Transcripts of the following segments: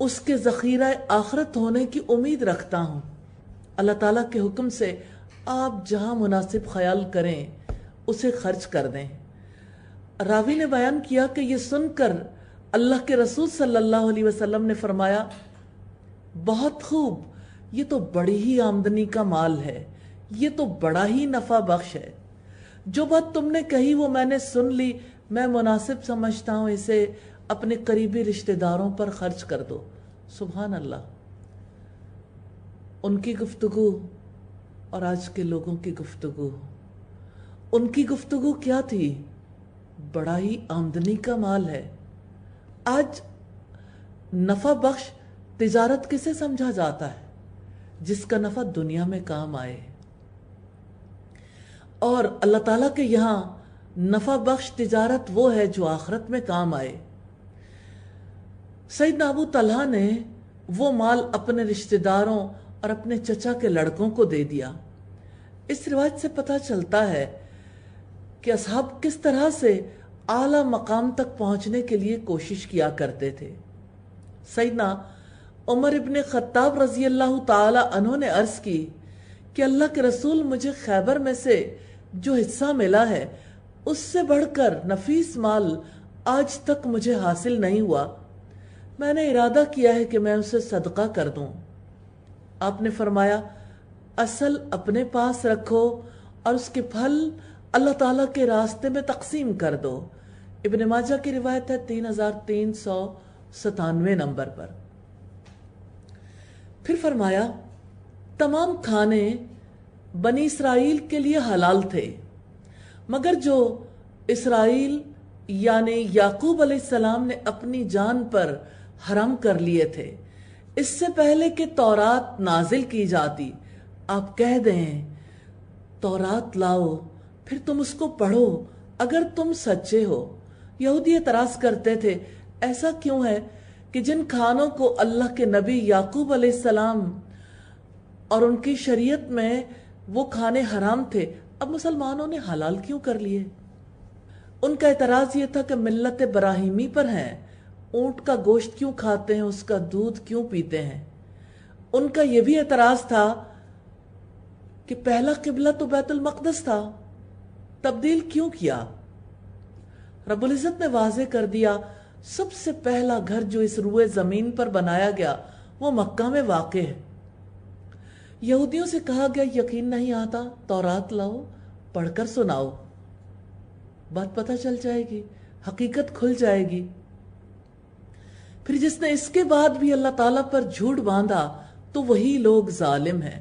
اس کے ذخیرہ آخرت ہونے کی امید رکھتا ہوں۔ اللہ تعالیٰ کے حکم سے آپ جہاں مناسب خیال کریں اسے خرچ کر دیں۔ راوی نے بیان کیا کہ یہ سن کر اللہ کے رسول صلی اللہ علیہ وسلم نے فرمایا، بہت خوب، یہ تو بڑی ہی آمدنی کا مال ہے، یہ تو بڑا ہی نفع بخش ہے۔ جو بات تم نے کہی وہ میں نے سن لی، میں مناسب سمجھتا ہوں اسے اپنے قریبی رشتہ داروں پر خرچ کر دو۔ سبحان اللہ۔ ان کی گفتگو اور آج کے لوگوں کی گفتگو، ان کی گفتگو کیا تھی؟ بڑا ہی آمدنی کا مال ہے۔ آج نفع بخش تجارت کسے سمجھا جاتا ہے؟ جس کا نفع دنیا میں کام آئے، اور اللہ تعالیٰ کے یہاں نفع بخش تجارت وہ ہے جو آخرت میں کام آئے۔ سیدنا ابو طلحہ نے وہ مال اپنے رشتہ داروں اور اپنے چچا کے لڑکوں کو دے دیا۔ اس روایت سے پتہ چلتا ہے کہ اصحاب کس طرح سے اعلیٰ مقام تک پہنچنے کے لیے کوشش کیا کرتے تھے۔ سیدنا عمر ابن خطاب رضی اللہ تعالی عنہ نے عرض کی کہ اللہ کے رسول، مجھے خیبر میں سے جو حصہ ملا ہے اس سے بڑھ کر نفیس مال آج تک مجھے حاصل نہیں ہوا، میں نے ارادہ کیا ہے کہ میں اسے صدقہ کر دوں۔ آپ نے فرمایا، اصل اپنے پاس رکھو اور اس کے پھل اللہ تعالیٰ کے راستے میں تقسیم کر دو۔ ابن ماجہ کی روایت ہے 3397 نمبر پر۔ پھر فرمایا، تمام کھانے بنی اسرائیل کے لیے حلال تھے، مگر جو اسرائیل یعنی یعقوب علیہ السلام نے اپنی جان پر حرام کر لیے تھے اس سے پہلے کہ تورات نازل کی جاتی۔ آپ کہہ دیں تورات لاؤ، پھر تم اس کو پڑھو اگر تم سچے ہو۔ یہودی اعتراض کرتے تھے، ایسا کیوں ہے کہ جن کھانوں کو اللہ کے نبی یعقوب علیہ السلام اور ان کی شریعت میں وہ کھانے حرام تھے، اب مسلمانوں نے حلال کیوں کر لیے؟ ان کا اعتراض یہ تھا کہ ملت ابراہیمی پر ہیں، اونٹ کا گوشت کیوں کھاتے ہیں، اس کا دودھ کیوں پیتے ہیں۔ ان کا یہ بھی اعتراض تھا کہ پہلا قبلہ تو بیت المقدس تھا، تبدیل کیوں کیا؟ رب العزت نے واضح کر دیا، سب سے پہلا گھر جو اس روئے زمین پر بنایا گیا وہ مکہ میں واقع ہے۔ یہودیوں سے کہا گیا، یقین نہیں آتا، تورات لاؤ، پڑھ کر سناؤ، بات پتہ چل جائے گی، حقیقت کھل جائے گی۔ پھر جس نے اس کے بعد بھی اللہ تعالیٰ پر جھوٹ باندھا تو وہی لوگ ظالم ہیں۔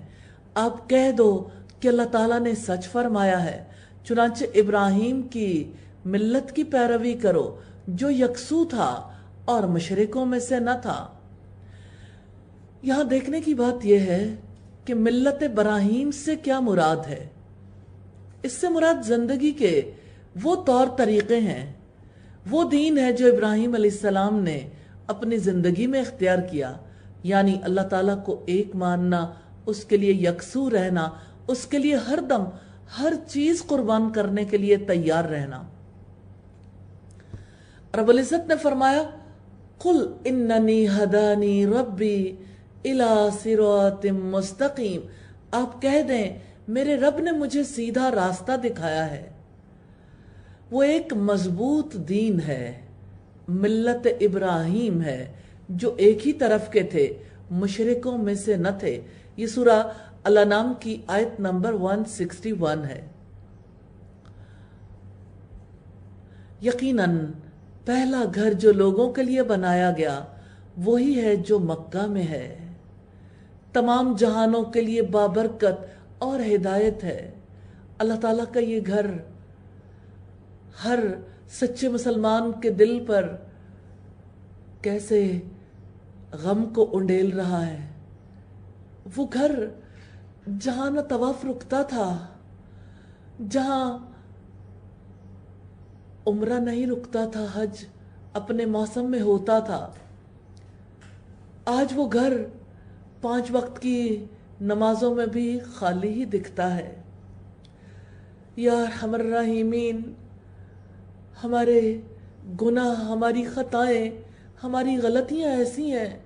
آپ کہہ دو کہ اللہ تعالیٰ نے سچ فرمایا ہے، چنانچہ ابراہیم کی ملت کی پیروی کرو جو یکسو تھا اور مشرکوں میں سے نہ تھا۔ یہاں دیکھنے کی بات یہ ہے کہ ملت ابراہیم سے کیا مراد ہے؟ اس سے مراد زندگی کے وہ طور طریقے ہیں، وہ دین ہے جو ابراہیم علیہ السلام نے اپنی زندگی میں اختیار کیا، یعنی اللہ تعالیٰ کو ایک ماننا، اس کے لیے یکسو رہنا، اس کے لیے ہر دم ہر چیز قربان کرنے کے لیے تیار رہنا۔ رب العزت نے فرمایا، قُلْ إِنَّنِي هَدَانِي رَبِّي إِلَىٰ صِرَاطٍ مُسْتَقِيمٍ، آپ کہہ دیں میرے رب نے مجھے سیدھا راستہ دکھایا ہے۔ وہ ایک مضبوط دین ہے، ملت ابراہیم ہے جو ایک ہی طرف کے تھے، مشرکوں میں سے نہ تھے۔ یہ سورہ الانعام کی آیت نمبر 161 ہے۔ یقیناً پہلا گھر جو لوگوں کے لیے بنایا گیا وہی ہے جو مکہ میں ہے، تمام جہانوں کے لیے بابرکت اور ہدایت ہے۔ اللہ تعالیٰ کا یہ گھر ہر سچے مسلمان کے دل پر کیسے غم کو انڈیل رہا ہے۔ وہ گھر جہاں نہ طواف رکتا تھا، جہاں عمرہ نہیں رکتا تھا، حج اپنے موسم میں ہوتا تھا، آج وہ گھر 5 وقت کی نمازوں میں بھی خالی ہی دکھتا ہے۔ یا ارحم الراحمین، ہمارے گناہ، ہماری خطائیں، ہماری غلطیاں ایسی ہیں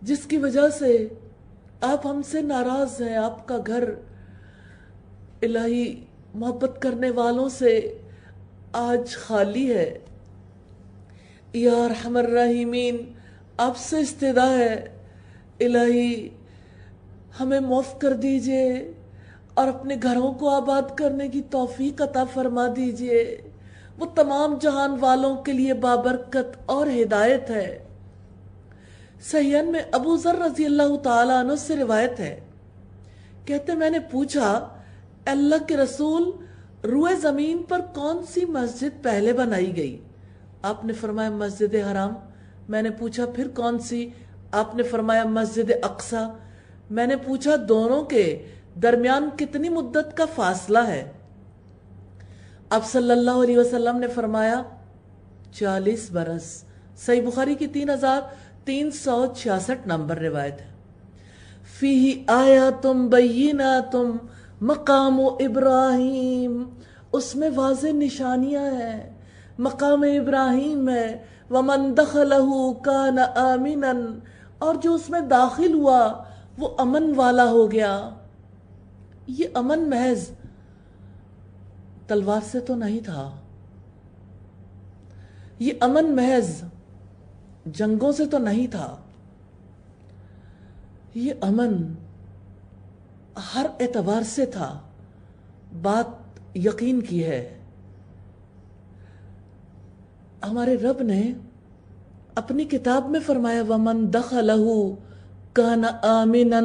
جس کی وجہ سے آپ ہم سے ناراض ہیں. آپ کا گھر الہی محبت کرنے والوں سے آج خالی ہے. یا ارحم الراحمین، آپ سے استدعا ہے الہی ہمیں معاف کر دیجئے اور اپنے گھروں کو آباد کرنے کی توفیق عطا فرما دیجئے. وہ تمام جہان والوں کے لیے بابرکت اور ہدایت ہے. صحیحین میں ابو ذر رضی اللہ تعالیٰ عنہ سے روایت ہے، کہتے میں نے پوچھا اللہ کے رسول، روئے زمین پر کون سی مسجد پہلے بنائی گئی؟ آپ نے فرمایا مسجد حرام. میں نے پوچھا پھر کون سی؟ آپ نے فرمایا مسجد اقصی. میں نے پوچھا دونوں کے درمیان کتنی مدت کا فاصلہ ہے؟ آپ صلی اللہ علیہ وسلم نے فرمایا 40 برس. صحیح بخاری کی 3366 نمبر روایت ہے. فیہ آیاتم بیناتم مقام ابراہیم، اس میں واضح نشانیاں ہیں، مقام ابراہیم ہے. ومن دخلہ کان آمنا، اور جو اس میں داخل ہوا وہ امن والا ہو گیا. یہ امن محض تلوار سے تو نہیں تھا، یہ امن محض جنگوں سے تو نہیں تھا، یہ امن ہر اعتبار سے تھا. بات یقین کی ہے. ہمارے رب نے اپنی کتاب میں فرمایا وَمَن دَخَلَهُ كَانَ آمِنًا،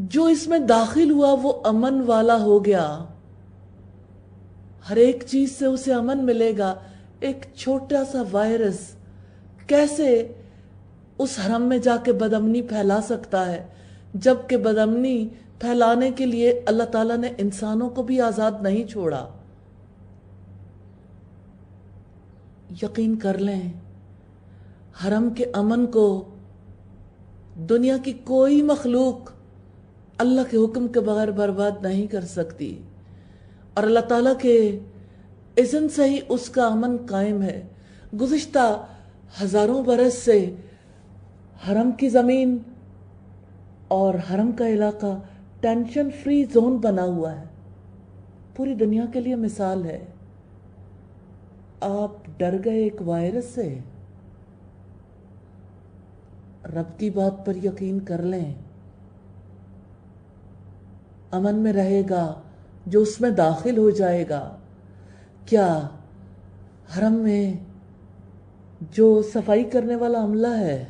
جو اس میں داخل ہوا وہ امن والا ہو گیا. ہر ایک چیز سے اسے امن ملے گا. ایک چھوٹا سا وائرس کیسے اس حرم میں جا کے بدامنی پھیلا سکتا ہے، جبکہ بدامنی پھیلانے کے لیے اللہ تعالیٰ نے انسانوں کو بھی آزاد نہیں چھوڑا. یقین کر لیں حرم کے امن کو دنیا کی کوئی مخلوق اللہ کے حکم کے بغیر برباد نہیں کر سکتی، اور اللہ تعالیٰ کے اذن سے ہی اس کا امن قائم ہے. گزشتہ ہزاروں برس سے حرم کی زمین اور حرم کا علاقہ ٹینشن فری زون بنا ہوا ہے. پوری دنیا کے لیے مثال ہے. آپ ڈر گئے ایک وائرس سے، رب کی بات پر یقین کر لیں امن میں رہے گا جو اس میں داخل ہو جائے گا. کیا حرم میں جو صفائی کرنے والا عملہ ہے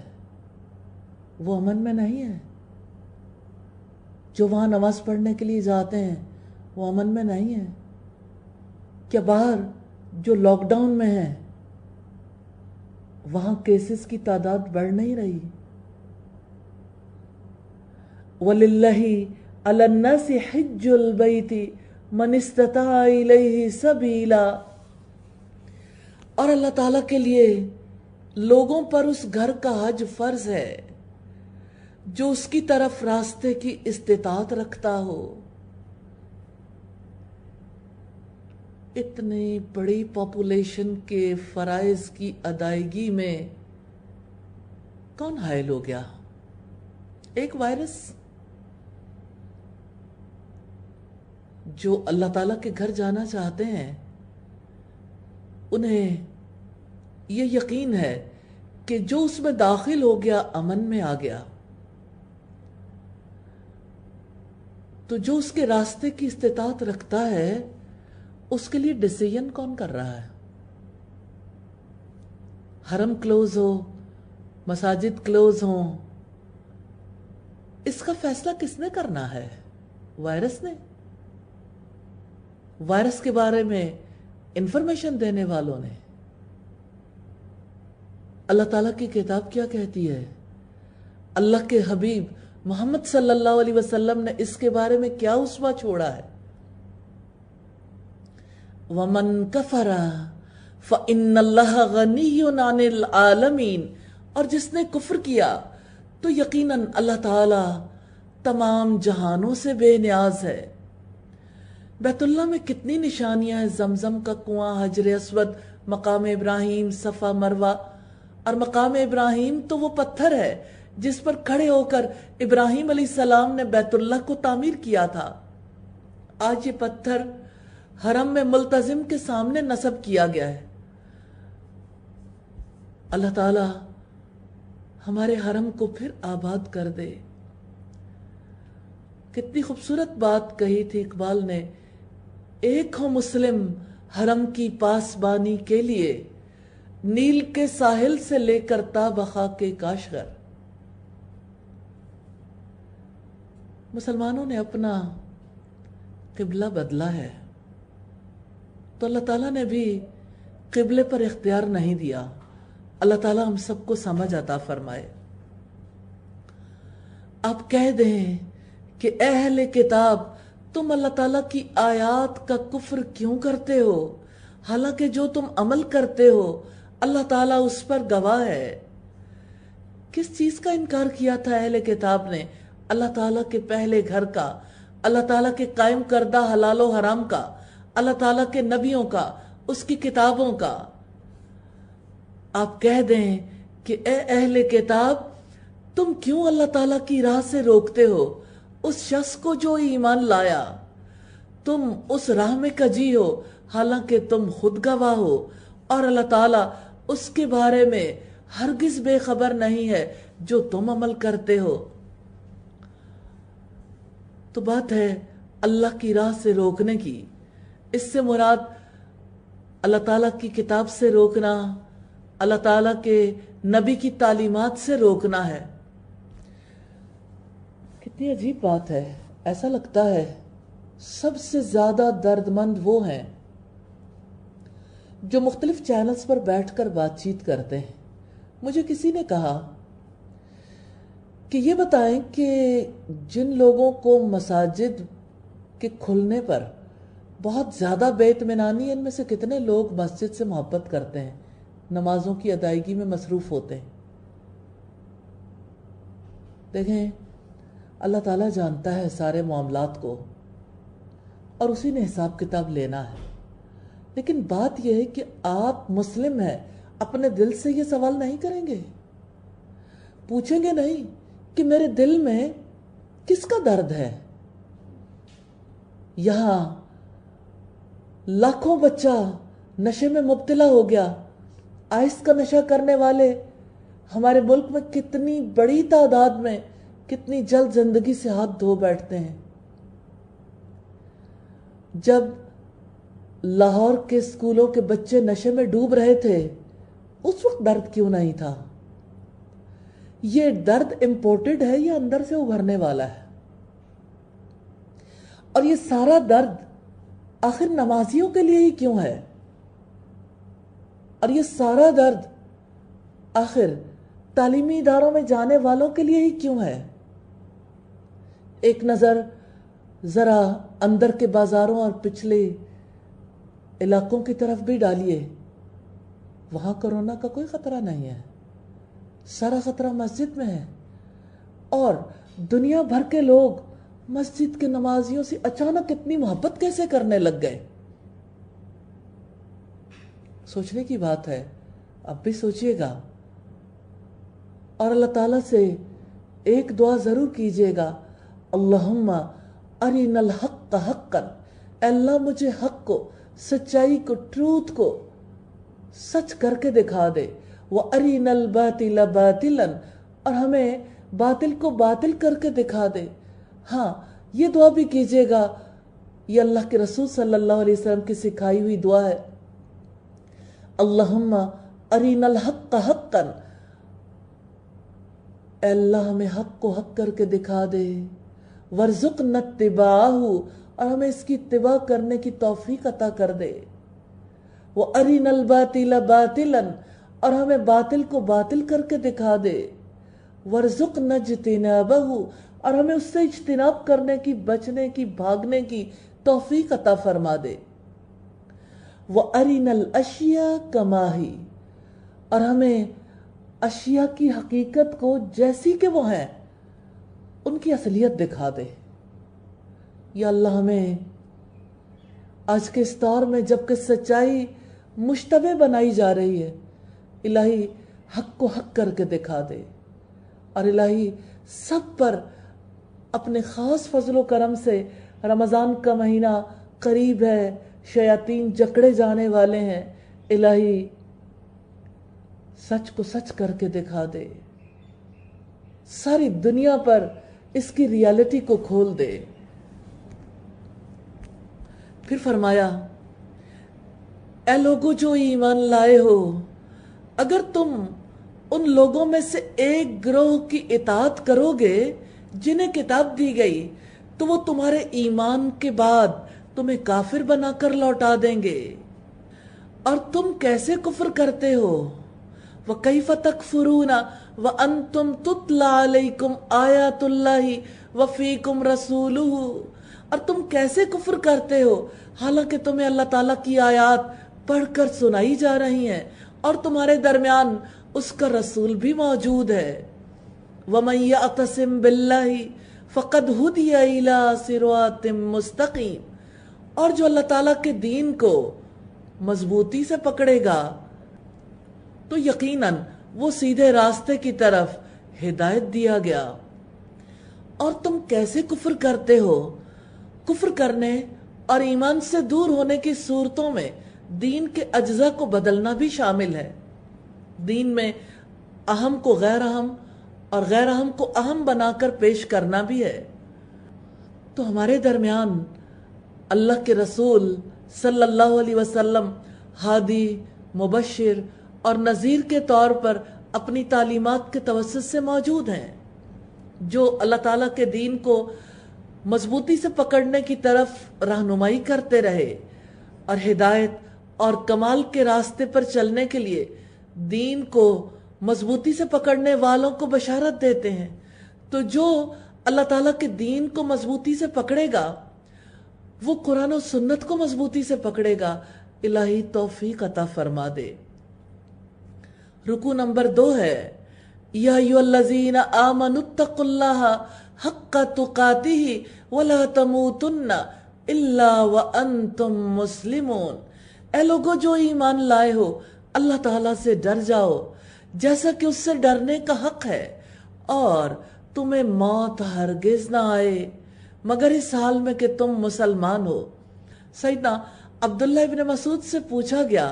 وہ امن میں نہیں ہے؟ جو وہاں نماز پڑھنے کے لیے جاتے ہیں وہ امن میں نہیں ہے؟ کیا باہر جو لاک ڈاؤن میں ہیں وہاں کیسز کی تعداد بڑھ نہیں رہی؟ وَلِلَّهِ عَلَى النَّاسِ حِجُّ الْبَيْتِ مَنِ اسْتَطَاعَ إِلَيْهِ سَبِيلًا، اور اللہ تعالیٰ کے لیے لوگوں پر اس گھر کا حج فرض ہے جو اس کی طرف راستے کی استطاعت رکھتا ہو. اتنی بڑی پاپولیشن کے فرائض کی ادائیگی میں کون حائل ہو گیا؟ ایک وائرس جو اللہ تعالیٰ کے گھر جانا چاہتے ہیں انہیں یہ یقین ہے کہ جو اس میں داخل ہو گیا امن میں آ گیا. تو جو اس کے راستے کی استطاعت رکھتا ہے اس کے لیے ڈیسیژن کون کر رہا ہے؟ حرم کلوز ہو، مساجد کلوز ہوں، اس کا فیصلہ کس نے کرنا ہے؟ وائرس نے؟ وائرس کے بارے میں انفارمیشن دینے والوں نے؟ اللہ تعالیٰ کی کتاب کیا کہتی ہے؟ اللہ کے حبیب محمد صلی اللہ علیہ وسلم نے اس کے بارے میں کیا اسوہ چھوڑا ہے؟ وَمَن كَفَرَ فَإِنَّ اللَّهَ غَنِيٌّ عَنِ الْعَالَمِينَ، اور جس نے کفر کیا تو یقیناً اللہ تعالیٰ تمام جہانوں سے بے نیاز ہے. بیت اللہ میں کتنی نشانیاں ہیں، زمزم کا کنواں، حجر اسود، مقام ابراہیم، صفا مروہ. اور مقام ابراہیم تو وہ پتھر ہے جس پر کھڑے ہو کر ابراہیم علیہ السلام نے بیت اللہ کو تعمیر کیا تھا، آج یہ پتھر حرم میں ملتزم کے سامنے نصب کیا گیا ہے۔ اللہ تعالی ہمارے حرم کو پھر آباد کر دے۔ کتنی خوبصورت بات کہی تھی اقبال نے، ایک ہو مسلم حرم کی پاسبانی کے لیے، نیل کے ساحل سے لے کر تا بخا کے کاشغر۔ مسلمانوں نے اپنا قبلہ بدلا ہے تو اللہ تعالیٰ نے بھی قبلے پر اختیار نہیں دیا۔ اللہ تعالیٰ ہم سب کو سمجھ عطا فرمائے۔ آپ کہہ دیں کہ اے اہل کتاب، تم اللہ تعالیٰ کی آیات کا کفر کیوں کرتے ہو، حالانکہ جو تم عمل کرتے ہو اللہ تعالیٰ اس پر گواہ ہے۔ کس چیز کا انکار کیا تھا اہل کتاب نے؟ اللہ تعالیٰ کے پہلے گھر کا، اللہ تعالیٰ کے قائم کردہ حلال و حرام کا، اللہ تعالیٰ کے نبیوں کا، اس کی کتابوں کا۔ آپ کہہ دیں کہ اے اہل کتاب، تم کیوں اللہ تعالیٰ کی راہ سے روکتے ہو اس شخص کو جو ایمان لایا؟ تم اس راہ میں کجی ہو حالانکہ تم خود گواہ ہو، اور اللہ تعالیٰ اس کے بارے میں ہرگز بے خبر نہیں ہے جو تم عمل کرتے ہو۔ تو بات ہے اللہ کی راہ سے روکنے کی۔ اس سے مراد اللہ تعالیٰ کی کتاب سے روکنا، اللہ تعالیٰ کے نبی کی تعلیمات سے روکنا ہے۔ کتنی عجیب بات ہے، ایسا لگتا ہے سب سے زیادہ درد مند وہ ہیں جو مختلف چینلز پر بیٹھ کر بات چیت کرتے ہیں۔ مجھے کسی نے کہا کہ یہ بتائیں کہ جن لوگوں کو مساجد کے کھلنے پر بہت زیادہ بے اطمینانی، ان میں سے کتنے لوگ مسجد سے محبت کرتے ہیں، نمازوں کی ادائیگی میں مصروف ہوتے ہیں؟ دیکھیں، اللہ تعالیٰ جانتا ہے سارے معاملات کو اور اسی نے حساب کتاب لینا ہے۔ لیکن بات یہ ہے کہ آپ مسلم ہیں، اپنے دل سے یہ سوال نہیں کریں گے، پوچھیں گے نہیں کہ میرے دل میں کس کا درد ہے؟ یہاں لاکھوں بچہ نشے میں مبتلا ہو گیا، آئس کا نشہ کرنے والے ہمارے ملک میں کتنی بڑی تعداد میں کتنی جلد زندگی سے ہاتھ دھو بیٹھتے ہیں۔ جب لاہور کے اسکولوں کے بچے نشے میں ڈوب رہے تھے اس وقت درد کیوں نہیں تھا؟ یہ درد امپورٹڈ ہے یا اندر سے ابھرنے والا ہے؟ اور یہ سارا درد آخر نمازیوں کے لیے ہی کیوں ہے؟ اور یہ سارا درد آخر تعلیمی اداروں میں جانے والوں کے لیے ہی کیوں ہے؟ ایک نظر ذرا اندر کے بازاروں اور پچھلے علاقوں کی طرف بھی ڈالیے، وہاں کورونا کا کوئی خطرہ نہیں ہے، سارا خطرہ مسجد میں ہے۔ اور دنیا بھر کے لوگ مسجد کے نمازیوں سے اچانک اتنی محبت کیسے کرنے لگ گئے؟ سوچنے کی بات ہے، اب بھی سوچئے گا اور اللہ تعالیٰ سے ایک دعا ضرور کیجئے گا، اللہم ارنا الحق حقا، اے اللہ مجھے حق کو، سچائی کو، ٹروتھ کو سچ کر کے دکھا دے، وَأَرِنَا الْبَاطِلَ بَاطِلًا، اور ہمیں باطل کو باطل کر کے دکھا دے۔ ہاں، یہ دعا بھی کیجئے گا، یہ اللہ کے رسول صلی اللہ علیہ وسلم کی سکھائی ہوئی دعا ہے، اللہم ارنا الحق حقا، اے اللہ ہمیں حق کو حق کر کے دکھا دے، وَارْزُقْنَا اتِّبَاعَهُ، اور ہمیں اس کی اتباع کرنے کی توفیق عطا کر دے، وَأَرِنَا الْبَاطِلَ بَاطِلًا، اور ہمیں باطل کو باطل کر کے دکھا دے، وَارْزُقْنَا اجْتِنَابَهُ، اور ہمیں اس سے اجتناب کرنے کی، بچنے کی، بھاگنے کی توفیق عطا فرما دے، وَأَرِنَا الْأَشْيَاءَ كَمَا هِيَ، اور ہمیں اشیاء کی حقیقت کو جیسی کہ وہ ہیں ان کی اصلیت دکھا دے۔ یا اللہ ہمیں آج کے اس دور میں جبکہ سچائی مشتبہ بنائی جا رہی ہے، الہی حق کو حق کر کے دکھا دے، اور الہی سب پر اپنے خاص فضل و کرم سے رمضان کا مہینہ قریب ہے، شیاطین جکڑے جانے والے ہیں، الہی سچ کو سچ کر کے دکھا دے، ساری دنیا پر اس کی ریالٹی کو کھول دے۔ پھر فرمایا اے لوگو جو ایمان لائے ہو، اگر تم ان لوگوں میں سے ایک گروہ کی اطاعت کرو گے جنہیں کتاب دی گئی تو وہ تمہارے ایمان کے بعد تمہیں کافر بنا کر لوٹا دیں گے۔ اور تم کیسے کفر کرتے ہو؟ وَكَيْفَ تَكْفُرُونَ وَأَنْتُمْ تُتْلَى عَلَيْكُمْ آيَاتُ اللَّهِ وَفِيكُمْ رَسُولُهُ، اور تم کیسے کفر کرتے ہو حالانکہ تمہیں اللہ تعالیٰ کی آیات پڑھ کر سنائی جا رہی ہیں اور تمہارے درمیان اس کا رسول بھی موجود ہے۔ وَمَن يَعْتَصِم بِاللَّهِ فَقَدْ هُدِيَ إِلَىٰ صِرَاطٍ مُسْتَقِيمٍ، اور جو اللہ تعالیٰ کے دین کو مضبوطی سے پکڑے گا تو یقیناً وہ سیدھے راستے کی طرف ہدایت دیا گیا۔ اور تم کیسے کفر کرتے ہو؟ کفر کرنے اور ایمان سے دور ہونے کی صورتوں میں دین کے اجزاء کو بدلنا بھی شامل ہے۔ دین میں اہم کو غیر اہم اور غیر اہم کو اہم بنا کر پیش کرنا بھی ہے۔ تو ہمارے درمیان اللہ کے رسول صلی اللہ علیہ وسلم ہادی، مبشر اور نذیر کے طور پر اپنی تعلیمات کے توسط سے موجود ہیں، جو اللہ تعالیٰ کے دین کو مضبوطی سے پکڑنے کی طرف رہنمائی کرتے رہے اور ہدایت اور کمال کے راستے پر چلنے کے لیے دین کو مضبوطی سے پکڑنے والوں کو بشارت دیتے ہیں۔ تو جو اللہ تعالیٰ کے دین کو مضبوطی سے پکڑے گا وہ قرآن و سنت کو مضبوطی سے پکڑے گا۔ الہی توفیق عطا فرما دے۔ رکوع نمبر 2 ہے یا ایھا الذین آمنوا اتقوا اللہ حق تقاتہ ولا تموتن الا وانتم مسلمون، اے لوگو جو ایمان لائے ہو اللہ تعالیٰ سے ڈر جاؤ جیسا کہ اس سے ڈرنے کا حق ہے، اور تمہیں موت ہرگز نہ آئے مگر اس حال میں کہ تم مسلمان ہو۔ سیدنا عبداللہ ابن مسعود سے پوچھا گیا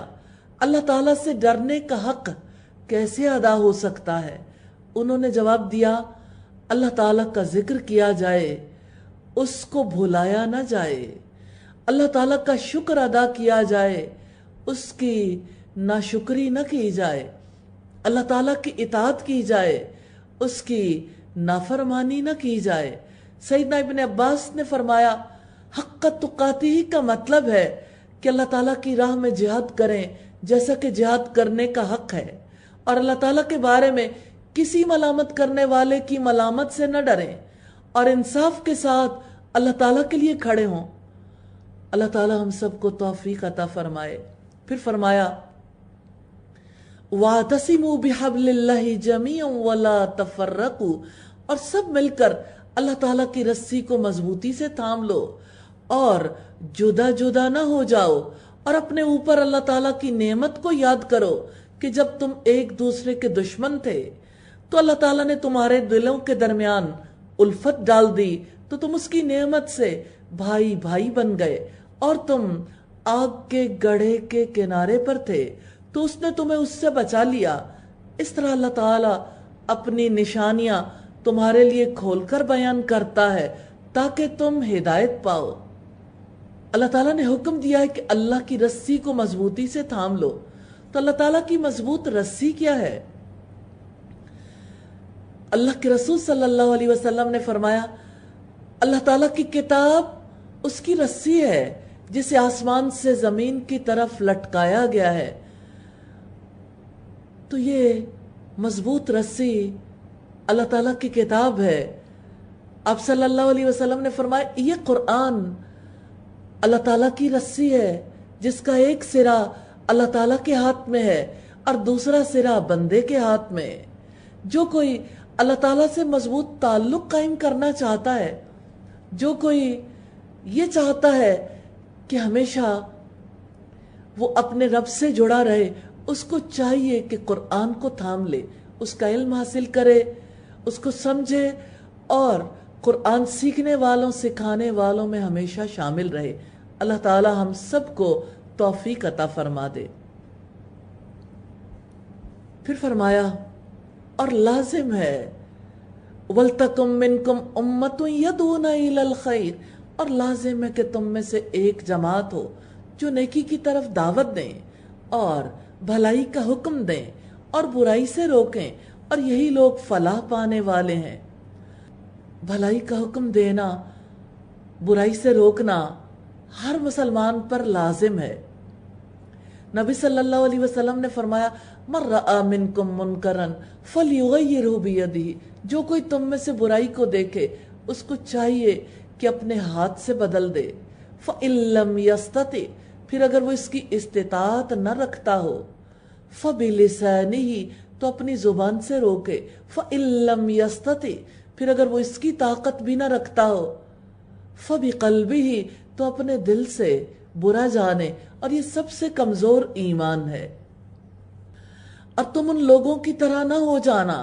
اللہ تعالیٰ سے ڈرنے کا حق کیسے ادا ہو سکتا ہے؟ انہوں نے جواب دیا اللہ تعالیٰ کا ذکر کیا جائے، اس کو بھلایا نہ جائے، اللہ تعالیٰ کا شکر ادا کیا جائے، اس کی ناشکری نہ کی جائے، اللہ تعالیٰ کی اطاعت کی جائے، اس کی نافرمانی نہ کی جائے۔ سیدنا ابن عباس نے فرمایا حق تقاتہ کا مطلب ہے کہ اللہ تعالیٰ کی راہ میں جہاد کریں جیسا کہ جہاد کرنے کا حق ہے، اور اللہ تعالیٰ کے بارے میں کسی ملامت کرنے والے کی ملامت سے نہ ڈریں، اور انصاف کے ساتھ اللہ تعالیٰ کے لیے کھڑے ہوں۔ اللہ تعالیٰ ہم سب کو توفیق عطا فرمائے۔ پھر فرمایا وَاعْتَصِمُوا بِحَبْلِ اللَّهِ جَمِيعًا وَلَا تَفَرَّقُوا، اور سب مل کر اللہ تعالیٰ کی رسی کو مضبوطی سے تھام لو اور جدا جدا نہ ہو جاؤ، اور اپنے اوپر اللہ تعالیٰ کی نعمت کو یاد کرو کہ جب تم ایک دوسرے کے دشمن تھے تو اللہ تعالیٰ نے تمہارے دلوں کے درمیان الفت ڈال دی، تو تم اس کی نعمت سے بھائی بھائی بن گئے، اور تم آگ کے گڑھے کے کنارے پر تھے تو اس نے تمہیں اس سے بچا لیا۔ اس طرح اللہ تعالیٰ اپنی نشانیاں تمہارے لیے کھول کر بیان کرتا ہے تاکہ تم ہدایت پاؤ۔ اللہ تعالیٰ نے حکم دیا ہے کہ اللہ کی رسی کو مضبوطی سے تھام لو۔ تو اللہ تعالیٰ کی مضبوط رسی کیا ہے؟ اللہ کے رسول صلی اللہ علیہ وسلم نے فرمایا اللہ تعالیٰ کی کتاب اس کی رسی ہے جسے آسمان سے زمین کی طرف لٹکایا گیا ہے۔ تو یہ مضبوط رسی اللہ تعالیٰ کی کتاب ہے۔ آپ صلی اللہ علیہ وسلم نے فرمایا یہ قرآن اللہ تعالیٰ کی رسی ہے جس کا ایک سرا اللہ تعالیٰ کے ہاتھ میں ہے اور دوسرا سرا بندے کے ہاتھ میں۔ جو کوئی اللہ تعالیٰ سے مضبوط تعلق قائم کرنا چاہتا ہے، جو کوئی یہ چاہتا ہے کہ ہمیشہ وہ اپنے رب سے جڑا رہے، اس کو چاہیے کہ قرآن کو تھام لے، اس کا علم حاصل کرے، اس کو سمجھے اور قرآن سیکھنے والوں سکھانے والوں میں ہمیشہ شامل رہے۔ اللہ تعالی ہم سب کو توفیق عطا فرما دے۔ پھر فرمایا اور لازم ہے وَلْتَكُمْ مِنْكُمْ أُمَّةٌ يَدْعُونَ إِلَى الْخَيْرِ، اور لازم ہے کہ تم میں سے ایک جماعت ہو جو نیکی کی طرف دعوت دیں اور بھلائی کا حکم دیں اور برائی سے روکیں، اور یہی لوگ فلاح پانے والے ہیں۔ بھلائی کا حکم دینا، برائی سے روکنا ہر مسلمان پر لازم ہے۔ نبی صلی اللہ علیہ وسلم نے فرمایا مَن رَأَى مِنْكُمْ مُنْكَرًا فَلْيُغَيِّرْهُ بِيَدِهِ، جو کوئی تم میں سے برائی کو دیکھے اس کو چاہیے کہ اپنے ہاتھ سے بدل دے۔ فَإِن لَّمْ يَسْتَطِعْ، پھر اگر وہ اس کی استطاعت نہ رکھتا ہو، فَبِلِسَانِهِ، تو اپنی زبان سے روکے۔ فَإِن لَّمْ يَسْتَطِعْ، پھر اگر وہ اس کی طاقت بھی نہ رکھتا ہو، فَبِقَلْبِهِ، تو اپنے دل سے برا جانے، اور یہ سب سے کمزور ایمان ہے۔ اور تم ان لوگوں کی طرح نہ ہو جانا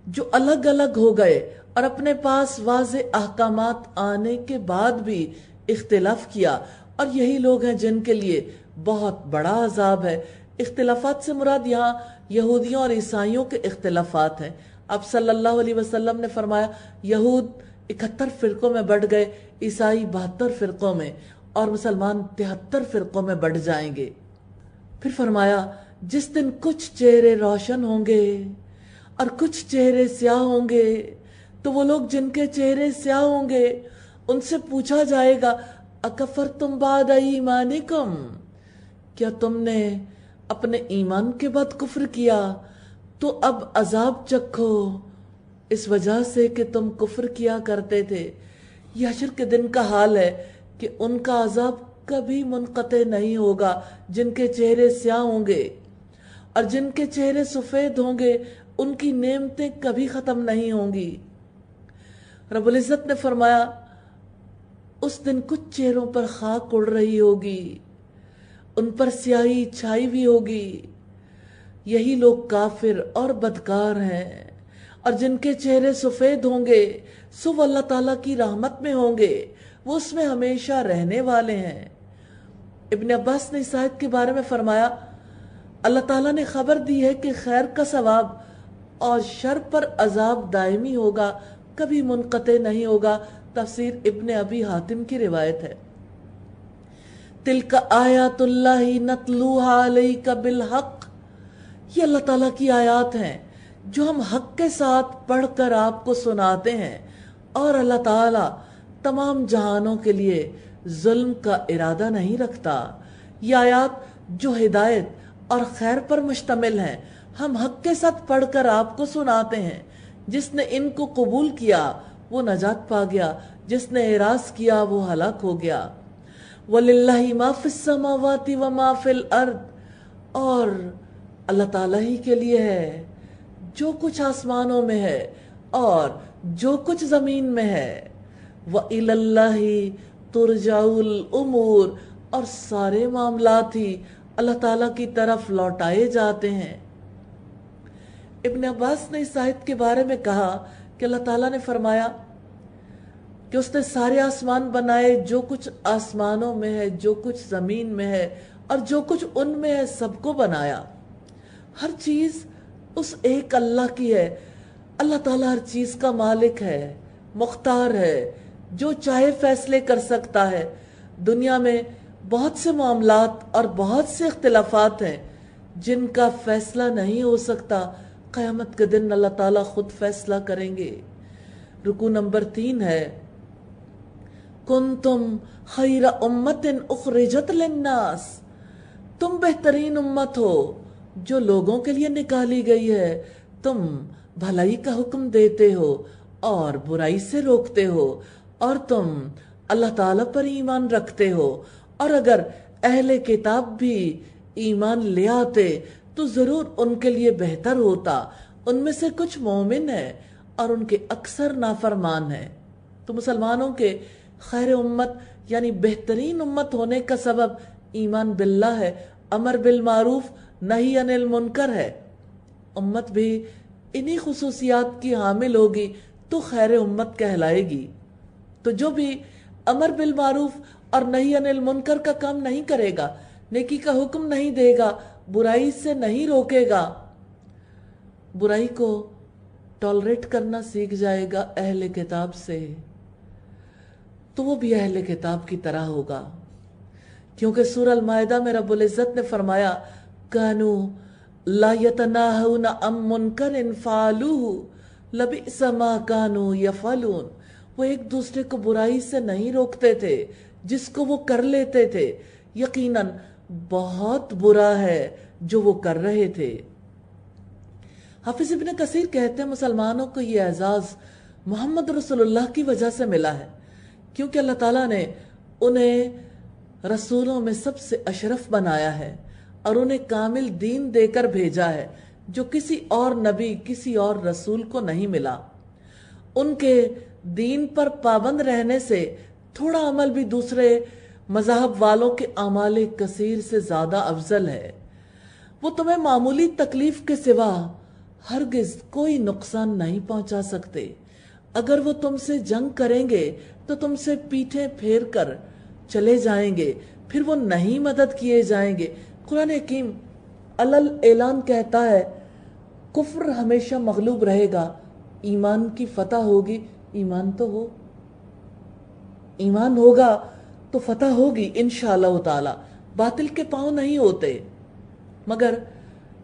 جو الگ الگ ہو گئے اور اپنے پاس واضح احکامات آنے کے بعد بھی اختلاف کیا، اور یہی لوگ ہیں جن کے لیے بہت بڑا عذاب ہے۔ اختلافات سے مراد یہاں یہودیوں اور عیسائیوں کے اختلافات ہیں۔ اب صلی اللہ علیہ وسلم نے فرمایا یہود 71 فرقوں میں بٹ گئے، عیسائی 72 فرقوں میں، اور مسلمان 73 فرقوں میں بٹ جائیں گے۔ پھر فرمایا جس دن کچھ چہرے روشن ہوں گے اور کچھ چہرے سیاہ ہوں گے، تو وہ لوگ جن کے چہرے سیاہ ہوں گے ان سے پوچھا جائے گا اکفرتم بعد ایمانکم، کیا تم نے اپنے ایمان کے بعد کفر کیا تو اب عذاب چکھو اس وجہ سے کہ تم کفر کیا کرتے تھے۔ یہ حشر کے دن کا حال ہے کہ ان کا عذاب کبھی منقطع نہیں ہوگا، جن کے چہرے سیاہ ہوں گے اور جن کے چہرے سفید ہوں گے ان کی نعمتیں کبھی ختم نہیں ہوں گی۔ رب العزت نے فرمایا اس دن کچھ چہروں پر خاک اڑ رہی ہوگی، ان پر سیاہی چھائی ہوئی ہوگی، یہی لوگ کافر اور بدکار ہیں۔ اور جن کے چہرے سفید ہوں گے سو وہ اللہ تعالیٰ کی رحمت میں ہوں گے، وہ اس میں ہمیشہ رہنے والے ہیں۔ ابن عباس نے اس آیت کے بارے میں فرمایا اللہ تعالیٰ نے خبر دی ہے کہ خیر کا ثواب اور شر پر عذاب دائمی ہوگا، کبھی منقطع نہیں ہوگا۔ تفسیر ابن ابی حاتم کی روایت ہے۔ تلک آیات اللہ نتلوہا علیک بالحق، یہ اللہ تعالیٰ کی آیات ہیں جو ہم حق کے ساتھ پڑھ کر آپ کو سناتے ہیں، اور اللہ تعالیٰ تمام جہانوں کے لیے ظلم کا ارادہ نہیں رکھتا۔ یہ آیات جو ہدایت اور خیر پر مشتمل ہیں ہم حق کے ساتھ پڑھ کر آپ کو سناتے ہیں۔ جس نے ان کو قبول کیا وہ نجات پا گیا، جس نے اعراض کیا وہ ہلاک ہو گیا۔ وَلِلَّهِ مَا فِي السَّمَاوَاتِ وَمَا فِي الْأَرْضِ، اور اللہ تعالیٰ ہی کے لیے ہے جو کچھ آسمانوں میں ہے اور جو کچھ زمین میں ہے۔ وَإِلَى اللَّهِ تُرْجَعُ الْأُمُورِ، اور سارے معاملات ہی اللہ تعالیٰ کی طرف لوٹائے جاتے ہیں۔ ابن عباس نے اس آیت کے بارے میں کہا کہ اللہ تعالیٰ نے فرمایا کہ اس نے سارے آسمان بنائے، جو کچھ آسمانوں میں ہے، جو کچھ زمین میں ہے اور جو کچھ ان میں ہے، سب کو بنایا۔ ہر چیز اس ایک اللہ کی ہے۔ اللہ تعالیٰ ہر چیز کا مالک ہے، مختار ہے، جو چاہے فیصلے کر سکتا ہے۔ دنیا میں بہت سے معاملات اور بہت سے اختلافات ہیں جن کا فیصلہ نہیں ہو سکتا، قیامت کے دن اللہ تعالیٰ خود فیصلہ کریں گے۔ رکوع نمبر 3 ہے کنتم خیر امت اخرجت للناس، تم بہترین امت ہو جو لوگوں کے لیے نکالی گئی ہے۔ تم بھلائی کا حکم دیتے ہو اور برائی سے روکتے ہو، اور تم اللہ تعالیٰ پر ایمان رکھتے ہو۔ اور اگر اہل کتاب بھی ایمان لے آتے تو ضرور ان کے لیے بہتر ہوتا، ان میں سے کچھ مومن ہیں اور ان کے اکثر نافرمان ہیں۔ تو مسلمانوں کے خیر امت یعنی بہترین امت ہونے کا سبب ایمان باللہ ہے، امر بالمعروف نہی عن المنکر ہے۔ امت بھی انہی خصوصیات کی حامل ہوگی تو خیر امت کہلائے گی۔ تو جو بھی امر بالمعروف اور نہی عن المنکر کا کام نہیں کرے گا، نیکی کا حکم نہیں دے گا، برائی سے نہیں روکے گا، برائی کو ٹالریٹ کرنا سیکھ جائے گا اہل کتاب سے، تو وہ بھی اہل کتاب کی طرح ہوگا۔ کیونکہ سورہ المائدہ میں رب العزت نے فرمایا کانو لا یتناہون عن منکر فعلوہ لبئس ما کانوا یفعلون، وہ ایک دوسرے کو برائی سے نہیں روکتے تھے جس کو وہ کر لیتے تھے، یقیناً بہت برا ہے جو وہ کر رہے تھے۔ حافظ ابن کثیر کہتے ہیں مسلمانوں کو یہ اعزاز محمد رسول اللہ کی وجہ سے ملا ہے، کیونکہ اللہ تعالیٰ نے انہیں رسولوں میں سب سے اشرف بنایا ہے اور انہیں کامل دین دے کر بھیجا ہے جو کسی اور نبی کسی اور رسول کو نہیں ملا۔ ان کے دین پر پابند رہنے سے تھوڑا عمل بھی دوسرے مذہب والوں کے اعمال کثیر سے زیادہ افضل ہے۔ وہ تمہیں معمولی تکلیف کے سوا ہرگز کوئی نقصان نہیں پہنچا سکتے۔ اگر وہ تم سے جنگ کریں گے تو تم سے پیٹھیں پھیر کر چلے جائیں گے، پھر وہ نہیں مدد کیے جائیں گے۔ قرآن حکیم علل اعلان کہتا ہے کفر ہمیشہ مغلوب رہے گا، ایمان کی فتح ہوگی۔ ایمان تو ہو، ایمان ہوگا تو فتح ہوگی انشاءاللہ تعالی۔ باطل کے پاؤں نہیں ہوتے، مگر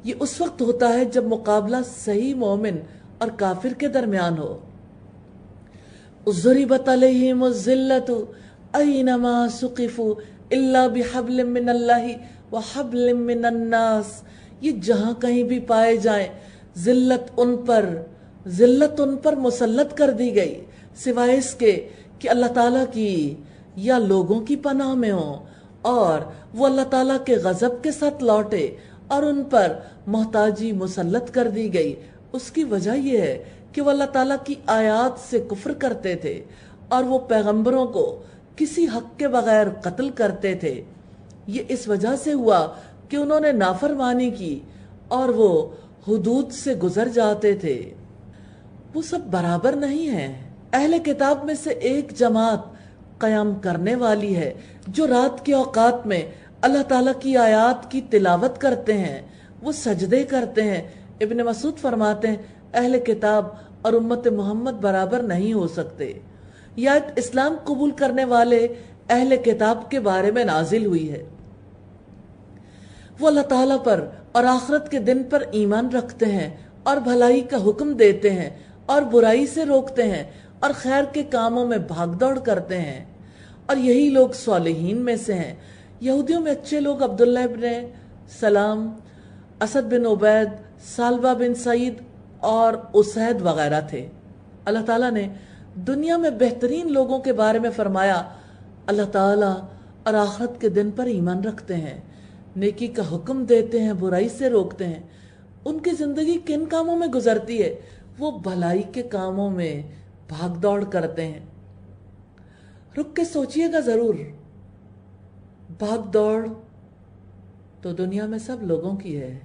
یہ اس وقت ہوتا ہے جب مقابلہ صحیح مومن اور کافر کے درمیان ہو۔ ضربت علیہم الذلۃ اینما ثقفوا الا بحبل من اللہ وحبل من الناس، یہ جہاں کہیں بھی پائے جائیں ذلت ان پر مسلط کر دی گئی، سوائے اس کے کہ اللہ تعالیٰ کی یا لوگوں کی پناہ میں ہوں اور وہ اللہ تعالیٰ کے غضب کے ساتھ لوٹے، اور ان پر محتاجی مسلط کر دی گئی۔ اس کی وجہ یہ ہے کہ وہ اللہ تعالیٰ کی آیات سے کفر کرتے تھے اور وہ پیغمبروں کو کسی حق کے بغیر قتل کرتے تھے۔ یہ اس وجہ سے ہوا کہ انہوں نے نافرمانی کی اور وہ حدود سے گزر جاتے تھے۔ وہ سب برابر نہیں ہیں۔ اہل کتاب میں سے ایک جماعت قیام کرنے والی ہے جو رات کے اوقات میں اللہ تعالیٰ کی آیات کی تلاوت کرتے ہیں، وہ سجدے کرتے ہیں۔ ابن مسعود فرماتے ہیں اہل کتاب اور امت محمد برابر نہیں ہو سکتے۔ یہ آیت اسلام قبول کرنے والے اہل کتاب کے بارے میں نازل ہوئی ہے۔ وہ اللہ تعالیٰ پر اور آخرت کے دن پر ایمان رکھتے ہیں اور بھلائی کا حکم دیتے ہیں اور برائی سے روکتے ہیں اور خیر کے کاموں میں بھاگ دوڑ کرتے ہیں، اور یہی لوگ صالحین میں سے ہیں۔ یہودیوں میں اچھے لوگ عبداللہ ابن سلام، اسد بن عبید، سالبہ بن سعید اور اسید وغیرہ تھے۔ اللہ تعالیٰ نے دنیا میں بہترین لوگوں کے بارے میں فرمایا اللہ تعالیٰ اور آخرت کے دن پر ایمان رکھتے ہیں، نیکی کا حکم دیتے ہیں، برائی سے روکتے ہیں۔ ان کی زندگی کن کاموں میں گزرتی ہے؟ وہ بھلائی کے کاموں میں بھاگ دوڑ کرتے ہیں۔ رک کے سوچئے گا ضرور، بھاگ دوڑ تو دنیا میں سب لوگوں کی ہے۔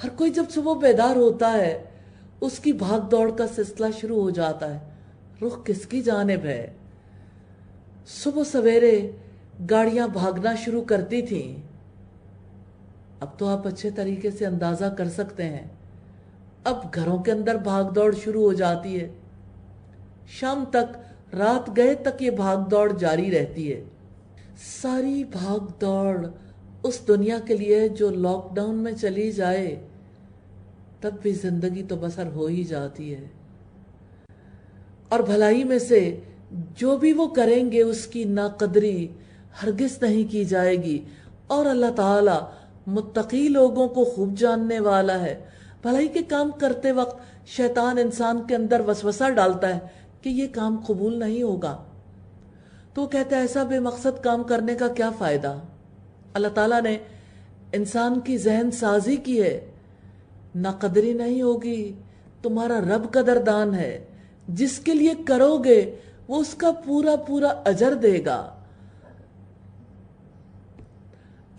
ہر کوئی جب صبح بیدار ہوتا ہے اس کی بھاگ دوڑ کا سلسلہ شروع ہو جاتا ہے۔ رخ کس کی جانب ہے؟ صبح سویرے گاڑیاں بھاگنا شروع کرتی تھیں، اب تو آپ اچھے طریقے سے اندازہ کر سکتے ہیں، اب گھروں کے اندر بھاگ دوڑ شروع ہو جاتی ہے، شام تک، رات گئے تک یہ بھاگ دوڑ جاری رہتی ہے۔ ساری بھاگ دوڑ اس دنیا کے لیے جو لاک ڈاؤن میں چلی جائے تب بھی زندگی تو بسر ہو ہی جاتی ہے، اور بھلائی میں سے جو بھی وہ کریں گے اس کی ناقدری ہرگز نہیں کی جائے گی، اور اللہ تعالی متقی لوگوں کو خوب جاننے والا ہے۔ بھلائی کے کام کرتے وقت شیطان انسان کے اندر وسوسہ ڈالتا ہے کہ یہ کام قبول نہیں ہوگا، تو کہتا ہے ایسا بے مقصد کام کرنے کا کیا فائدہ؟ اللہ تعالیٰ نے انسان کی ذہن سازی کی ہے، ناقدری نہیں ہوگی، تمہارا رب قدردان ہے، جس کے لیے کرو گے وہ اس کا پورا پورا اجر دے گا۔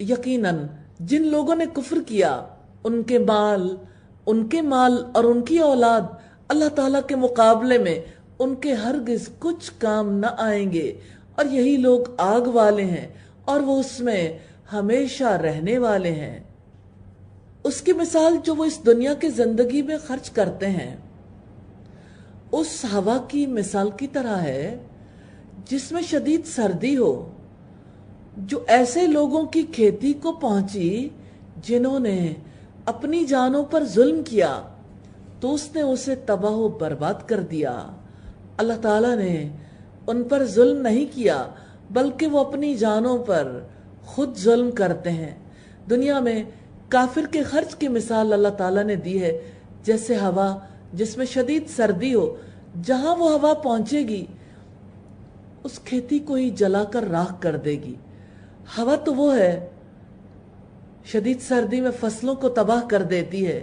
یقیناً جن لوگوں نے کفر کیا ان کے مال ان کے مال اور ان کی اولاد اللہ تعالیٰ کے مقابلے میں ان کے ہرگز کچھ کام نہ آئیں گے، اور یہی لوگ آگ والے ہیں اور وہ اس میں ہمیشہ رہنے والے ہیں۔ اس کی مثال جو وہ اس دنیا کی زندگی میں خرچ کرتے ہیں اس ہوا کی مثال کی طرح ہے جس میں شدید سردی ہو، جو ایسے لوگوں کی کھیتی کو پہنچی جنہوں نے اپنی جانوں پر ظلم کیا تو اس نے اسے تباہ و برباد کر دیا۔ اللہ تعالیٰ نے ان پر ظلم نہیں کیا بلکہ وہ اپنی جانوں پر خود ظلم کرتے ہیں۔ دنیا میں کافر کے خرچ کی مثال اللہ تعالیٰ نے دی ہے جیسے ہوا جس میں شدید سردی ہو، جہاں وہ ہوا پہنچے گی اس کھیتی کو ہی جلا کر راکھ کر دے گی۔ ہوا تو وہ ہے شدید سردی میں فصلوں کو تباہ کر دیتی ہے۔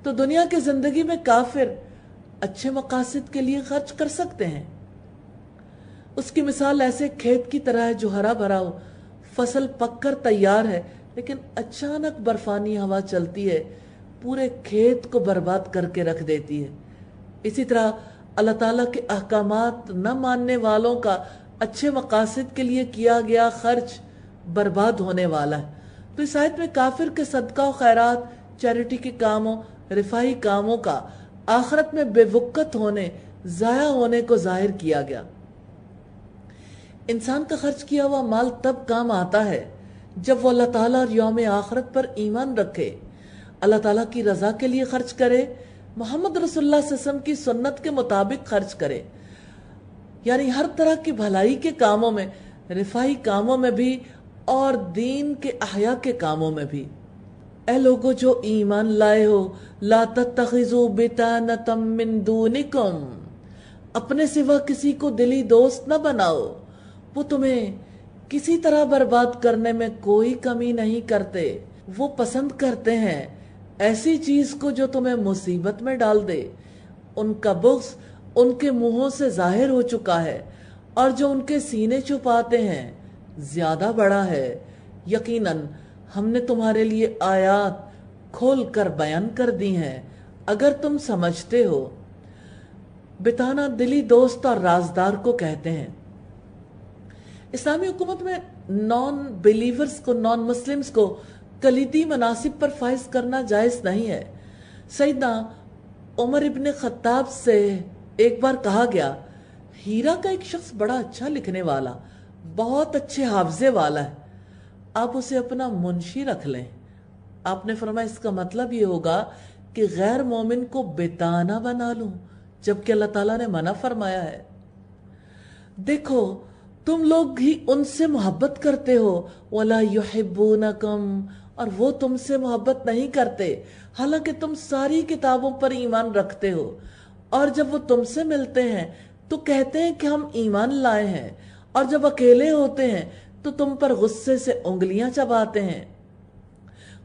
تو دنیا کی زندگی میں کافر اچھے مقاصد کے لیے خرچ کر سکتے ہیں۔ اس کی مثال ایسے کھیت کی طرح ہے جو ہرا بھرا ہو، فصل پک کر تیار ہے، لیکن اچانک برفانی ہوا چلتی ہے، پورے کھیت کو برباد کر کے رکھ دیتی ہے۔ اسی طرح اللہ تعالیٰ کے احکامات نہ ماننے والوں کا اچھے مقاصد کے لیے کیا گیا خرچ برباد ہونے والا ہے۔ تو اس آیت میں کافر کے صدقہ و خیرات، چیریٹی کے کاموں، رفاہی کاموں کا آخرت میں بے وقت ہونے، ضائع ہونے کو ظاہر کیا گیا۔ انسان کا خرچ کیا ہوا مال تب کام آتا ہے جب وہ اللہ تعالیٰ اور یوم آخرت پر ایمان رکھے، اللہ تعالیٰ کی رضا کے لیے خرچ کرے، محمد رسول اللہ صلی اللہ علیہ وسلم کی سنت کے مطابق خرچ کرے، یعنی ہر طرح کی بھلائی کے کاموں میں، رفاہی کاموں میں بھی اور دین کے احیاء کے کاموں میں بھی۔ اے لوگو جو ایمان لائے ہو، لا تتخذوا بطانة من دونکم، اپنے سوا کسی کو دلی دوست نہ بناؤ، وہ تمہیں کسی طرح برباد کرنے میں کوئی کمی نہیں کرتے۔ وہ پسند کرتے ہیں ایسی چیز کو جو تمہیں مصیبت میں ڈال دے۔ ان کا بغض ان کے منہوں سے ظاہر ہو چکا ہے، اور جو ان کے سینے چھپاتے ہیں زیادہ بڑا ہے۔ یقیناً ہم نے تمہارے لیے آیات کھول کر بیان کر دی ہیں اگر تم سمجھتے ہو۔ بتانا دلی دوست اور رازدار کو کہتے ہیں۔ اسلامی حکومت میں نان بلیورز کو، نان مسلمز کو کلیدی مناصب پر فائز کرنا جائز نہیں ہے۔ سیدنا عمر ابن خطاب سے ایک بار کہا گیا، ہیرا کا ایک شخص بڑا اچھا لکھنے والا، بہت اچھے حافظے والا ہے، آپ اسے اپنا منشی رکھ لیں۔ آپ نے فرمایا اس کا مطلب یہ ہوگا کہ غیر مومن کو بتانا بنا لوں، جبکہ اللہ تعالیٰ نے منع فرمایا ہے۔ دیکھو تم لوگ ہی ان سے محبت کرتے ہو، وَلَا يُحِبُّونَكُمْ، اور وہ تم سے محبت نہیں کرتے، حالانکہ تم ساری کتابوں پر ایمان رکھتے ہو، اور جب وہ تم سے ملتے ہیں تو کہتے ہیں کہ ہم ایمان لائے ہیں، اور جب اکیلے ہوتے ہیں تو تم پر غصے سے انگلیاں چباتے ہیں۔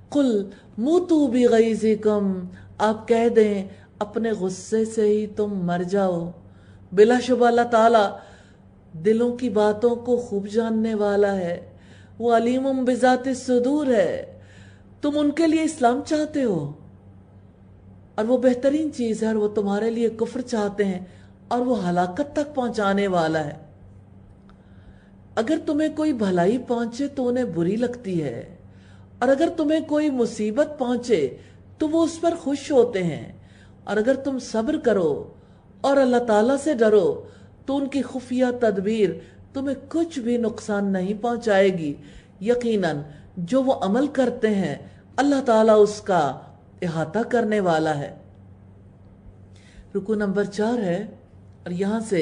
قُلْ مُوتُوا بِغَيْظِكُمْ، آپ کہہ دیں اپنے غصے سے ہی تم مر جاؤ۔ بلا شبہ اللہ تعالیٰ دلوں کی باتوں کو خوب جاننے والا ہے، وہ علیم بذات الصدور ہے۔ تم ان کے لیے اسلام چاہتے ہو اور وہ بہترین چیز ہے، اور وہ تمہارے لیے کفر چاہتے ہیں اور وہ ہلاکت تک پہنچانے والا ہے۔ اگر تمہیں کوئی بھلائی پہنچے تو انہیں بری لگتی ہے، اور اگر تمہیں کوئی مصیبت پہنچے تو وہ اس پر خوش ہوتے ہیں، اور اگر تم صبر کرو اور اللہ تعالیٰ سے ڈرو تو ان کی خفیہ تدبیر تمہیں کچھ بھی نقصان نہیں پہنچائے گی۔ یقیناً جو وہ عمل کرتے ہیں اللہ تعالیٰ اس کا احاطہ کرنے والا ہے۔ رکوع نمبر 4 ہے، اور یہاں سے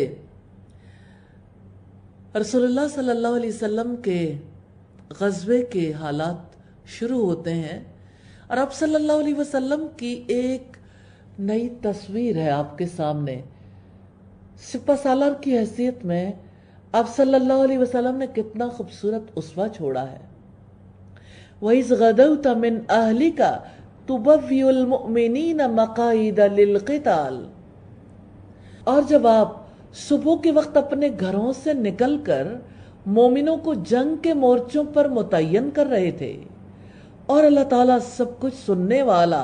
رسول اللہ صلی اللہ علیہ وسلم کے غزوے کے حالات شروع ہوتے ہیں، اور اب صلی اللہ علیہ وسلم کی ایک نئی تصویر ہے آپ کے سامنے۔ سپہ سالار کی حیثیت میں آپ صلی اللہ علیہ وسلم نے کتنا خوبصورت اسوہ چھوڑا ہے۔ وَإِذْ غَدَوْتَ مِنْ أَهْلِكَ تُبَوِّئُ الْمُؤْمِنِينَ مَقَاعِدَ لِلْقِتَالِ، اور جب آپ صبح کے وقت اپنے گھروں سے نکل کر مومنوں کو جنگ کے مورچوں پر متعین کر رہے تھے، اور اللہ تعالیٰ سب کچھ سننے والا،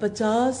50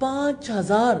5000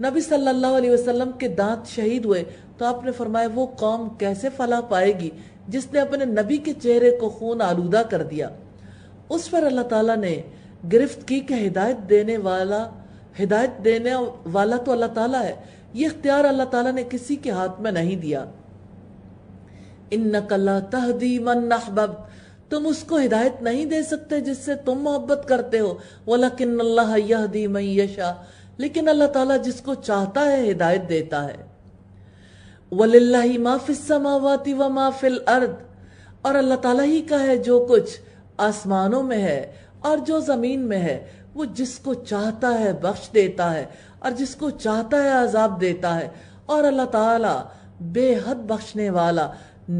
نبی صلی اللہ علیہ وسلم کے دانت شہید ہوئے تو آپ نے فرمایا وہ قوم کیسے فلاح پائے گی جس نے اپنے نبی کے چہرے کو خون آلودہ کر دیا۔ اس پر اللہ تعالیٰ نے گرفت کی کہ ہدایت دینے والا تو اللہ تعالیٰ ہے، یہ اختیار اللہ تعالیٰ نے کسی کے ہاتھ میں نہیں دیا۔ اِنَّكَ لَا تَهْدِي مَنْ أَحْبَبْتَ، تم اس کو ہدایت نہیں دے سکتے جس سے تم محبت کرتے ہو، وَلَكِنَّ اللَّهَ يَهْدِي مَن يَشَاءُ، لیکن اللہ تعالیٰ جس کو چاہتا ہے ہدایت دیتا ہے۔ وَلِلَّهِ مَا فِي السَّمَاوَاتِ وَمَا فِي الْأَرْضِ، اور اللہ تعالیٰ ہی کا ہے جو کچھ آسمانوں میں ہے اور جو زمین میں ہے، وہ جس کو چاہتا ہے بخش دیتا ہے اور جس کو چاہتا ہے عذاب دیتا ہے، اور اللہ تعالیٰ بے حد بخشنے والا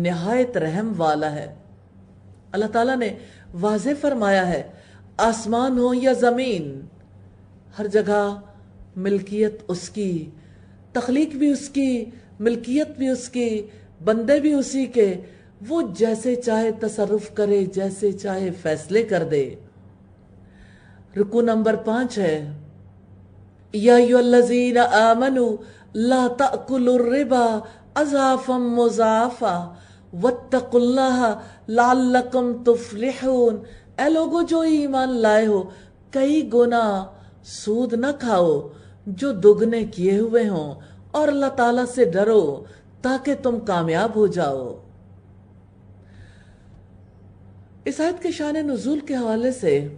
نہایت رحم والا ہے۔ اللہ تعالیٰ نے واضح فرمایا ہے آسمان ہو یا زمین، ہر جگہ ملکیت اس کی، تخلیق بھی اس کی، ملکیت بھی اس کی، بندے بھی اسی کے، وہ جیسے چاہے تصرف کرے، جیسے چاہے فیصلے کر دے۔ رکوع نمبر 5 ہے یا ایھا الذین آمنوا لا تأکلوا الربا اضعافا مضاعفا واتقوا اللہ لعلکم تفلحون، اے لوگو جو ایمان لائے ہو کئی گنا سود نہ کھاؤ جو دگنے کیے ہوئے ہوں، اور اللہ تعالیٰ سے ڈرو تاکہ تم کامیاب ہو جاؤ۔ اس آیت کے شان نزول کے حوالے سے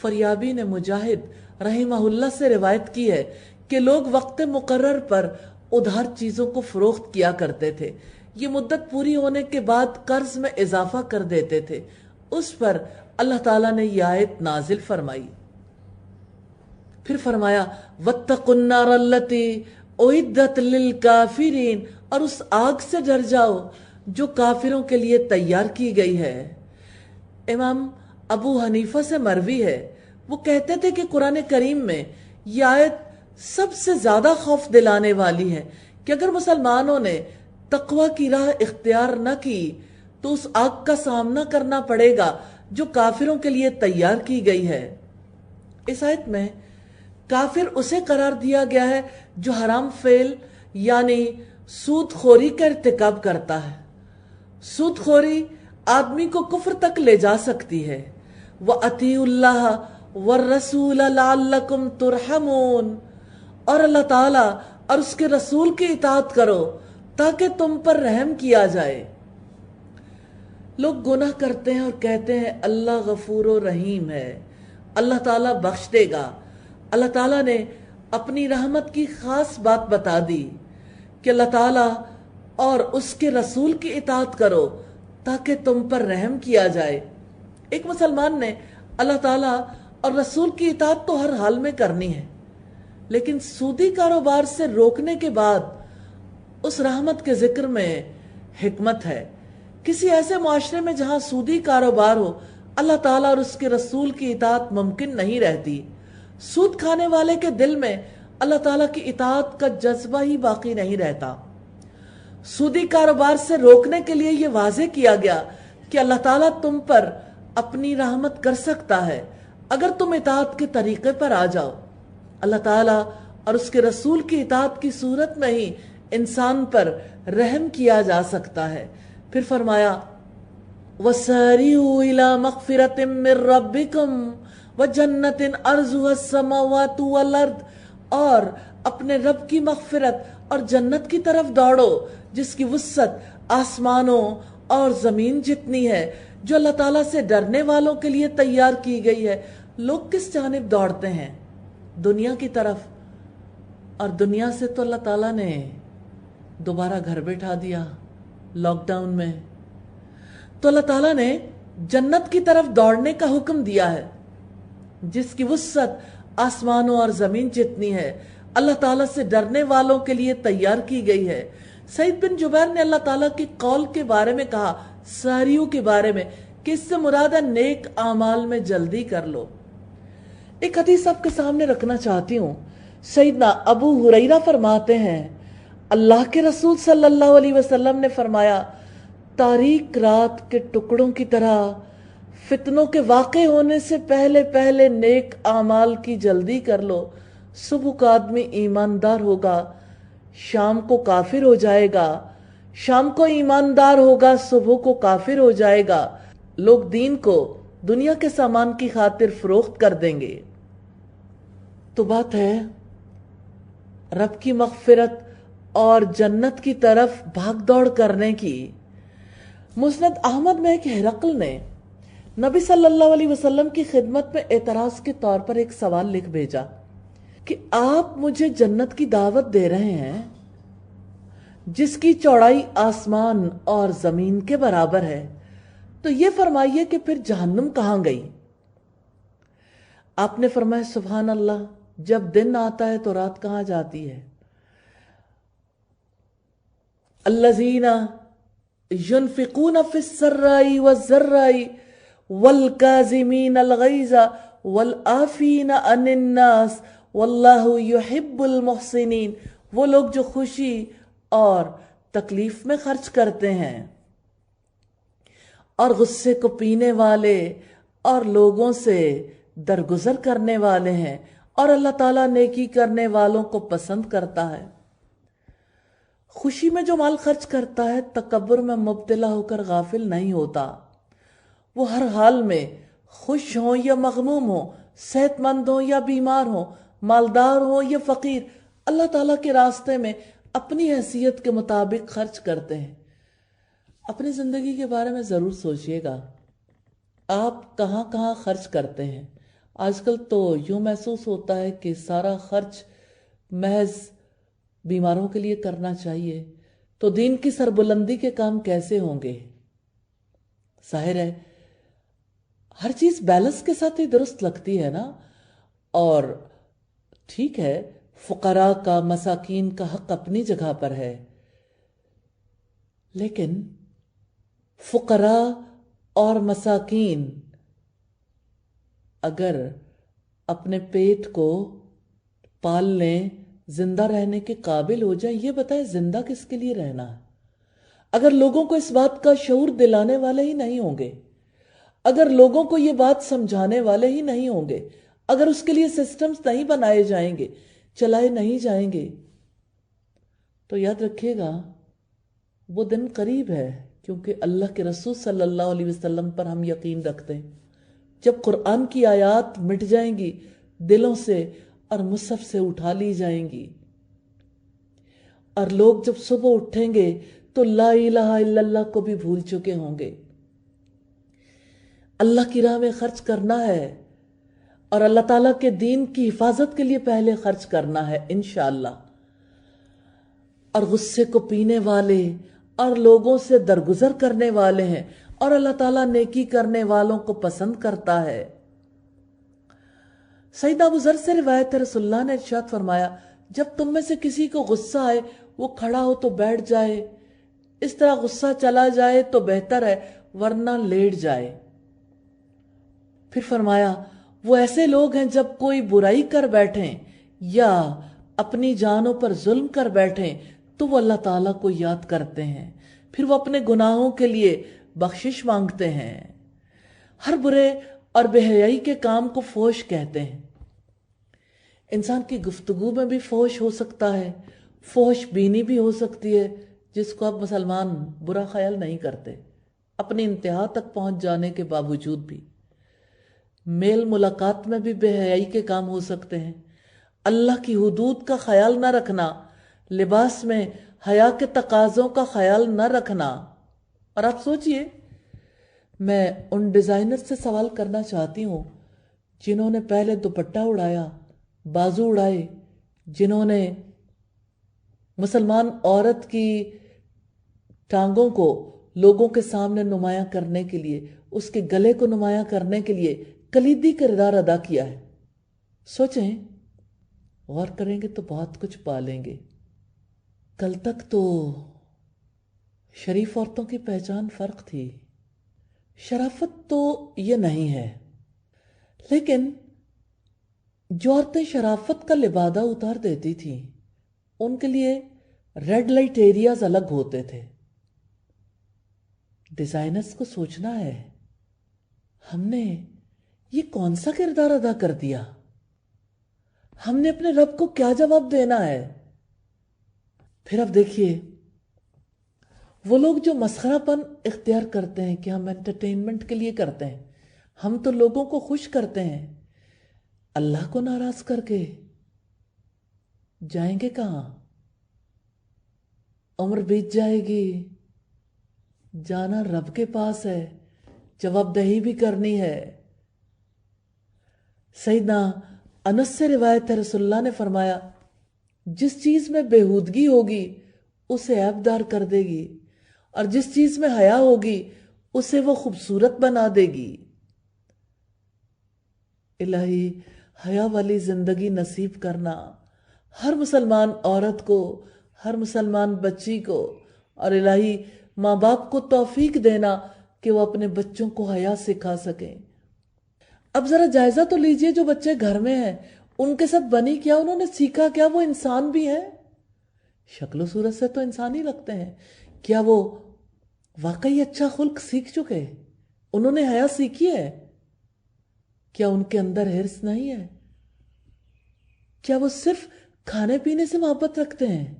فریابی نے مجاہد رحمہ اللہ سے روایت کی ہے کہ لوگ وقت مقرر پر ادھار چیزوں کو فروخت کیا کرتے تھے، یہ مدت پوری ہونے کے بعد قرض میں اضافہ کر دیتے تھے۔ اس پر اللہ تعالیٰ نے یہ آیت نازل فرمائی، پھر فرمایا وَاتَّقُوا النَّارَ الَّتِي اُعِدَّتْ لِلْكَافِرِينَ، اور اس آگ سے ڈر جاؤ جو کافروں کے لیے تیار کی گئی ہے۔ امام ابو حنیفہ سے مروی ہے، وہ کہتے تھے کہ قرآن کریم میں یہ آیت سب سے زیادہ خوف دلانے والی ہے کہ اگر مسلمانوں نے تقوی کی راہ اختیار نہ کی تو اس آگ کا سامنا کرنا پڑے گا جو کافروں کے لیے تیار کی گئی ہے۔ اس آیت میں کافر اسے قرار دیا گیا ہے جو حرام فعل یعنی سود خوری کا ارتکاب کرتا ہے۔ سود خوری آدمی کو کفر تک لے جا سکتی ہے۔ وَأَطِیعُوا اللَّهَ وَالرَّسُولَ لَعَلَّکُمْ تُرْحَمُونَ، اور اللہ تعالیٰ اور اس کے رسول کی اطاعت کرو تاکہ تم پر رحم کیا جائے۔ لوگ گناہ کرتے ہیں اور کہتے ہیں اللہ غفور و رحیم ہے، اللہ تعالیٰ بخش دے گا۔ اللہ تعالیٰ نے اپنی رحمت کی خاص بات بتا دی کہ اللہ تعالیٰ اور اس کے رسول کی اطاعت کرو تاکہ تم پر رحم کیا جائے۔ ایک مسلمان نے اللہ تعالیٰ اور رسول کی اطاعت تو ہر حال میں کرنی ہے، لیکن سودی کاروبار سے روکنے کے بعد اس رحمت کے ذکر میں حکمت ہے۔ کسی ایسے معاشرے میں جہاں سودی کاروبار ہو، اللہ تعالیٰ اور اس کے رسول کی اطاعت ممکن نہیں رہتی۔ سود کھانے والے کے دل میں اللہ تعالیٰ کی اطاعت کا جذبہ ہی باقی نہیں رہتا۔ سودی کاروبار سے روکنے کے لیے یہ واضح کیا گیا کہ اللہ تعالیٰ تم پر اپنی رحمت کر سکتا ہے اگر تم اطاعت کے طریقے پر آ جاؤ۔ اللہ تعالیٰ اور اس کے رسول کی اطاعت کی صورت میں ہی انسان پر رحم کیا جا سکتا ہے۔ پھر فرمایا وَسَارِعُوا إِلَى مَغْفِرَةٍ مِّن رَّبِّكُمْ وَجَنَّةٍ عَرْضُهَا السَّمَاوَاتُ وَالْأَرْضُ، اور اپنے رب کی مغفرت اور جنت کی طرف دوڑو جس کی وسعت آسمانوں اور زمین جتنی ہے، جو اللہ تعالیٰ سے ڈرنے والوں کے لیے تیار کی گئی ہے۔ لوگ کس جانب دوڑتے ہیں؟ دنیا کی طرف، اور دنیا سے تو اللہ تعالیٰ نے دوبارہ گھر بیٹھا دیا لاک ڈاؤن میں، تو اللہ تعالیٰ نے جنت کی طرف دوڑنے کا حکم دیا ہے جس کی وسعت آسمانوں اور زمین جتنی ہے، اللہ تعالیٰ سے ڈرنے والوں کے لیے تیار کی گئی ہے۔ سعید بن جبیر نے اللہ تعالیٰ کی قول کے بارے میں کہا، ساریوں کے بارے میں، کہ اس سے مراد ہے نیک اعمال میں جلدی کر لو۔ ایک حدیث آپ کے سامنے رکھنا چاہتی ہوں۔ سیدنا ابو ہریرہ فرماتے ہیں اللہ کے رسول صلی اللہ علیہ وسلم نے فرمایا، تاریک رات کے ٹکڑوں کی طرح فتنوں کے واقع ہونے سے پہلے پہلے نیک اعمال کی جلدی کر لو، صبح کا آدمی ایماندار ہوگا شام کو کافر ہو جائے گا، شام کو ایماندار ہوگا صبح کو کافر ہو جائے گا، لوگ دین کو دنیا کے سامان کی خاطر فروخت کر دیں گے۔ تو بات ہے رب کی مغفرت اور جنت کی طرف بھاگ دوڑ کرنے کی۔ مسند احمد میں ایک ہرقل نے نبی صلی اللہ علیہ وسلم کی خدمت میں اعتراض کے طور پر ایک سوال لکھ بھیجا کہ آپ مجھے جنت کی دعوت دے رہے ہیں جس کی چوڑائی آسمان اور زمین کے برابر ہے، تو یہ فرمائیے کہ پھر جہنم کہاں گئی؟ آپ نے فرمایا سبحان اللہ، جب دن آتا ہے تو رات کہاں جاتی ہے؟ الذین ينفقون في السراء والضراء والكاظمين الغيظ والعافين عن الناس واللہ يحب المحسنین، وہ لوگ جو خوشی اور تکلیف میں خرچ کرتے ہیں اور غصے کو پینے والے اور لوگوں سے درگزر کرنے والے ہیں، اور اللہ تعالیٰ نیکی کرنے والوں کو پسند کرتا ہے۔ خوشی میں جو مال خرچ کرتا ہے تکبر میں مبتلا ہو کر غافل نہیں ہوتا، وہ ہر حال میں خوش ہوں یا مغموم ہوں، صحت مند ہوں یا بیمار ہوں، مالدار ہوں یا فقیر، اللہ تعالیٰ کے راستے میں اپنی حیثیت کے مطابق خرچ کرتے ہیں۔ اپنی زندگی کے بارے میں ضرور سوچئے گا، آپ کہاں کہاں خرچ کرتے ہیں؟ آج کل تو یوں محسوس ہوتا ہے کہ سارا خرچ محض بیماروں کے لیے کرنا چاہیے، تو دین کی سربلندی کے کام کیسے ہوں گے؟ ظاہر ہے ہر چیز بیلنس کے ساتھ ہی درست لگتی ہے نا۔ اور ٹھیک ہے فقراء کا، مساکین کا حق اپنی جگہ پر ہے، لیکن فقراء اور مساکین اگر اپنے پیٹ کو پال لیں، زندہ رہنے کے قابل ہو جائیں، یہ بتائیں زندہ کس کے لیے رہنا ہے؟ اگر لوگوں کو اس بات کا شعور دلانے والے ہی نہیں ہوں گے، اگر لوگوں کو یہ بات سمجھانے والے ہی نہیں ہوں گے، اگر اس کے لیے سسٹمز نہیں بنائے جائیں گے، چلائے نہیں جائیں گے، تو یاد رکھیے گا وہ دن قریب ہے، کیونکہ اللہ کے رسول صلی اللہ علیہ وسلم پر ہم یقین رکھتے ہیں۔ جب قرآن کی آیات مٹ جائیں گی دلوں سے اور مصحف سے اٹھا لی جائیں گی، اور لوگ جب صبح اٹھیں گے تو لا الہ الا اللہ کو بھی بھول چکے ہوں گے۔ اللہ کی راہ میں خرچ کرنا ہے اور اللہ تعالیٰ کے دین کی حفاظت کے لیے پہلے خرچ کرنا ہے انشاءاللہ۔ اور غصے کو پینے والے اور لوگوں سے درگزر کرنے والے ہیں، اور اللہ تعالیٰ نیکی کرنے والوں کو پسند کرتا ہے۔ سیدنا ابو ذر سے روایت ہے، رسول اللہ نے ارشاد فرمایا جب تم میں سے کسی کو غصہ آئے وہ کھڑا ہو تو بیٹھ جائے، اس طرح غصہ چلا جائے تو بہتر ہے، ورنہ لیٹ جائے۔ پھر فرمایا وہ ایسے لوگ ہیں جب کوئی برائی کر بیٹھیں یا اپنی جانوں پر ظلم کر بیٹھیں تو وہ اللہ تعالیٰ کو یاد کرتے ہیں، پھر وہ اپنے گناہوں کے لیے بخشش مانگتے ہیں۔ ہر برے اور بے حیائی کے کام کو فحش کہتے ہیں۔ انسان کی گفتگو میں بھی فحش ہو سکتا ہے، فحش بینی بھی ہو سکتی ہے، جس کو اب مسلمان برا خیال نہیں کرتے، اپنی انتہا تک پہنچ جانے کے باوجود بھی۔ میل ملاقات میں بھی بے حیائی کے کام ہو سکتے ہیں، اللہ کی حدود کا خیال نہ رکھنا، لباس میں حیا کے تقاضوں کا خیال نہ رکھنا۔ اور آپ سوچئے، میں ان ڈیزائنر سے سوال کرنا چاہتی ہوں جنہوں نے پہلے دوپٹہ اڑایا، بازو اڑائے، جنہوں نے مسلمان عورت کی ٹانگوں کو لوگوں کے سامنے نمایاں کرنے کے لیے، اس کے گلے کو نمایاں کرنے کے لیے کلیدی کردار ادا کیا ہے۔ سوچیں، غور کریں گے تو بہت کچھ پالیں گے۔ کل تک تو شریف عورتوں کی پہچان فرق تھی، شرافت تو یہ نہیں ہے، لیکن جو عورتیں شرافت کا لبادہ اتار دیتی تھیں ان کے لیے ریڈ لائٹ ایریاز الگ ہوتے تھے۔ ڈیزائنرز کو سوچنا ہے ہم نے یہ کون سا کردار ادا کر دیا؟ ہم نے اپنے رب کو کیا جواب دینا ہے؟ پھر اب دیکھیے وہ لوگ جو مسخرہ پن اختیار کرتے ہیں کہ ہم انٹرٹینمنٹ کے لیے کرتے ہیں، ہم تو لوگوں کو خوش کرتے ہیں، اللہ کو ناراض کر کے جائیں گے کہاں؟ عمر بیت جائے گی، جانا رب کے پاس ہے، جواب دہی بھی کرنی ہے۔ سیدنا انس سے روایت ہے، رسول اللہ نے فرمایا جس چیز میں بےہودگی ہوگی اسے عیب دار کر دے گی، اور جس چیز میں حیا ہوگی اسے وہ خوبصورت بنا دے گی۔ الہی حیا والی زندگی نصیب کرنا ہر مسلمان عورت کو، ہر مسلمان بچی کو، اور الہی ماں باپ کو توفیق دینا کہ وہ اپنے بچوں کو حیا سکھا سکیں۔ اب ذرا جائزہ تو لیجئے، جو بچے گھر میں ہیں ان کے ساتھ بنی کیا، انہوں نے سیکھا کیا؟ وہ انسان بھی ہیں، شکل و صورت سے تو انسان ہی لگتے ہیں، کیا وہ واقعی اچھا خلق سیکھ چکے؟ انہوں نے حیا سیکھی ہے؟ کیا ان کے اندر حرص نہیں ہے؟ کیا وہ صرف کھانے پینے سے محبت رکھتے ہیں،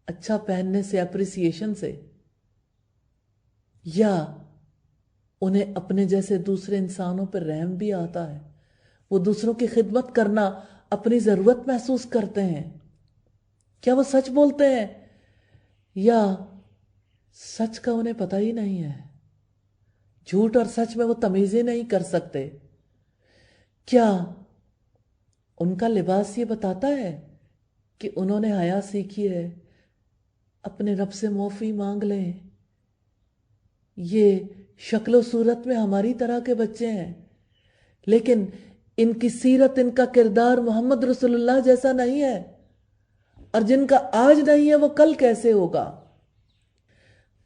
اچھا پہننے سے، اپریسیشن سے؟ یا انہیں اپنے جیسے دوسرے انسانوں پر رحم بھی آتا ہے؟ وہ دوسروں کی خدمت کرنا اپنی ضرورت محسوس کرتے ہیں؟ کیا وہ سچ بولتے ہیں یا سچ کا انہیں پتہ ہی نہیں ہے؟ جھوٹ اور سچ میں وہ تمیز ہی نہیں کر سکتے؟ کیا ان کا لباس یہ بتاتا ہے کہ انہوں نے حیا سیکھی ہے؟ اپنے رب سے معافی مانگ لیں۔ یہ شکل و صورت میں ہماری طرح کے بچے ہیں، لیکن ان کی سیرت، ان کا کردار محمد رسول اللہ جیسا نہیں ہے، اور جن کا آج نہیں ہے وہ کل کیسے ہوگا؟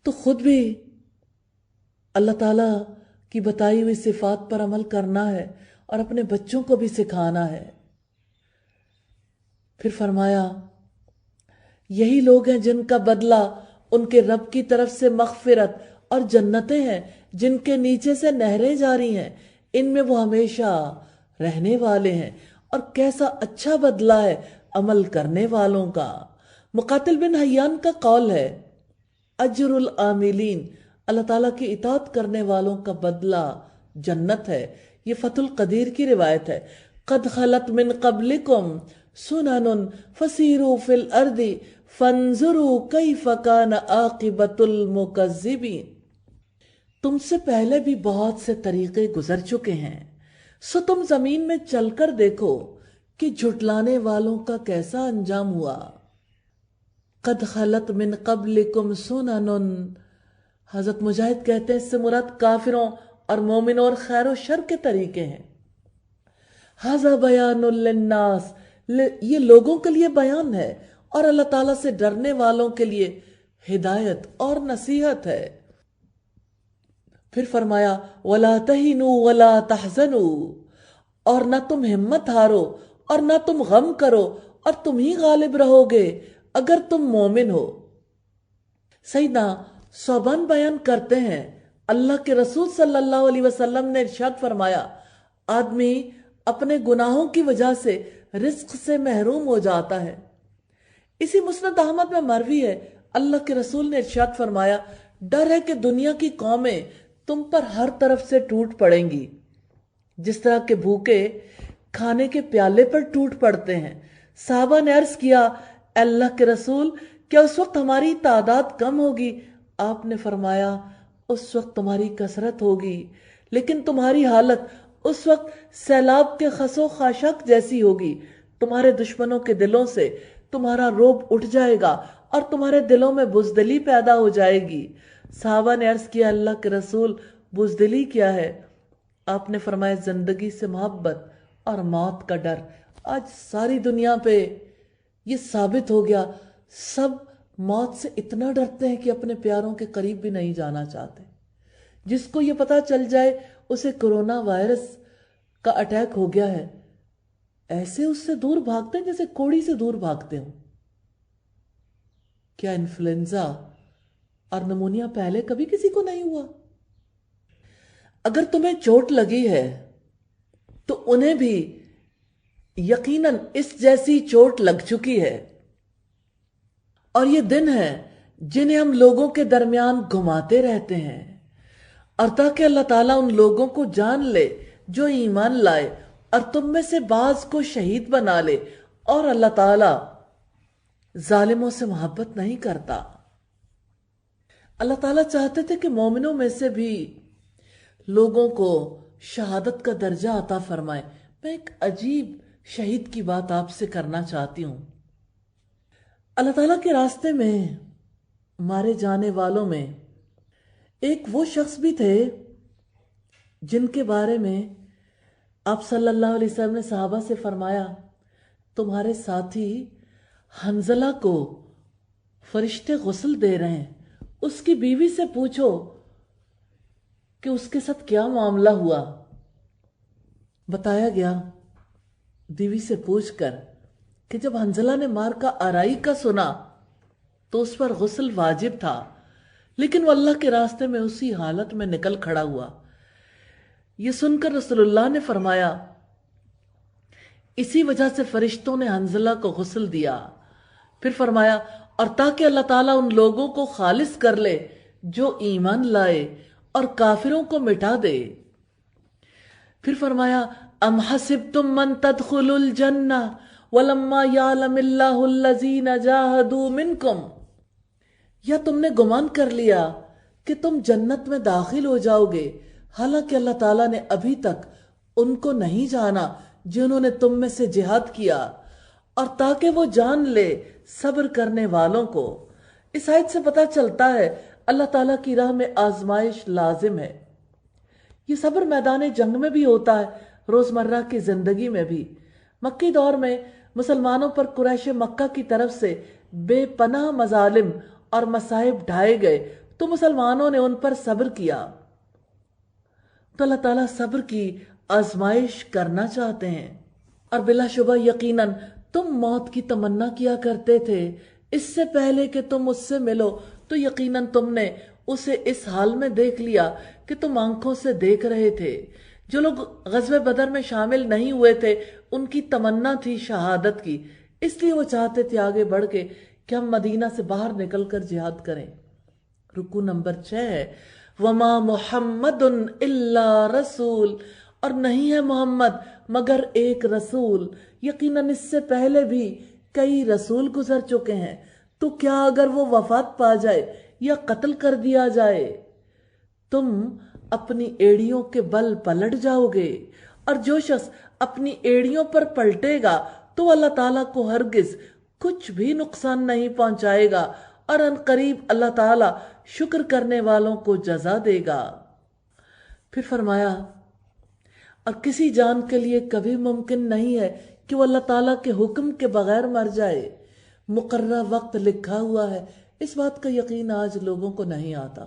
تو خود بھی اللہ تعالیٰ کی بتائی ہوئی صفات پر عمل کرنا ہے اور اپنے بچوں کو بھی سکھانا ہے۔ پھر فرمایا یہی لوگ ہیں جن کا بدلہ ان کے رب کی طرف سے مغفرت اور جنتیں ہیں جن کے نیچے سے نہریں جاری ہیں، ان میں وہ ہمیشہ رہنے والے ہیں، اور کیسا اچھا بدلہ ہے عمل کرنے والوں کا۔ مقاتل بن حیان کا قول ہے اجر العاملین، اللہ تعالیٰ کی اطاعت کرنے والوں کا بدلہ جنت ہے۔ یہ فتح القدیر کی روایت ہے۔ قد خلت من قبلکم سنن فسیروا فی الارض فانظروا کیف کان عاقبۃ المکذبین۔ تم سے پہلے بھی بہت سے طریقے گزر چکے ہیں، سو تم زمین میں چل کر دیکھو کہ جھٹلانے والوں کا کیسا انجام ہوا۔ قد خلت من قبلکم سنن، حضرت مجاہد کہتے ہیں اس سے مراد کافروں اور مومنوں اور خیر و شر کے طریقے ہیں۔ ھذا بیان للناس، یہ لوگوں کے لیے بیان ہے، اور اللہ تعالیٰ سے ڈرنے والوں کے لیے ہدایت اور نصیحت ہے۔ پھر فرمایا وَلَا تَهِنُوا وَلَا تَحْزَنُوا، اور نہ تم ہمت ہارو اور نہ تم غم کرو، اور تم ہی غالب رہو گے اگر تم مومن ہو۔ سیدنا صوبان بیان کرتے ہیں اللہ کے رسول صلی اللہ علیہ وسلم نے ارشاد فرمایا آدمی اپنے گناہوں کی وجہ سے رزق سے محروم ہو جاتا ہے۔ اسی مسند احمد میں مروی ہے اللہ کے رسول نے ارشاد فرمایا ڈر ہے کہ دنیا کی قومیں تم پر ہر طرف سے ٹوٹ پڑیں گی، جس طرح کہ بھوکے کھانے کے پیالے پر ٹوٹ پڑتے ہیں۔ صحابہ نے عرض کیا اے اللہ کے رسول، کیا اس وقت ہماری تعداد کم ہوگی؟ آپ نے فرمایا اس وقت تمہاری کثرت ہوگی، لیکن تمہاری حالت اس وقت سیلاب کے خس و خاشاک جیسی ہوگی۔ تمہارے دشمنوں کے دلوں سے تمہارا روب اٹھ جائے گا اور تمہارے دلوں میں بزدلی پیدا ہو جائے گی۔ صحابہ نے عرض کیا اللہ کے رسول بزدلی کیا ہے؟ آپ نے فرمایا زندگی سے محبت اور موت کا ڈر۔ آج ساری دنیا پہ یہ ثابت ہو گیا، سب موت سے اتنا ڈرتے ہیں کہ اپنے پیاروں کے قریب بھی نہیں جانا چاہتے۔ جس کو یہ پتا چل جائے اسے کرونا وائرس کا اٹیک ہو گیا ہے، ایسے اس سے دور بھاگتے ہیں جیسے کوڑی سے دور بھاگتے ہوں۔ کیا انفلوئنزا اور نمونیا پہلے کبھی کسی کو نہیں ہوا؟ اگر تمہیں چوٹ لگی ہے تو انہیں بھی یقیناً اس جیسی چوٹ لگ چکی ہے، اور یہ دن ہے جنہیں ہم لوگوں کے درمیان گھماتے رہتے ہیں، اور تاکہ اللہ تعالیٰ ان لوگوں کو جان لے جو ایمان لائے اور تم میں سے بعض کو شہید بنا لے، اور اللہ تعالیٰ ظالموں سے محبت نہیں کرتا۔ اللہ تعالیٰ چاہتے تھے کہ مومنوں میں سے بھی لوگوں کو شہادت کا درجہ عطا فرمائے۔ میں ایک عجیب شہید کی بات آپ سے کرنا چاہتی ہوں۔ اللہ تعالیٰ کے راستے میں مارے جانے والوں میں ایک وہ شخص بھی تھے جن کے بارے میں آپ صلی اللہ علیہ وسلم نے صحابہ سے فرمایا، تمہارے ساتھی حنظلہ کو فرشتے غسل دے رہے ہیں، اس کی بیوی سے پوچھو کہ اس کے ساتھ کیا معاملہ ہوا۔ بتایا گیا بیوی سے پوچھ کر کہ جب حنظلہ نے مار کا آرائی کا سنا تو اس پر غسل واجب تھا، لیکن وہ اللہ کے راستے میں اسی حالت میں نکل کھڑا ہوا۔ یہ سن کر رسول اللہ نے فرمایا، اسی وجہ سے فرشتوں نے حنظلہ کو غسل دیا۔ پھر فرمایا، اور تاکہ اللہ تعالیٰ ان لوگوں کو خالص کر لے جو ایمان لائے اور کافروں کو مٹا دے۔ پھر فرمایا، ام حسبتم من تدخلوا الجنہ ولما یعلم اللہ الذین جاہدوا منکم، یا تم نے گمان کر لیا کہ تم جنت میں داخل ہو جاؤ گے حالانکہ اللہ تعالیٰ نے ابھی تک ان کو نہیں جانا جنہوں نے تم میں سے جہاد کیا، اور تاکہ وہ جان لے صبر کرنے والوں کو۔ اس آیت سے پتہ چلتا ہے اللہ تعالیٰ کی راہ میں آزمائش لازم ہے۔ یہ صبر میدان جنگ میں بھی ہوتا ہے، روزمرہ کی زندگی میں بھی۔ مکی دور میں مسلمانوں پر قریش مکہ کی طرف سے بے پناہ مظالم اور مصائب ڈھائے گئے تو مسلمانوں نے ان پر صبر کیا۔ تو اللہ تعالیٰ صبر کی آزمائش کرنا چاہتے ہیں، اور بلا شبہ یقیناً تم موت کی تمنا کیا کرتے تھے اس سے پہلے کہ تم اس سے ملو، تو یقیناً تم نے اسے اس حال میں دیکھ لیا کہ تم آنکھوں سے دیکھ رہے تھے۔ جو لوگ غزوہ بدر میں شامل نہیں ہوئے تھے ان کی تمنا تھی شہادت کی، اس لیے وہ چاہتے تھے آگے بڑھ کے کہ ہم مدینہ سے باہر نکل کر جہاد کریں۔ رکوع نمبر 6 ہے، وَمَا مُحَمَّدٌ إِلَّا رَسُولٌ، اور نہیں ہے محمد مگر ایک رسول۔ یقیناً اس سے پہلے بھی کئی رسول گزر چکے ہیں، تو کیا اگر وہ وفات پا جائے یا قتل کر دیا جائے تم اپنی ایڑیوں کے بل پلٹ جاؤ گے، اور جو شخص اپنی ایڑیوں پر پلٹے گا تو اللہ تعالیٰ کو ہرگز کچھ بھی نقصان نہیں پہنچائے گا، اور ان قریب اللہ تعالیٰ شکر کرنے والوں کو جزا دے گا۔ پھر فرمایا، اور کسی جان کے لیے کبھی ممکن نہیں ہے کہ وہ اللہ تعالیٰ کے حکم کے بغیر مر جائے، مقررہ وقت لکھا ہوا ہے۔ اس بات کا یقین آج لوگوں کو نہیں آتا۔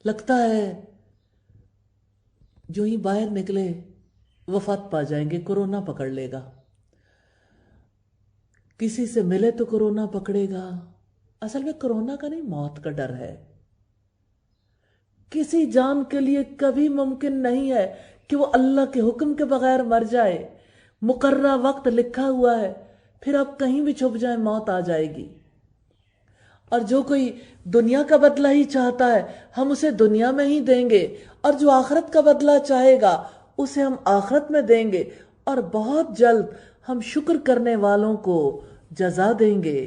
لگتا ہے جو ہی باہر نکلے وفات پا جائیں گے، کورونا پکڑ لے گا، کسی سے ملے تو کورونا پکڑے گا۔ اصل میں کورونا کا نہیں، موت کا ڈر ہے۔ کسی جان کے لیے کبھی ممکن نہیں ہے کہ وہ اللہ کے حکم کے بغیر مر جائے، مقررہ وقت لکھا ہوا ہے، پھر آپ کہیں بھی چھپ جائیں موت آ جائے گی۔ اور جو کوئی دنیا کا بدلہ ہی چاہتا ہے ہم اسے دنیا میں ہی دیں گے، اور جو آخرت کا بدلہ چاہے گا اسے ہم آخرت میں دیں گے، اور بہت جلد ہم شکر کرنے والوں کو جزا دیں گے۔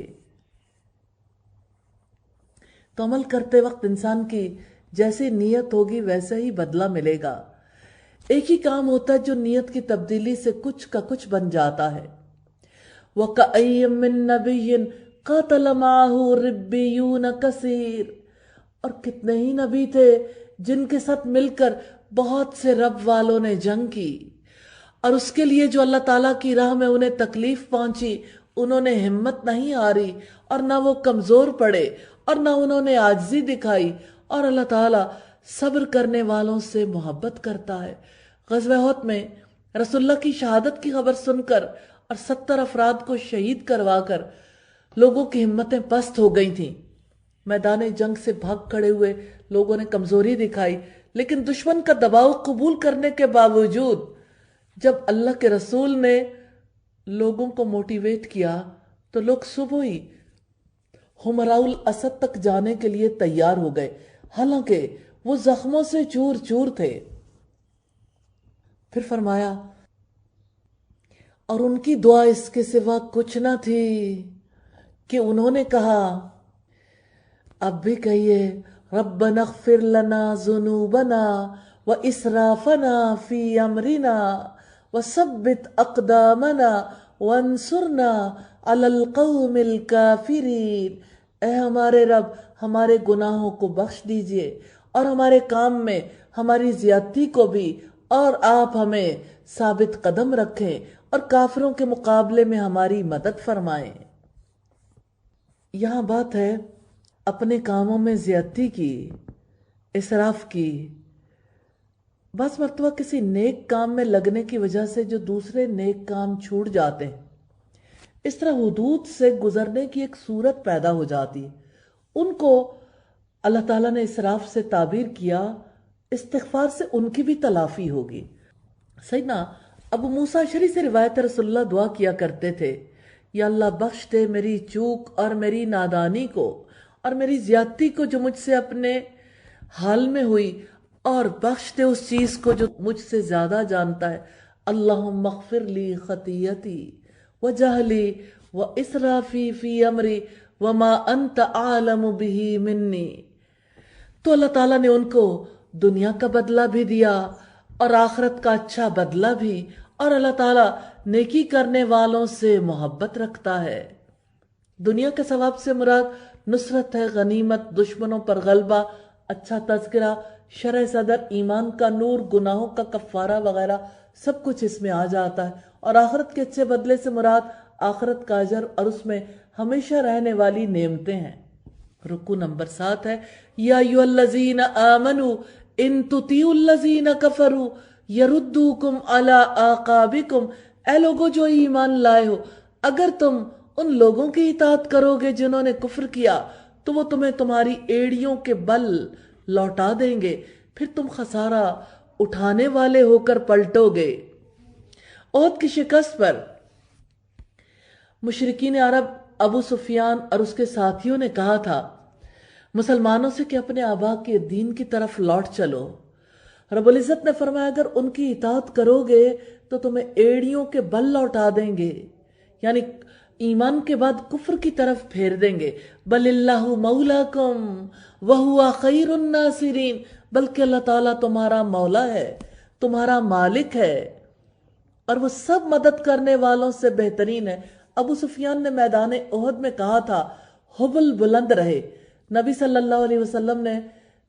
تو عمل کرتے وقت انسان کی جیسی نیت ہوگی ویسے ہی بدلہ ملے گا۔ ایک ہی کام ہوتا ہے جو نیت کی تبدیلی سے کچھ کا کچھ بن جاتا ہے۔ وَكَأَيٍّ مِّن نَّبِيٍّ قَاتَلَ مَعَهُ رِبِّيُّونَ كَثِيرٌ، اور کتنے ہی نبی تھے جن کے ساتھ مل کر بہت سے رب والوں نے جنگ کی، اور اس کے لیے جو اللہ تعالیٰ کی راہ میں انہیں تکلیف پہنچی انہوں نے ہمت نہیں ہاری، اور نہ وہ کمزور پڑے، اور نہ انہوں نے عاجزی دکھائی، اور اللہ تعالیٰ صبر کرنے والوں سے محبت کرتا ہے۔ غزوہ احد میں رسول اللہ کی شہادت کی خبر سن کر اور 70 افراد کو شہید کروا کر لوگوں کی ہمتیں پست ہو گئی تھیں۔ میدان جنگ سے بھاگ کھڑے ہوئے لوگوں نے کمزوری دکھائی، لیکن دشمن کا دباؤ قبول کرنے کے باوجود جب اللہ کے رسول نے لوگوں کو موٹیویٹ کیا تو لوگ صبح ہی حمراء الاسد تک جانے کے لیے تیار ہو گئے، حالانکہ وہ زخموں سے چور چور تھے۔ پھر فرمایا اور ان کی دعا اس کے سوا کچھ نہ تھی کہ انہوں نے کہا، اب بھی کہیے، ربنا اغفر لنا ذنوبنا واسرافنا فی امرنا وثبت اقدامنا وانصرنا علی القوم الکافرین۔ اے ہمارے رب، ہمارے گناہوں کو بخش دیجئے اور ہمارے کام میں ہماری زیادتی کو بھی، اور آپ ہمیں ثابت قدم رکھیں اور کافروں کے مقابلے میں ہماری مدد فرمائیں۔ یہاں بات ہے اپنے کاموں میں زیادتی کی، اسراف کی۔ بعض مرتبہ کسی نیک کام میں لگنے کی وجہ سے جو دوسرے نیک کام چھوٹ جاتے ہیں، اس طرح حدود سے گزرنے کی ایک صورت پیدا ہو جاتی، ان کو اللہ تعالیٰ نے اسراف سے تعبیر کیا، استغفار سے ان کی بھی تلافی ہوگی۔ سیدنا ابو موسیٰ اشعری سے روایت رسول اللہ دعا کیا کرتے تھے، یا اللہ بخش دے میری چوک اور میری نادانی کو اور میری زیادتی کو جو مجھ سے اپنے حال میں ہوئی، اور بخش دے اس چیز کو جو مجھ سے زیادہ جانتا ہے۔ اللہم اغفر لی خطیتی وجہلی واسرافی فی امری وما انت اعلم بہ منی۔ تو اللہ تعالیٰ نے ان کو دنیا کا بدلہ بھی دیا اور آخرت کا اچھا بدلہ بھی، اور اللہ تعالیٰ نیکی کرنے والوں سے محبت رکھتا ہے۔ دنیا کے ثواب سے مراد نصرت ہے، غنیمت، دشمنوں پر غلبہ، اچھا تذکرہ، شرح صدر، ایمان کا نور، گناہوں کا کفارہ وغیرہ سب کچھ اس میں آ جاتا ہے۔ اور آخرت کے اچھے بدلے سے مراد آخرت کا اجر اور اس میں ہمیشہ رہنے والی نعمتیں ہیں۔ رکوع نمبر 7 ہے، یا ایھا الذین آمنوا ان تطیعوا الذین کفروا یردوکم علی اعقابکم۔ اے لوگو جو ایمان لائے ہو، اگر تم ان لوگوں کی اطاعت کرو گے جنہوں نے کفر کیا تو وہ تمہیں تمہاری ایڑیوں کے بل لوٹا دیں گے، پھر تم خسارہ اٹھانے والے ہو کر پلٹو گے۔ احد کی شکست پر مشرکین عرب ابو سفیان اور اس کے ساتھیوں نے کہا تھا مسلمانوں سے کہ اپنے آبا کے دین کی طرف لوٹ چلو۔ رب العزت نے فرمایا اگر ان کی اطاعت کرو گے تو تمہیں ایڑیوں کے بل لوٹا دیں گے، یعنی ایمان کے بعد کفر کی طرف پھیر دیں گے۔ بل اللہ مولاکم وہو خیر الناصرین، بلکہ اللہ تعالیٰ تمہارا مولا ہے، تمہارا مالک ہے، اور وہ سب مدد کرنے والوں سے بہترین ہے۔ ابو سفیان نے میدان احد میں کہا تھا حبل بلند رہے، نبی صلی اللہ علیہ وسلم نے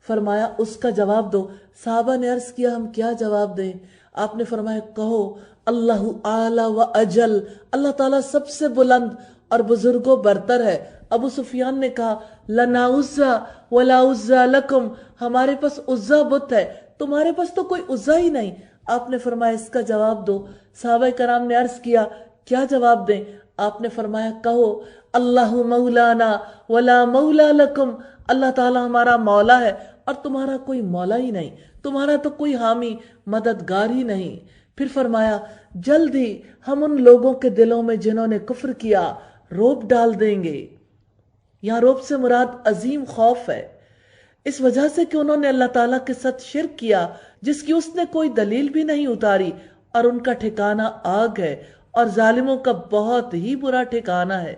فرمایا اس کا جواب دو۔ صحابہ نے عرض کیا ہم کیا جواب دیں؟ آپ نے فرمایا کہو اللہ اعلی و اجل، اللہ تعالیٰ سب سے بلند اور بزرگ و برتر ہے۔ ابو سفیان نے کہا لنا عزا ولا عزا لکم، ہمارے پاس عزا بت ہے، تمہارے پاس تو کوئی عزا ہی نہیں۔ آپ نے فرمایا اس کا جواب دو۔ صحابہ کرام نے عرض کیا کیا جواب دیں؟ آپ نے فرمایا کہو اللہ مولانا ولا مولا لکم، اللہ تعالیٰ ہمارا مولا ہے اور تمہارا کوئی مولا ہی نہیں، تمہارا تو کوئی حامی مددگار ہی نہیں۔ پھر فرمایا جلد ہی ہم ان لوگوں کے دلوں میں جنہوں نے کفر کیا روب ڈال دیں گے۔ یہاں روب سے مراد عظیم خوف ہے، اس وجہ سے کہ انہوں نے اللہ تعالیٰ کے ساتھ شرک کیا جس کی اس نے کوئی دلیل بھی نہیں اتاری، اور ان کا ٹھکانہ آگ ہے اور ظالموں کا بہت ہی برا ٹھکانہ ہے۔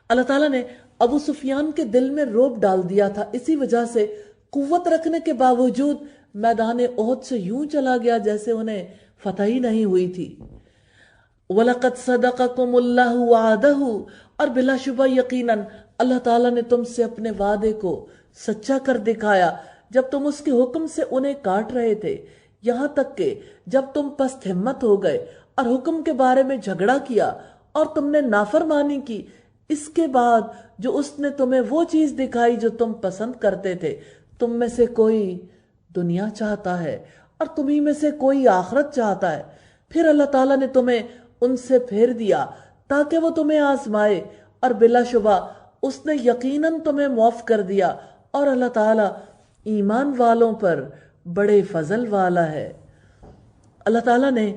اللہ تعالیٰ نے ابو سفیان کے دل میں روب ڈال دیا تھا، اسی وجہ سے قوت رکھنے کے باوجود میدان احد سے یوں چلا گیا جیسے انہیں فتح ہی نہیں ہوئی تھی۔ وَلَقَدْ صَدَقَكُمُ اللَّهُ وَعَدَهُ، اور بلا شبہ یقیناً اللہ تعالیٰ نے تم سے اپنے وعدے کو سچا کر دکھایا جب تم اس کے حکم سے انہیں کاٹ رہے تھے، یہاں تک کہ جب تم پست ہمت ہو گئے اور حکم کے بارے میں جھگڑا کیا اور تم نے نافرمانی کی، اس کے بعد جو اس نے تمہیں وہ چیز دکھائی جو تم پسند کرتے تھے، تم میں سے کوئی دنیا چاہتا ہے اور تمہیں میں سے کوئی آخرت چاہتا ہے، پھر اللہ تعالیٰ نے تمہیں ان سے پھیر دیا تاکہ وہ تمہیں آزمائے، اور بلا شبہ اس نے یقیناً تمہیں معاف کر دیا، اور اللہ تعالیٰ ایمان والوں پر بڑے فضل والا ہے۔ اللہ تعالیٰ نے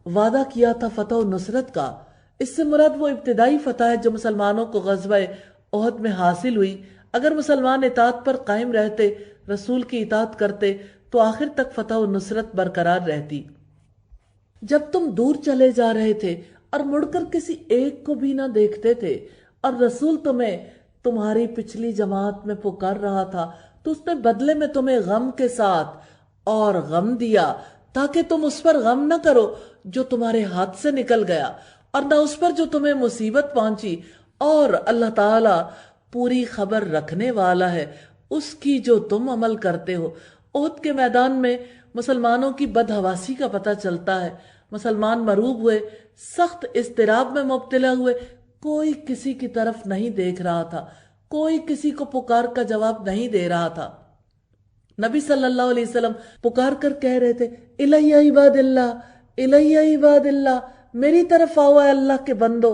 وعدہ کیا تھا فتح و نصرت کا، اس سے مراد وہ ابتدائی فتح ہے جو مسلمانوں کو غزوہ احد میں حاصل ہوئی۔ اگر مسلمان اطاعت پر قائم رہتے، رسول کی اطاعت کرتے، تو آخر تک فتح و نصرت برقرار رہتی۔ جب تم دور چلے جا رہے تھے اور مڑ کر کسی ایک کو بھی نہ دیکھتے تھے اور رسول تمہیں تمہاری پچھلی جماعت میں پکار رہا تھا، تو اس نے بدلے میں تمہیں غم کے ساتھ اور غم دیا، تاکہ تم اس پر غم نہ کرو جو تمہارے ہاتھ سے نکل گیا، اور نہ اس پر جو تمہیں مصیبت پہنچی، اور اللہ تعالی پوری خبر رکھنے والا ہے اس کی جو تم عمل کرتے ہو۔ احد کے میدان میں مسلمانوں کی بدحواسی کا پتہ چلتا ہے۔ مسلمان مروب ہوئے، سخت اضطراب میں مبتلا ہوئے، کوئی کسی کی طرف نہیں دیکھ رہا تھا، کوئی کسی کو پکار کا جواب نہیں دے رہا تھا۔ نبی صلی اللہ علیہ وسلم پکار کر کہہ رہے تھے، الیہ عباد اللہ، الیہ عباد اللہ، میری طرف آؤ اے اللہ کے بندو،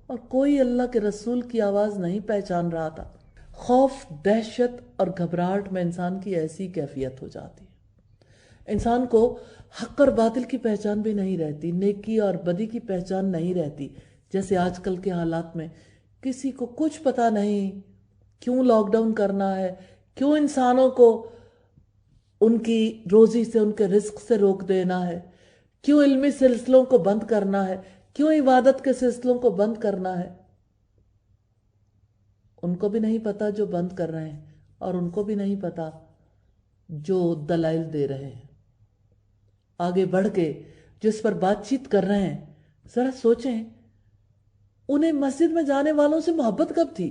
اور کوئی اللہ کے رسول کی آواز نہیں پہچان رہا تھا۔ خوف، دہشت اور گھبراہٹ میں انسان کی ایسی کیفیت ہو جاتی ہے، انسان کو حق اور باطل کی پہچان بھی نہیں رہتی، نیکی اور بدی کی پہچان نہیں رہتی۔ جیسے آج کل کے حالات میں کسی کو کچھ پتا نہیں کیوں لاک ڈاؤن کرنا ہے، کیوں انسانوں کو ان کی روزی سے، ان کے رزق سے روک دینا ہے، کیوں علمی سلسلوں کو بند کرنا ہے، کیوں عبادت کے سلسلوں کو بند کرنا ہے۔ ان کو بھی نہیں پتا جو بند کر رہے ہیں، اور ان کو بھی نہیں پتا جو دلائل دے رہے ہیں۔ آگے بڑھ کے جو اس پر بات چیت کر رہے ہیں، ذرا سوچیں انہیں مسجد میں جانے والوں سے محبت کب تھی؟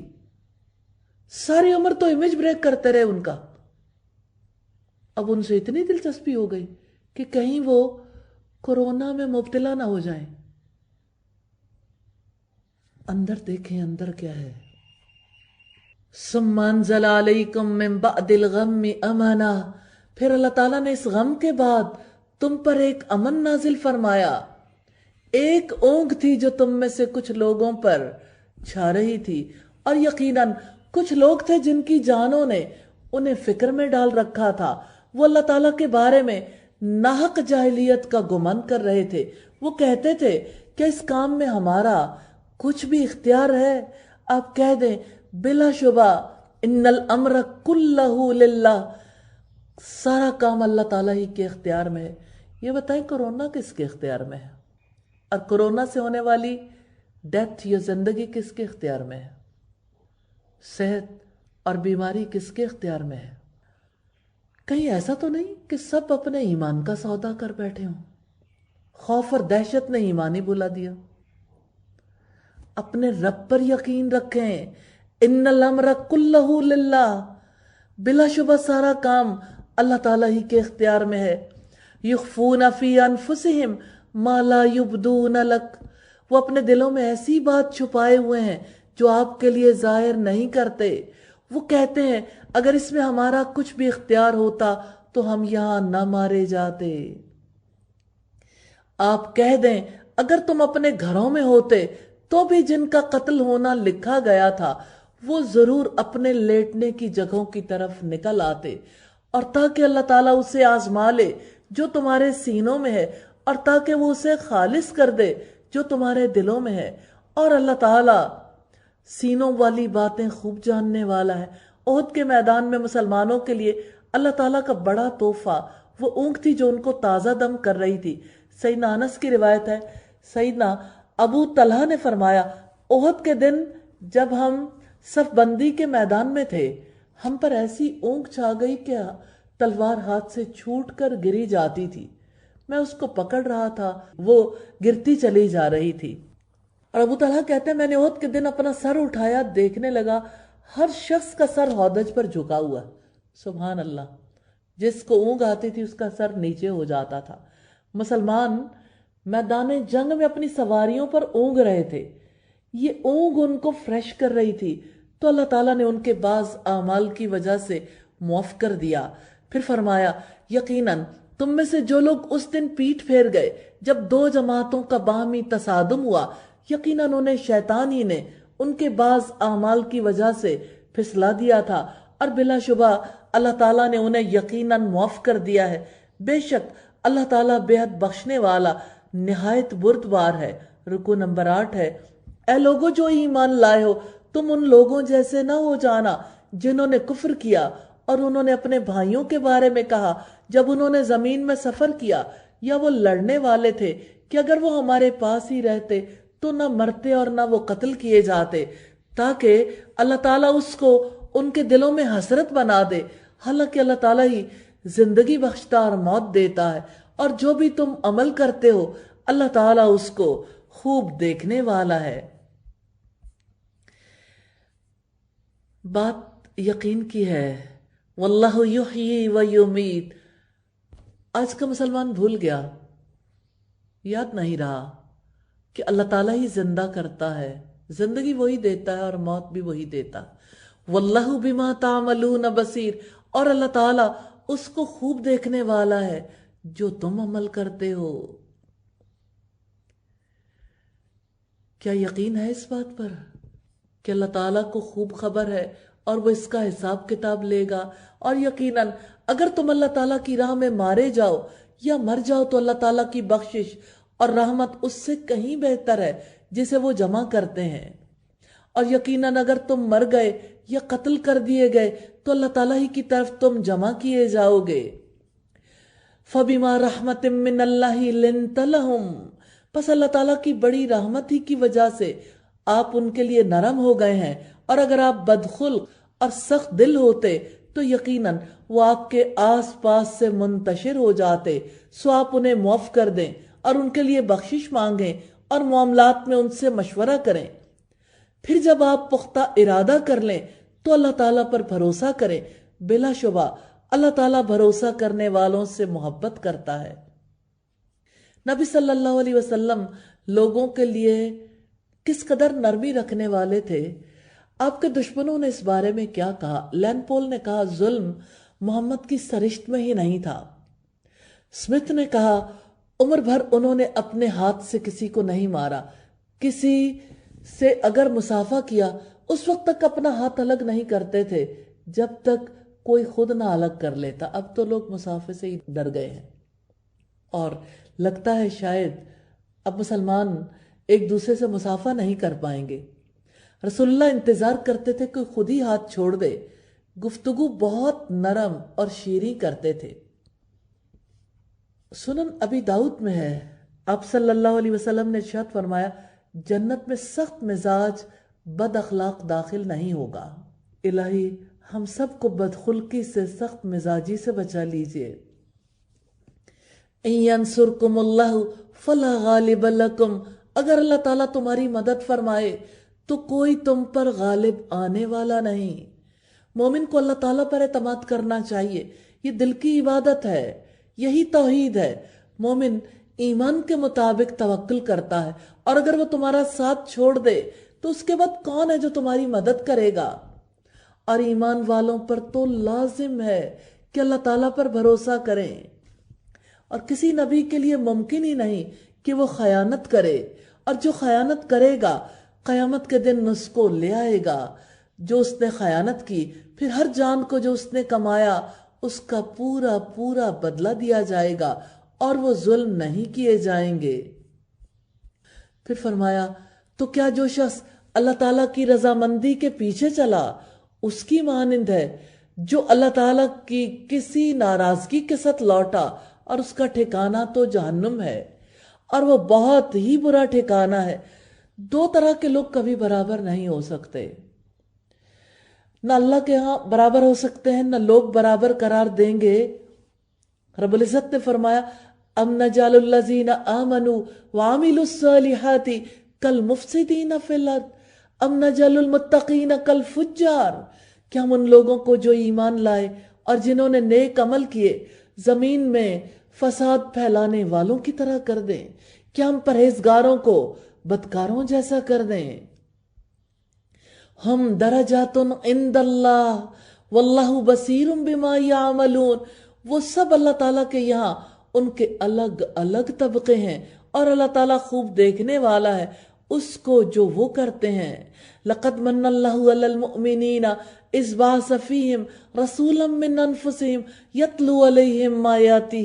ساری عمر تو امیج بریک کرتے رہے ان کا، اب ان سے اتنی دلچسپی ہو گئی کہ کہیں وہ کورونا میں مبتلا نہ ہو جائیں۔ اندر دیکھیں اندر کیا ہے۔ ثم انزل علیکم من بعد الغم امنا، پھر اللہ تعالیٰ نے اس غم کے بعد تم پر ایک امن نازل فرمایا۔ ایک اونگ تھی جو تم میں سے کچھ لوگوں پر چھا رہی تھی، اور یقیناً کچھ لوگ تھے جن کی جانوں نے انہیں فکر میں ڈال رکھا تھا۔ وہ اللہ تعالیٰ کے بارے میں ناحق جاہلیت کا گمان کر رہے تھے۔ وہ کہتے تھے کہ اس کام میں ہمارا کچھ بھی اختیار ہے؟ آپ کہہ دیں بلا شبہ ان الامر کلہ للہ، سارا کام اللہ تعالیٰ ہی کے اختیار میں ہے۔ یہ بتائیں کورونا کس کے اختیار میں ہے؟ اور کورونا سے ہونے والی ڈیتھ یا زندگی کس کے اختیار میں ہے؟ صحت اور بیماری کس کے اختیار میں ہے؟ کہیں ایسا تو نہیں کہ سب اپنے ایمان کا سودا کر بیٹھے ہوں؟ خوف اور دہشت نے ایمان ہی بھلا دیا۔ اپنے رب پر یقین رکھیں، ان الامر کلہ للہ، بلا شبہ سارا کام اللہ تعالیٰ ہی کے اختیار میں ہے۔ یخفون فی انفسہم ما لا یبدون لک، وہ اپنے دلوں میں ایسی بات چھپائے ہوئے ہیں جو آپ کے لیے ظاہر نہیں کرتے۔ وہ کہتے ہیں اگر اس میں ہمارا کچھ بھی اختیار ہوتا تو ہم یہاں نہ مارے جاتے۔ آپ کہہ دیں اگر تم اپنے گھروں میں ہوتے تو بھی جن کا قتل ہونا لکھا گیا تھا وہ ضرور اپنے لیٹنے کی جگہوں کی طرف نکل آتے، اور تاکہ اللہ تعالیٰ اسے آزما لے جو تمہارے سینوں میں ہے، اور تاکہ وہ اسے خالص کر دے جو تمہارے دلوں میں ہے، اور اللہ تعالیٰ سینوں والی باتیں خوب جاننے والا ہے۔ احد کے میدان میں مسلمانوں کے لیے اللہ تعالیٰ کا بڑا تحفہ وہ اونگ تھی جو ان کو تازہ دم کر رہی تھی۔ سیدنا انس کی روایت ہے، سیدنا ابو طلحہ نے فرمایا احد کے دن جب ہم صف بندی کے میدان میں تھے، ہم پر ایسی اونگ چھا گئی کہ تلوار ہاتھ سے چھوٹ کر گری جاتی تھی۔ میں اس کو پکڑ رہا تھا، وہ گرتی چلی جا رہی تھی۔ اور ابو طلحہ کہتے ہیں میں نے احد کے دن اپنا سر اٹھایا، دیکھنے لگا ہر شخص کا سر ہودج پر جھکا ہوا۔ سبحان اللہ، جس کو اونگ آتی تھی اس کا سر نیچے ہو جاتا تھا۔ مسلمان میدان جنگ میں اپنی سواریوں پر اونگ رہے تھے، یہ اونگ ان کو فریش کر رہی تھی، تو اللہ تعالیٰ نے ان کے بعض اعمال کی وجہ سے معاف کر دیا۔ پھر فرمایا یقیناً تم میں سے جو لوگ اس دن پیٹ پھیر گئے جب دو جماعتوں کا باہمی تصادم ہوا، یقیناً انہیں شیطان ہی نے ان کے بعض اعمال کی وجہ سے پھسلا دیا تھا، اور بلا شبہ اللہ تعالیٰ نے انہیں یقیناً معاف کر دیا ہے۔ بے شک اللہ تعالیٰ بےحد بخشنے والا نہایت بردبار ہے۔ رکوع نمبر 8 ہے، اے لوگو جو ایمان لائے ہو، تم ان لوگوں جیسے نہ ہو جانا جنہوں نے کفر کیا اور انہوں نے اپنے بھائیوں کے بارے میں کہا جب انہوں نے زمین میں سفر کیا یا وہ لڑنے والے تھے کہ اگر وہ ہمارے پاس ہی رہتے تو نہ مرتے اور نہ وہ قتل کیے جاتے، تاکہ اللہ تعالیٰ اس کو ان کے دلوں میں حسرت بنا دے، حالانکہ اللہ تعالیٰ ہی زندگی بخشتا اور موت دیتا ہے، اور جو بھی تم عمل کرتے ہو اللہ تعالیٰ اس کو خوب دیکھنے والا ہے۔ بات یقین کی ہے، واللہ یحیی و یمیت۔ آج کا مسلمان بھول گیا، یاد نہیں رہا کہ اللہ تعالیٰ ہی زندہ کرتا ہے، زندگی وہی دیتا ہے اور موت بھی وہی دیتا۔ واللہ بما تعملون بصیر، اور اللہ تعالیٰ اس کو خوب دیکھنے والا ہے جو تم عمل کرتے ہو۔ کیا یقین ہے اس بات پر کہ اللہ تعالیٰ کو خوب خبر ہے اور وہ اس کا حساب کتاب لے گا؟ اور یقیناً اگر تم اللہ تعالیٰ کی راہ میں مارے جاؤ یا مر جاؤ تو اللہ تعالیٰ کی بخشش اور رحمت اس سے کہیں بہتر ہے جسے وہ جمع کرتے ہیں۔ اور یقیناً اگر تم مر گئے یا قتل کر دیے گئے تو اللہ تعالیٰ ہی کی طرف تم جمع کیے جاؤ گے۔ فَبِمَا رَحْمَةٍ مِّنَ اللَّهِ لِنْتَ لَهُمْ، پس اللہ تعالیٰ کی بڑی رحمت ہی کی وجہ سے آپ ان کے لیے نرم ہو گئے ہیں، اور اگر آپ بدخلق اور سخت دل ہوتے تو یقیناً وہ آپ کے آس پاس سے منتشر ہو جاتے، سو آپ انہیں معاف کر دیں اور ان کے لیے بخشش مانگیں اور معاملات میں ان سے مشورہ کریں۔ پھر جب آپ پختہ ارادہ کر لیں تو اللہ تعالیٰ پر بھروسہ کریں، بلا شبہ اللہ تعالیٰ بھروسہ کرنے والوں سے محبت کرتا ہے۔ نبی صلی اللہ علیہ وسلم لوگوں کے لیے کس قدر نرمی رکھنے والے تھے۔ آپ کے دشمنوں نے اس بارے میں کیا کہا؟ لین پول نے کہا ظلم محمد کی سرشت میں ہی نہیں تھا۔ سمتھ نے کہا عمر بھر انہوں نے اپنے ہاتھ سے کسی کو نہیں مارا، کسی سے اگر مصافحہ کیا اس وقت تک اپنا ہاتھ الگ نہیں کرتے تھے جب تک کوئی خود نہ الگ کر لیتا۔ اب تو لوگ مصافحے سے ہی ڈر گئے ہیں، اور لگتا ہے شاید اب مسلمان ایک دوسرے سے مصافحہ نہیں کر پائیں گے۔ رسول اللہ انتظار کرتے تھے کہ خود ہی ہاتھ چھوڑ دے، گفتگو بہت نرم اور شیریں کرتے تھے۔ سنن ابی داؤد میں ہے، آپ صلی اللہ علیہ وسلم نے ارشاد فرمایا جنت میں سخت مزاج بد اخلاق داخل نہیں ہوگا۔ الہی ہم سب کو بدخلقی سے، سخت مزاجی سے بچا لیجئے۔ ان ینصرکم اللہ فلا غالب لکم، اگر اللہ تعالیٰ تمہاری مدد فرمائے تو کوئی تم پر غالب آنے والا نہیں۔ مومن کو اللہ تعالیٰ پر اعتماد کرنا چاہیے، یہ دل کی عبادت ہے، یہی توحید ہے۔ مومن ایمان کے مطابق توکل کرتا ہے، اور اگر وہ تمہارا ساتھ چھوڑ دے تو اس کے بعد کون ہے جو تمہاری مدد کرے گا؟ اور ایمان والوں پر تو لازم ہے کہ اللہ تعالیٰ پر بھروسہ کریں، اور کسی نبی کے لیے ممکن ہی نہیں کہ وہ خیانت کرے، اور جو خیانت کرے گا قیامت کے دن اس کو لے آئے گا جو اس نے خیانت کی، پھر ہر جان کو جو اس نے کمایا اس کا پورا پورا بدلہ دیا جائے گا، اور وہ ظلم نہیں کیے جائیں گے۔ پھر فرمایا تو کیا جو شخص اللہ تعالیٰ کی رضامندی کے پیچھے چلا اس کی مانند ہے جو اللہ تعالیٰ کی کسی ناراضگی کے ساتھ لوٹا، اور اس کا ٹھکانہ تو جہنم ہے، اور وہ بہت ہی برا ٹھکانہ ہے۔ دو طرح کے لوگ کبھی برابر نہیں ہو سکتے، نہ اللہ کے ہاں برابر ہو سکتے ہیں، نہ لوگ برابر قرار دیں گے۔ رب العزت نے فرمایا ام نجعل الذین آمنوا وعملوا الصالحات کالمفسدین فی الارض ام نجعل المتقین کالفجار، کیا ہم ان لوگوں کو جو ایمان لائے اور جنہوں نے نیک عمل کیے زمین میں فساد پھیلانے والوں کی طرح کر دیں؟ کیا ہم پرہیزگاروں کو بدکاروں جیسا کر دیں؟ ہم درجات عند اللہ واللہ بصیر بما یعملون، وہ سب اللہ تعالیٰ کے یہاں ان کے الگ الگ طبقے ہیں، اور اللہ تعالیٰ خوب دیکھنے والا ہے اس کو جو وہ کرتے ہیں. لقد من اللہ علی المؤمنین اذ بعث فیہم رسولا من انفسہم یتلو علیہم آیاتہ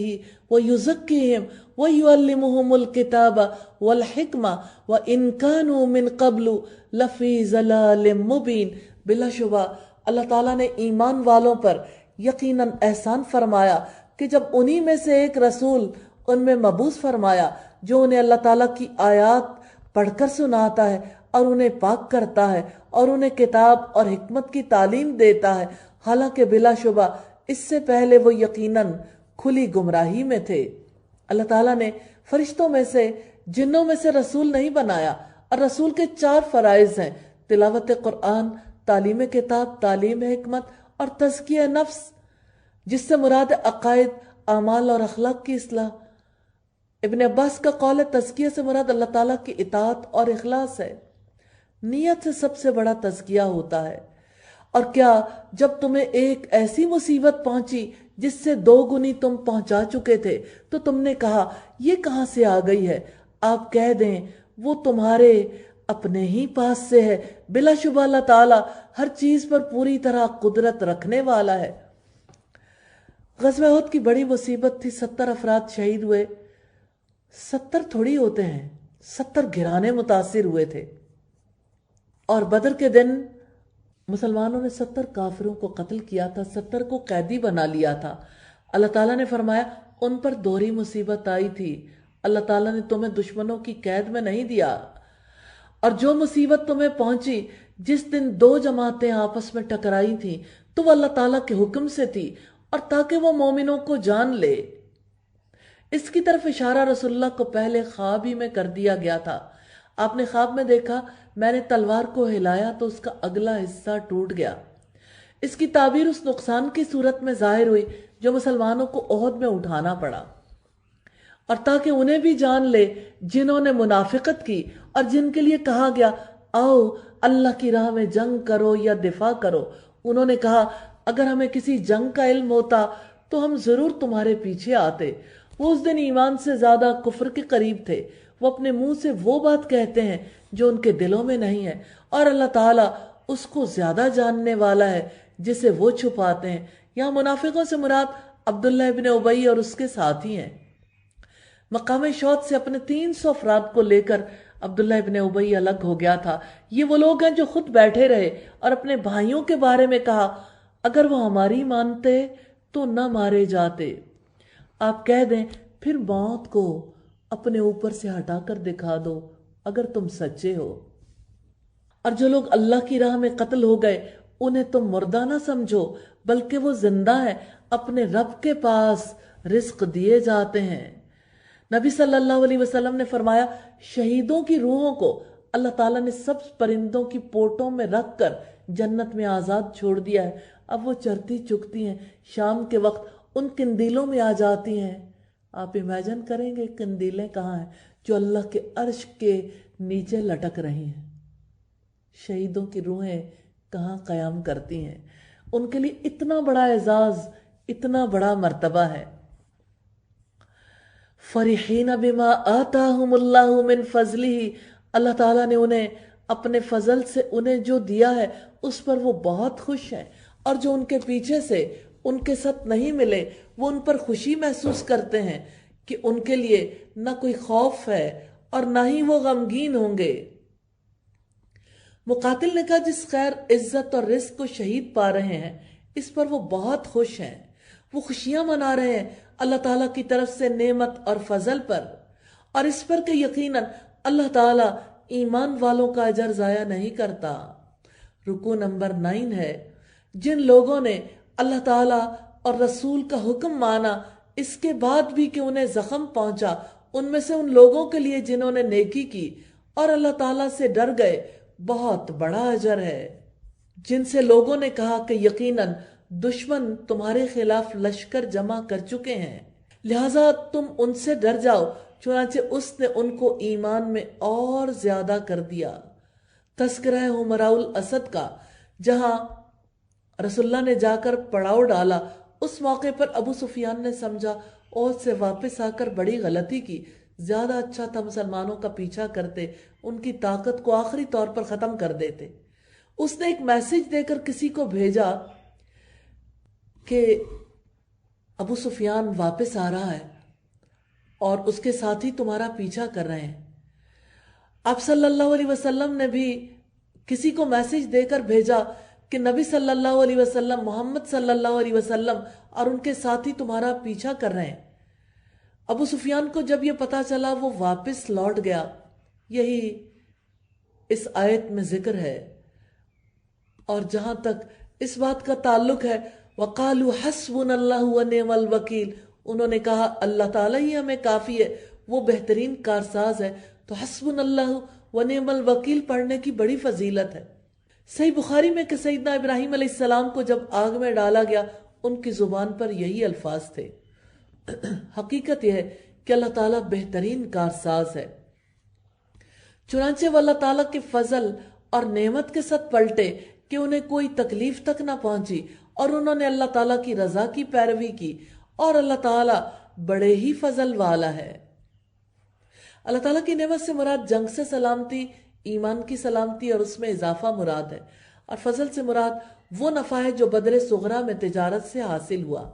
ویزکیہم ویعلمہم الکتاب والحکمہ وان کانوا من قبل لفی ضلال مبین. بلا شبہ اللہ تعالیٰ نے ایمان والوں پر یقیناً احسان فرمایا کہ جب انہی میں سے ایک رسول ان میں مبعوث فرمایا جو انہیں اللہ تعالیٰ کی آیات پڑھ کر سناتا ہے اور انہیں پاک کرتا ہے اور انہیں کتاب اور حکمت کی تعلیم دیتا ہے، حالانکہ بلا شبہ اس سے پہلے وہ یقیناً کھلی گمراہی میں تھے. اللہ تعالیٰ نے فرشتوں میں سے جنوں میں سے رسول نہیں بنایا، اور رسول کے 4 فرائض ہیں: تلاوت قرآن، تعلیم کتاب، تعلیم حکمت اور تزکیہ نفس، جس سے مراد عقائد، اعمال اور اخلاق کی اصلاح. ابن عباس کا قول ہے تزکیہ سے مراد اللہ تعالیٰ کی اطاعت اور اخلاص ہے. نیت سے سب سے بڑا تزکیہ ہوتا ہے. اور کیا جب تمہیں ایک ایسی مصیبت پہنچی جس سے 2 گنی تم پہنچا چکے تھے تو تم نے کہا یہ کہاں سے آ گئی ہے؟ آپ کہہ دیں وہ تمہارے اپنے ہی پاس سے ہے. بلا شبہ اللہ تعالیٰ ہر چیز پر پوری طرح قدرت رکھنے والا ہے. غزوہ احد کی بڑی مصیبت تھی، 70 افراد شہید ہوئے. 70 تھوڑی ہوتے ہیں، 70 گھرانے متاثر ہوئے تھے. اور بدر کے دن مسلمانوں نے 70 کافروں کو قتل کیا تھا، 70 کو قیدی بنا لیا تھا. اللہ تعالیٰ نے فرمایا ان پر دوہری مصیبت آئی تھی. اللہ تعالیٰ نے تمہیں دشمنوں کی قید میں نہیں دیا. اور جو مصیبت تمہیں پہنچی جس دن 2 جماعتیں آپس میں ٹکرائی تھیں تو وہ اللہ تعالیٰ کے حکم سے تھی اور تاکہ وہ مومنوں کو جان لے. اس کی طرف اشارہ رسول اللہ کو پہلے خواب ہی میں کر دیا گیا تھا. آپ نے خواب میں دیکھا میں نے تلوار کو ہلایا تو اس کا اگلا حصہ ٹوٹ گیا. اس کی تعبیر اس نقصان کی صورت میں ظاہر ہوئی جو مسلمانوں کو احد میں اٹھانا پڑا، اور تاکہ انہیں بھی جان لے جنہوں نے منافقت کی اور جن کے لیے کہا گیا آؤ اللہ کی راہ میں جنگ کرو یا دفاع کرو. انہوں نے کہا اگر ہمیں کسی جنگ کا علم ہوتا تو ہم ضرور تمہارے پیچھے آتے. وہ اس دن ایمان سے زیادہ کفر کے قریب تھے. وہ اپنے منہ سے وہ بات کہتے ہیں جو ان کے دلوں میں نہیں ہے، اور اللہ تعالیٰ اس کو زیادہ جاننے والا ہے جسے وہ چھپاتے ہیں. یہاں منافقوں سے مراد عبداللہ ابن ابی اور اس کے ساتھی ہیں. مقام شوط سے اپنے 300 افراد کو لے کر عبداللہ ابن ابی الگ ہو گیا تھا. یہ وہ لوگ ہیں جو خود بیٹھے رہے اور اپنے بھائیوں کے بارے میں کہا اگر وہ ہماری مانتے تو نہ مارے جاتے. آپ کہہ دیں پھر موت کو اپنے اوپر سے ہٹا کر دکھا دو اگر تم سچے ہو. اور جو لوگ اللہ کی راہ میں قتل ہو گئے انہیں تم مردہ نہ سمجھو بلکہ وہ زندہ ہیں، اپنے رب کے پاس رزق دیے جاتے ہیں. نبی صلی اللہ علیہ وسلم نے فرمایا شہیدوں کی روحوں کو اللہ تعالیٰ نے سبز پرندوں کی پوٹوں میں رکھ کر جنت میں آزاد چھوڑ دیا ہے. اب وہ چرتی چکتی ہیں، شام کے وقت ان قندیلوں میں آ جاتی ہیں. آپ امیجن کریں گے قندیلیں کہاں ہیں جو اللہ کے عرش کے نیچے لٹک رہی ہیں. شہیدوں کی روحیں کہاں قیام کرتی ہیں. ان کے لیے اتنا بڑا اعزاز، اتنا بڑا مرتبہ ہے. فرحین بما آتاہم اللہ من فضلہ، اللہ تعالیٰ نے انہیں اپنے فضل سے انہیں جو دیا ہے اس پر وہ بہت خوش ہیں، اور جو ان کے پیچھے سے ان کے ساتھ نہیں ملے وہ ان پر خوشی محسوس کرتے ہیں کہ ان کے لیے نہ کوئی خوف ہے اور نہ ہی وہ غمگین ہوں گے. مقاتل نے کہا جس خیر، عزت اور رزق کو شہید پا رہے ہیں اس پر وہ بہت خوش ہیں. وہ خوشیاں منا رہے ہیں اللہ تعالیٰ کی طرف سے نعمت اور فضل پر، اور اس پر کہ یقیناً اللہ تعالیٰ ایمان والوں کا اجر ضائع نہیں کرتا. رکوع نمبر 9 ہے. جن لوگوں نے اللہ تعالیٰ اور رسول کا حکم مانا اس کے بعد بھی کہ انہیں زخم پہنچا، ان میں سے ان لوگوں کے لیے جنہوں نے نیکی کی اور اللہ تعالیٰ سے ڈر گئے بہت بڑا اجر ہے. جن سے لوگوں نے کہا کہ یقیناً دشمن تمہارے خلاف لشکر جمع کر چکے ہیں لہٰذا تم ان سے ڈر جاؤ، چنانچہ اس نے ان کو ایمان میں اور زیادہ کر دیا. تذکرہ حمراء الاسد کا، جہاں رسول اللہ نے جا کر پڑاؤ ڈالا، اس موقع پر ابو سفیان نے سمجھا اور سے واپس آ کر بڑی غلطی کی. زیادہ اچھا تھا مسلمانوں کا پیچھا کرتے، ان کی طاقت کو آخری طور پر ختم کر دیتے۔ اس نے ایک میسج دے کر کسی کو بھیجا کہ ابو سفیان واپس آ رہا ہے اور اس کے ساتھی تمہارا پیچھا کر رہے ہیں۔ آپ صلی اللہ علیہ وسلم نے بھی کسی کو میسج دے کر بھیجا کہ نبی صلی اللہ علیہ وسلم، محمد صلی اللہ علیہ وسلم اور ان کے ساتھی تمہارا پیچھا کر رہے ہیں۔ ابو سفیان کو جب یہ پتا چلا وہ واپس لوٹ گیا۔ یہی اس آیت میں ذکر ہے۔ اور جہاں تک اس بات کا تعلق ہے وَقَالُوا حَسْبُنَا اللَّهُ وَنِعْمَ الْوَكِيلُ، انہوں نے کہا اللہ تعالیٰ ہی ہمیں کافی ہے، وہ بہترین کارساز ہے، تو حسبنا اللہ ونعم الوکیل پڑھنے کی بڑی فضیلت ہے۔ صحیح بخاری میں کہ سیدنا ابراہیم علیہ السلام کو جب آگ میں ڈالا گیا ان کی زبان پر یہی الفاظ تھے۔ حقیقت یہ ہے کہ اللہ تعالیٰ بہترین کارساز ہے۔ چنانچہ وہ اللہ تعالیٰ کے فضل اور نعمت کے ساتھ پلٹے کہ انہیں کوئی تکلیف تک نہ پہنچی اور انہوں نے اللہ تعالیٰ کی رضا کی پیروی کی، اور اللہ تعالیٰ بڑے ہی فضل والا ہے۔ اللہ تعالیٰ کی نعمت سے مراد جنگ سے سلامتی، ایمان کی سلامتی اور اس میں اضافہ مراد ہے، اور فضل سے مراد وہ نفع ہے جو بدر صغرا میں تجارت سے حاصل ہوا۔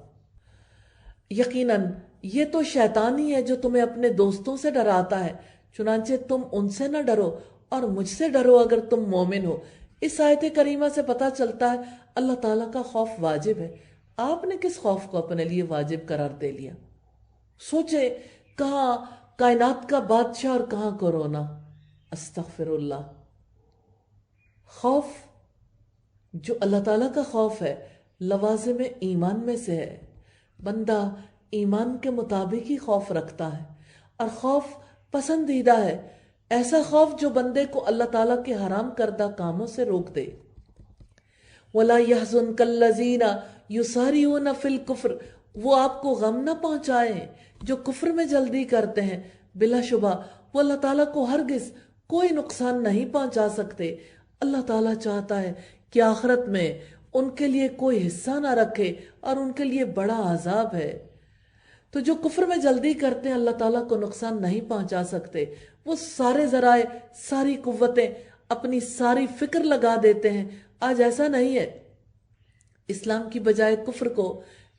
یقیناً یہ تو شیطان ہی ہے جو تمہیں اپنے دوستوں سے ڈراتا ہے، چنانچہ تم ان سے نہ ڈرو اور مجھ سے ڈرو اگر تم مومن ہو۔ اس آیت کریمہ سے پتہ چلتا ہے اللہ تعالیٰ کا خوف واجب ہے۔ آپ نے کس خوف کو اپنے لیے واجب قرار دے لیا؟ سوچے، کہاں کائنات کا بادشاہ اور کہاں کورونا۔ استغفر اللہ۔ خوف جو اللہ تعالیٰ کا خوف ہے لوازم ایمان میں سے ہے۔ بندہ ایمان کے مطابق ہی خوف رکھتا ہے، اور خوف پسندیدہ ہے، ایسا خوف جو بندے کو اللہ تعالیٰ کے حرام کردہ کاموں سے روک دے۔ وَلَا يَحْزُنْكَ الَّذِينَ يُسَارِعُونَ فِي الْكُفْرِ، وہ آپ کو غم نہ پہنچائیں جو کفر میں جلدی کرتے ہیں۔ بلا شبہ وہ اللہ تعالیٰ کو ہرگز کوئی نقصان نہیں پہنچا سکتے۔ اللہ تعالیٰ چاہتا ہے کہ آخرت میں ان کے لیے کوئی حصہ نہ رکھے اور ان کے لیے بڑا عذاب ہے۔ تو جو کفر میں جلدی کرتے ہیں اللہ تعالیٰ کو نقصان نہیں پہنچا سکتے۔ وہ سارے ذرائع، ساری قوتیں، اپنی ساری فکر لگا دیتے ہیں۔ آج ایسا نہیں ہے۔ اسلام کی بجائے کفر کو،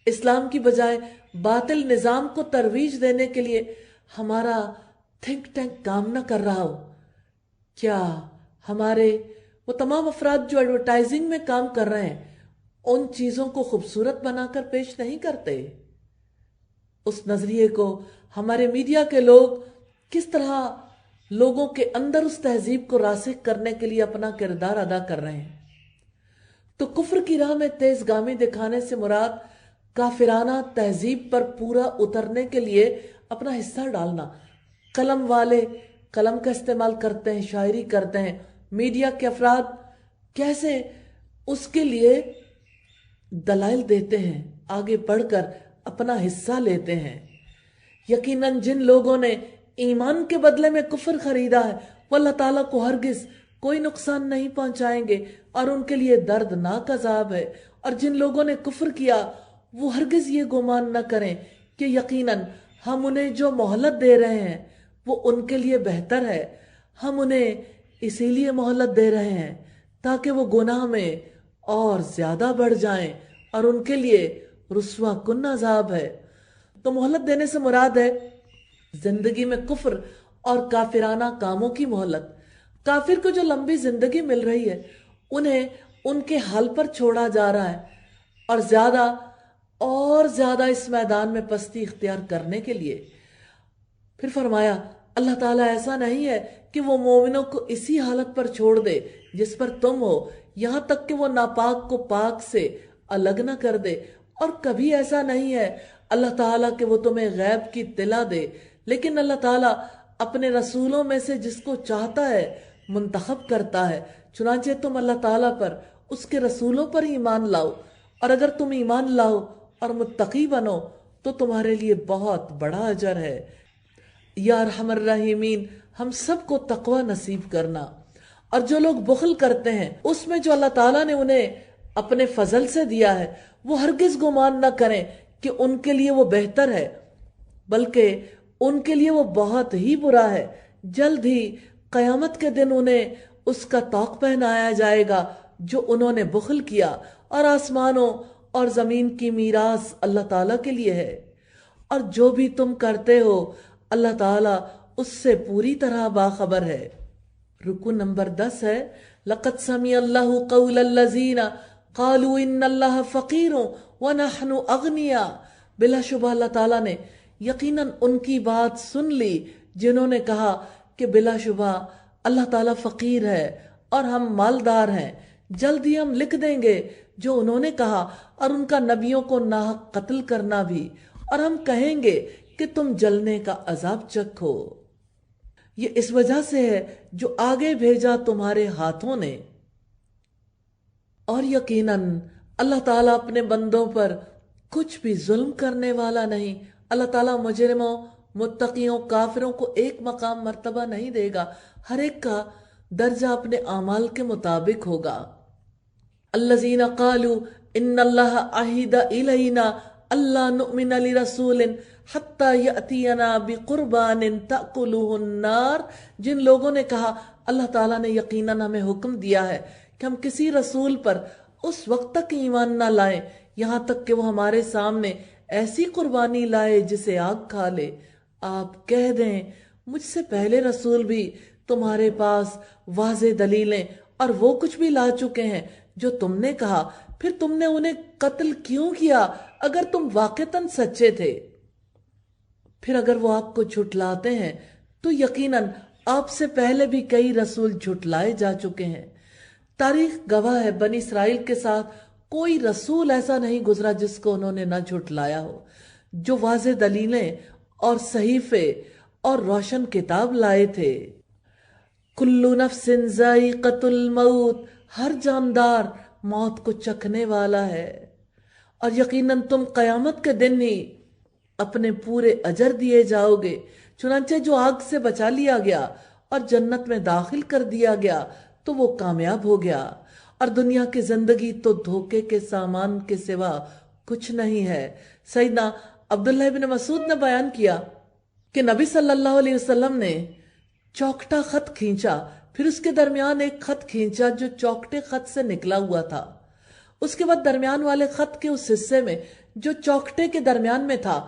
اسلام کی بجائے باطل نظام کو ترویج دینے کے لیے ہمارا تھنک ٹینک کام نہ کر رہا ہو؟ کیا ہمارے وہ تمام افراد جو ایڈورٹائزنگ میں کام کر رہے ہیں ان چیزوں کو خوبصورت بنا کر پیش نہیں کرتے؟ اس نظریے کو ہمارے میڈیا کے لوگ کس طرح لوگوں کے اندر اس تہذیب کو راسخ کرنے کے لیے اپنا کردار ادا کر رہے ہیں۔ تو کفر کی راہ میں تیز گامی دکھانے سے مراد کافرانہ تہذیب پر پورا اترنے کے لیے اپنا حصہ ڈالنا۔ قلم والے قلم کا استعمال کرتے ہیں، شاعری کرتے ہیں، میڈیا کے افراد کیسے اس کے لیے دلائل دیتے ہیں، آگے بڑھ کر اپنا حصہ لیتے ہیں۔ یقیناً جن لوگوں نے ایمان کے بدلے میں کفر خریدا ہے وہ اللہ تعالیٰ کو ہرگز کوئی نقصان نہیں پہنچائیں گے اور ان کے لیے دردناک عذاب ہے۔ اور جن لوگوں نے کفر کیا وہ ہرگز یہ گمان نہ کریں کہ یقیناً ہم انہیں جو مہلت دے رہے ہیں وہ ان کے لیے بہتر ہے۔ ہم انہیں اسی لیے مہلت دے رہے ہیں تاکہ وہ گناہ میں اور زیادہ بڑھ جائیں، اور ان کے لیے رسوا کن عذاب ہے۔ تو مہلت دینے سے مراد ہے زندگی میں کفر اور کافرانہ کاموں کی مہلت۔ کافر کو جو لمبی زندگی مل رہی ہے انہیں ان کے حال پر چھوڑا جا رہا ہے، اور زیادہ اس میدان میں پستی اختیار کرنے کے لیے۔ پھر فرمایا اللہ تعالیٰ ایسا نہیں ہے کہ وہ مومنوں کو اسی حالت پر چھوڑ دے جس پر تم ہو، یہاں تک کہ وہ ناپاک کو پاک سے الگ نہ کر دے، اور کبھی ایسا نہیں ہے اللہ تعالیٰ کہ وہ تمہیں غیب کی اطلاع دے، لیکن اللہ تعالیٰ اپنے رسولوں میں سے جس کو چاہتا ہے منتخب کرتا ہے۔ چنانچہ تم اللہ تعالیٰ پر، اس کے رسولوں پر ایمان لاؤ، اور اگر تم ایمان لاؤ اور متقی بنو تو تمہارے لیے بہت بڑا اجر ہے۔ یا ارحم الراحمین، ہم سب کو تقوی نصیب کرنا۔ اور جو لوگ بخل کرتے ہیں اس میں جو اللہ تعالیٰ نے انہیں اپنے فضل سے دیا ہے وہ ہرگز گمان نہ کریں کہ ان کے لیے وہ بہتر ہے، بلکہ ان کے لیے وہ بہت ہی برا ہے، جلد ہی قیامت کے دن انہیں اس کا طوق پہنایا جائے گا جو انہوں نے بخل کیا، اور آسمانوں اور زمین کی میراث اللہ تعالیٰ کے لیے ہے، اور جو بھی تم کرتے ہو اللہ تعالیٰ اس سے پوری طرح باخبر ہے۔ رکو نمبر 10 ہے، لَقَدْ سَمِعَ اللَّهُ قَوْلَ الَّذِينَ قَالُوا إِنَّ اللَّهَ فَقِيرٌ وَنَحْنُ أَغْنِيَاءُ، بلا شبہ اللہ تعالیٰ نے یقیناً ان کی بات سن لی جنہوں نے کہا کہ بلا شبہ اللہ تعالیٰ فقیر ہے اور ہم مالدار ہیں۔ جلد ہی ہم لکھ دیں گے جو انہوں نے کہا، اور ان کا نبیوں کو ناحق قتل کرنا بھی، اور ہم کہیں گے کہ تم جلنے کا عذاب چکھو۔ یہ اس وجہ سے ہے جو آگے بھیجا تمہارے ہاتھوں نے، اور یقیناً اللہ تعالیٰ اپنے بندوں پر کچھ بھی ظلم کرنے والا نہیں۔ اللہ تعالیٰ مجرموں، متقیوں، کافروں کو ایک مقام مرتبہ نہیں دے گا، ہر ایک کا درجہ اپنے اعمال کے مطابق ہوگا۔ الذین قالوا ان اللہ عہد الینا اللہ نؤمن لرسول حتی یأتینا بقربان تأکلہ النار، جن لوگوں نے کہا اللہ تعالیٰ نے یقیناً ہمیں حکم دیا ہے کہ ہم کسی رسول پر اس وقت تک ایمان نہ لائیں یہاں تک کہ وہ ہمارے سامنے ایسی قربانی لائے جسے آگ کھا لے۔ آپ کہہ دیں مجھ سے پہلے رسول بھی تمہارے پاس واضح دلیلیں اور وہ کچھ بھی لا چکے ہیں جو تم نے کہا، پھر تم نے انہیں قتل کیوں کیا اگر تم واقعتاً سچے تھے؟ پھر اگر وہ آپ کو جھٹلاتے ہیں تو یقیناً آپ سے پہلے بھی کئی رسول جھٹلائے جا چکے ہیں۔ تاریخ گواہ ہے بنی اسرائیل کے ساتھ کوئی رسول ایسا نہیں گزرا جس کو انہوں نے نہ جھٹلایا ہو، جو واضح دلیلیں اور صحیفے اور روشن کتاب لائے تھے۔ کل نفس ذائقۃ الموت، ہر جاندار موت کو چکھنے والا ہے، اور یقیناً تم قیامت کے دن ہی اپنے پورے اجر دیے جاؤ گے۔ چنانچہ جو آگ سے بچا لیا گیا اور جنت میں داخل کر دیا گیا تو وہ کامیاب ہو گیا، اور دنیا کی زندگی تو دھوکے کے سامان کے سوا کچھ نہیں ہے۔ سیدنا عبداللہ بن مسعود نے بیان کیا کہ نبی صلی اللہ علیہ وسلم نے چوکٹا خط کھینچا، پھر اس کے درمیان ایک خط کھینچا جو چوکٹے خط سے نکلا ہوا تھا، اس کے بعد درمیان والے خط کے اس حصے میں جو چوکٹے کے درمیان میں تھا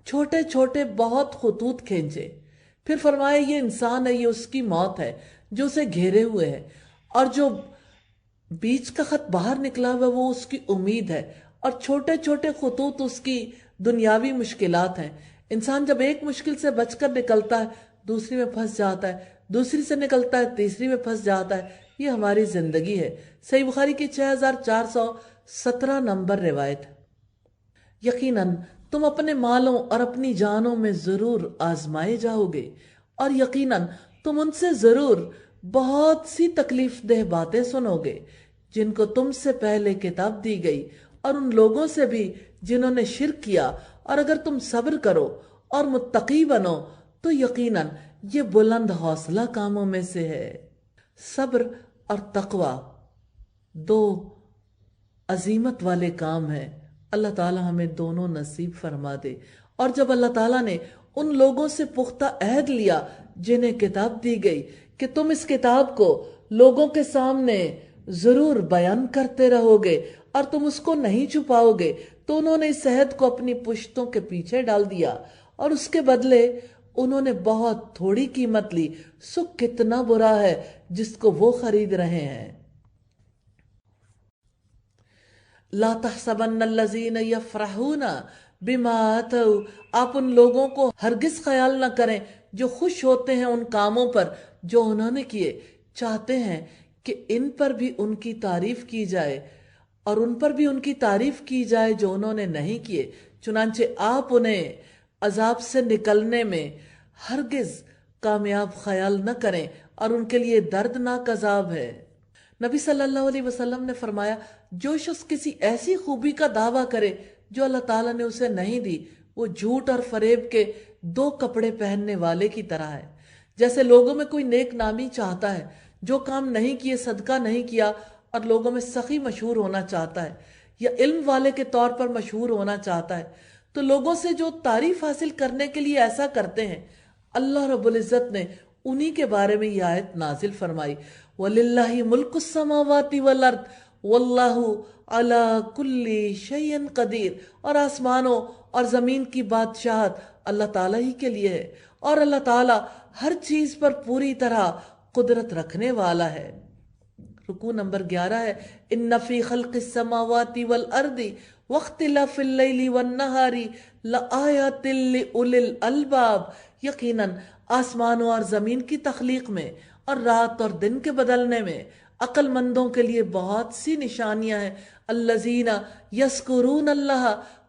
چھوٹے چھوٹے بہت خطوط کھینچے، پھر فرمایا یہ انسان ہے، یہ اس کی موت ہے جو اسے گھیرے ہوئے ہے، اور جو بیچ کا خط باہر نکلا ہوا وہ اس کی امید ہے، اور چھوٹے چھوٹے خطوط اس کی دنیاوی مشکلات ہیں۔ انسان جب ایک مشکل سے بچ کر نکلتا ہے دوسری میں پھنس جاتا ہے، دوسری سے نکلتا ہے تیسری میں پھنس جاتا ہے۔ یہ ہماری زندگی ہے۔ صحیح بخاری کی 6417 نمبر روایت۔ یقیناً تم اپنے مالوں اور اپنی جانوں میں ضرور آزمائے جاؤ گے، اور یقیناً تم ان سے ضرور بہت سی تکلیف دہ باتیں سنو گے جن کو تم سے پہلے کتاب دی گئی، اور ان لوگوں سے بھی جنہوں نے شرک کیا، اور اگر تم صبر کرو اور متقی بنو تو یقیناً یہ بلند حوصلہ کاموں میں سے ہے۔ صبر اور تقوی دو عظیمت والے کام ہیں، اللہ تعالی ہمیں دونوں نصیب فرما دے۔ اور جب اللہ تعالیٰ نے ان لوگوں سے پختہ عہد لیا جنہیں کتاب دی گئی کہ تم اس کتاب کو لوگوں کے سامنے ضرور بیان کرتے رہو گے اور تم اس کو نہیں چھپاؤ گے، تو انہوں نے اس عہد کو اپنی پشتوں کے پیچھے ڈال دیا، اور اس کے بدلے انہوں نے بہت تھوڑی قیمت لی۔ سو کتنا برا ہے جس کو وہ خرید رہے ہیں۔ لا تحسبن الذین یفرحون بما اتوا، آپ ان لوگوں کو ہرگز خیال نہ کریں جو خوش ہوتے ہیں ان کاموں پر جو انہوں نے کیے، چاہتے ہیں کہ ان پر بھی ان کی تعریف کی جائے اور ان پر بھی ان کی تعریف کی جائے جو انہوں نے نہیں کیے۔ چنانچہ آپ انہیں عذاب سے نکلنے میں ہرگز کامیاب خیال نہ کریں، اور ان کے لیے دردناک عذاب ہے۔ نبی صلی اللہ علیہ وسلم نے فرمایا جو شخص کسی ایسی خوبی کا دعویٰ کرے جو اللہ تعالیٰ نے اسے نہیں دی، وہ جھوٹ اور فریب کے دو کپڑے پہننے والے کی طرح ہے۔ جیسے لوگوں میں کوئی نیک نامی چاہتا ہے، جو کام نہیں کیے، صدقہ نہیں کیا، اور لوگوں میں سخی مشہور ہونا چاہتا ہے یا علم والے کے طور پر مشہور ہونا چاہتا ہے، تو لوگوں سے جو تعریف حاصل کرنے کے لیے ایسا کرتے ہیں، اللہ رب العزت نے انہی کے بارے میں یہ آیت نازل فرمائی، وَلِلَّهِ مُلْكُ السَّمَاوَاتِ وَالْأَرْضِ وَاللَّهُ عَلَى كُلِّ شَيْءٍ قَدِيرٌ، اور آسمانوں اور زمین کی بادشاہت اللہ تعالیٰ ہی کے لیے ہے، اور اللہ تعالیٰ ہر چیز پر پوری طرح قدرت رکھنے والا ہے۔ رکوع نمبر 11 ہے، ان فی خلق السماوات والارض واختلاف اللیل والنہار لآیات لأولی الالباب، یقیناً آسمانوں اور زمین کی تخلیق میں اور رات اور دن کے بدلنے میں عقل مندوں کے لیے بہت سی نشانیاں ہیں۔ الذین یذکرون اللہ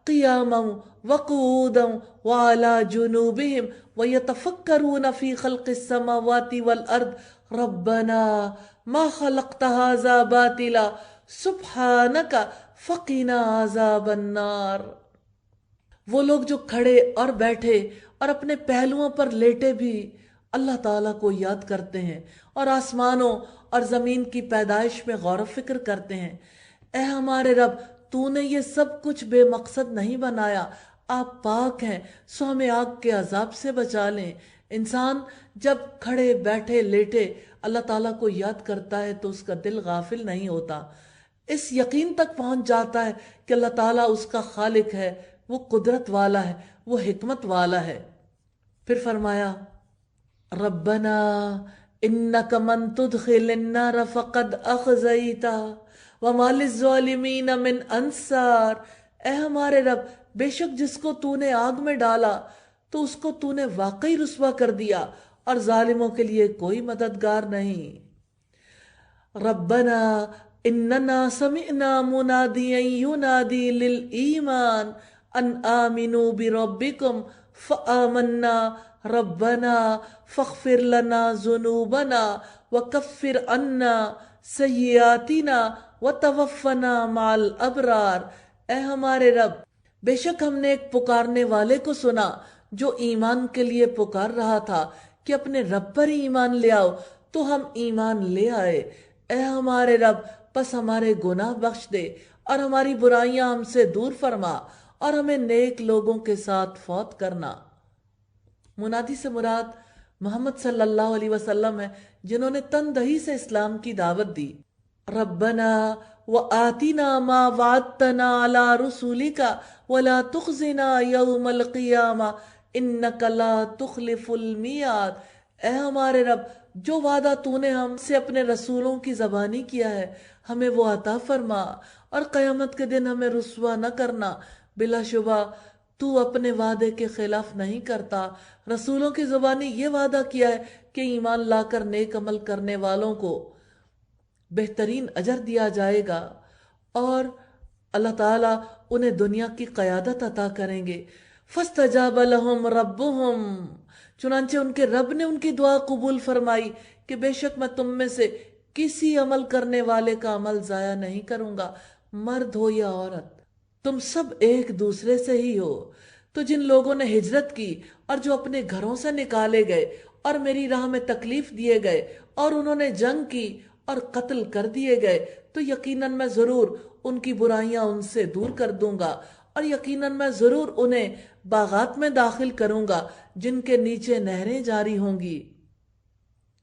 قیاما وقعودا وعلی جنوبہم ویتفکرون فی خلق السماوات والارض ربنا ما خلقت هذا باطلا سبحانک فقنا عذاب النار۔ وہ لوگ جو کھڑے اور بیٹھے اور اپنے پہلوؤں پر لیٹے بھی اللہ تعالیٰ کو یاد کرتے ہیں اور آسمانوں اور زمین کی پیدائش میں غور و فکر کرتے ہیں، اے ہمارے رب تو نے یہ سب کچھ بے مقصد نہیں بنایا، آپ پاک ہیں، سو ہمیں آگ کے عذاب سے بچا لیں۔ انسان جب کھڑے بیٹھے لیٹے اللہ تعالیٰ کو یاد کرتا ہے تو اس کا دل غافل نہیں ہوتا، اس یقین تک پہنچ جاتا ہے کہ اللہ تعالیٰ اس کا خالق ہے، وہ قدرت والا ہے، وہ حکمت والا ہے۔ پھر فرمایا ربنا انک من تدخل النار فقد اخزیتہ وما للظالمین من انصار، اے ہمارے رب بے شک جس کو تو نے آگ میں ڈالا تو اس کو تو نے واقعی رسوا کر دیا اور ظالموں کے لیے کوئی مددگار نہیں۔ ربنا اننا سمعنا منادیا ینادی للایمان ان آمنوا بربکم فآمنا ربنا فاغفر لنا ذنوبنا وکفر عنا سیئاتنا وتوفنا مع الابرار، اے ہمارے رب بے شک ہم نے ایک پکارنے والے کو سنا جو ایمان کے لیے پکار رہا تھا کہ اپنے رب پر ایمان لے آؤ، تو ہم ایمان لے آئے، اے ہمارے رب پس ہمارے گناہ بخش دے اور ہماری برائیاں ہم سے دور فرما اور ہمیں نیک لوگوں کے ساتھ فوت کرنا۔ منادی سے مراد محمد صلی اللہ علیہ وسلم ہے، جنہوں نے تندہی سے اسلام کی دعوت دی۔ ربنا وآتنا ما وعدتنا على رسولك ولا تخزنا يوم القیامہ انک لا تخلف المیعاد، اے ہمارے رب جو وعدہ تو نے ہم سے اپنے رسولوں کی زبانی کیا ہے ہمیں وہ عطا فرما اور قیامت کے دن ہمیں رسوا نہ کرنا، بلا شبہ تو اپنے وعدے کے خلاف نہیں کرتا۔ رسولوں کی زبانی یہ وعدہ کیا ہے کہ ایمان لا کر نیک عمل کرنے والوں کو بہترین اجر دیا جائے گا اور اللہ تعالیٰ انہیں دنیا کی قیادت عطا کریں گے۔ فاستجاب لهم ربهم، چنانچہ ان کے رب نے ان کی دعا قبول فرمائی کہ بے شک میں تم میں سے کسی عمل کرنے والے کا عمل ضائع نہیں کروں گا، مرد ہو یا عورت، تم سب ایک دوسرے سے ہی ہو۔ تو جن لوگوں نے ہجرت کی اور جو اپنے گھروں سے نکالے گئے اور میری راہ میں تکلیف دیے گئے اور انہوں نے جنگ کی اور قتل کر دیے گئے، تو یقیناً میں ضرور ان کی برائیاں ان سے دور کر دوں گا اور یقیناً میں ضرور انہیں باغات میں داخل کروں گا جن کے نیچے نہریں جاری ہوں گی۔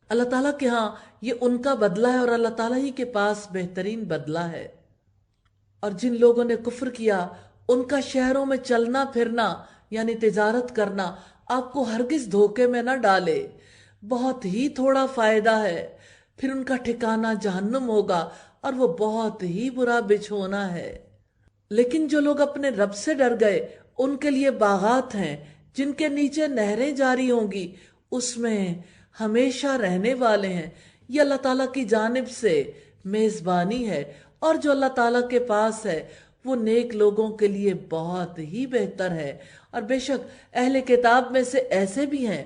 اللہ تعالیٰ کے ہاں یہ ان کا بدلہ ہے اور اللہ تعالیٰ ہی کے پاس بہترین بدلہ ہے۔ اور جن لوگوں نے کفر کیا ان کا شہروں میں چلنا پھرنا یعنی تجارت کرنا آپ کو ہرگز دھوکے میں نہ ڈالے، بہت ہی تھوڑا فائدہ ہے، پھر ان کا ٹھکانہ جہنم ہوگا اور وہ بہت ہی برا بچھونا ہے۔ لیکن جو لوگ اپنے رب سے ڈر گئے ان کے لیے باغات ہیں جن کے نیچے نہریں جاری ہوں گی، اس میں ہمیشہ رہنے والے ہیں۔ یہ اللہ تعالیٰ کی جانب سے میزبانی ہے اور جو اللہ تعالیٰ کے پاس ہے وہ نیک لوگوں کے لیے بہت ہی بہتر ہے۔ اور بے شک اہل کتاب میں سے ایسے بھی ہیں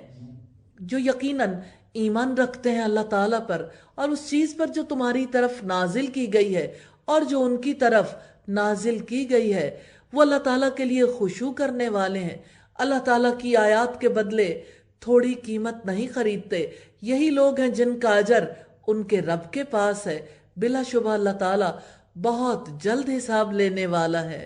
جو یقیناً ایمان رکھتے ہیں اللہ تعالیٰ پر اور اس چیز پر جو تمہاری طرف نازل کی گئی ہے اور جو ان کی طرف نازل کی گئی ہے، وہ اللہ تعالیٰ کے لیے خشوع کرنے والے ہیں۔ اللہ تعالیٰ کی آیات کے بدلے تھوڑی قیمت نہیں خریدتے، یہی لوگ ہیں جن کا اجر ان کے رب کے پاس ہے، بلا شبہ اللہ تعالیٰ بہت جلد حساب لینے والا ہے۔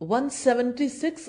176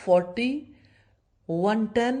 40, 110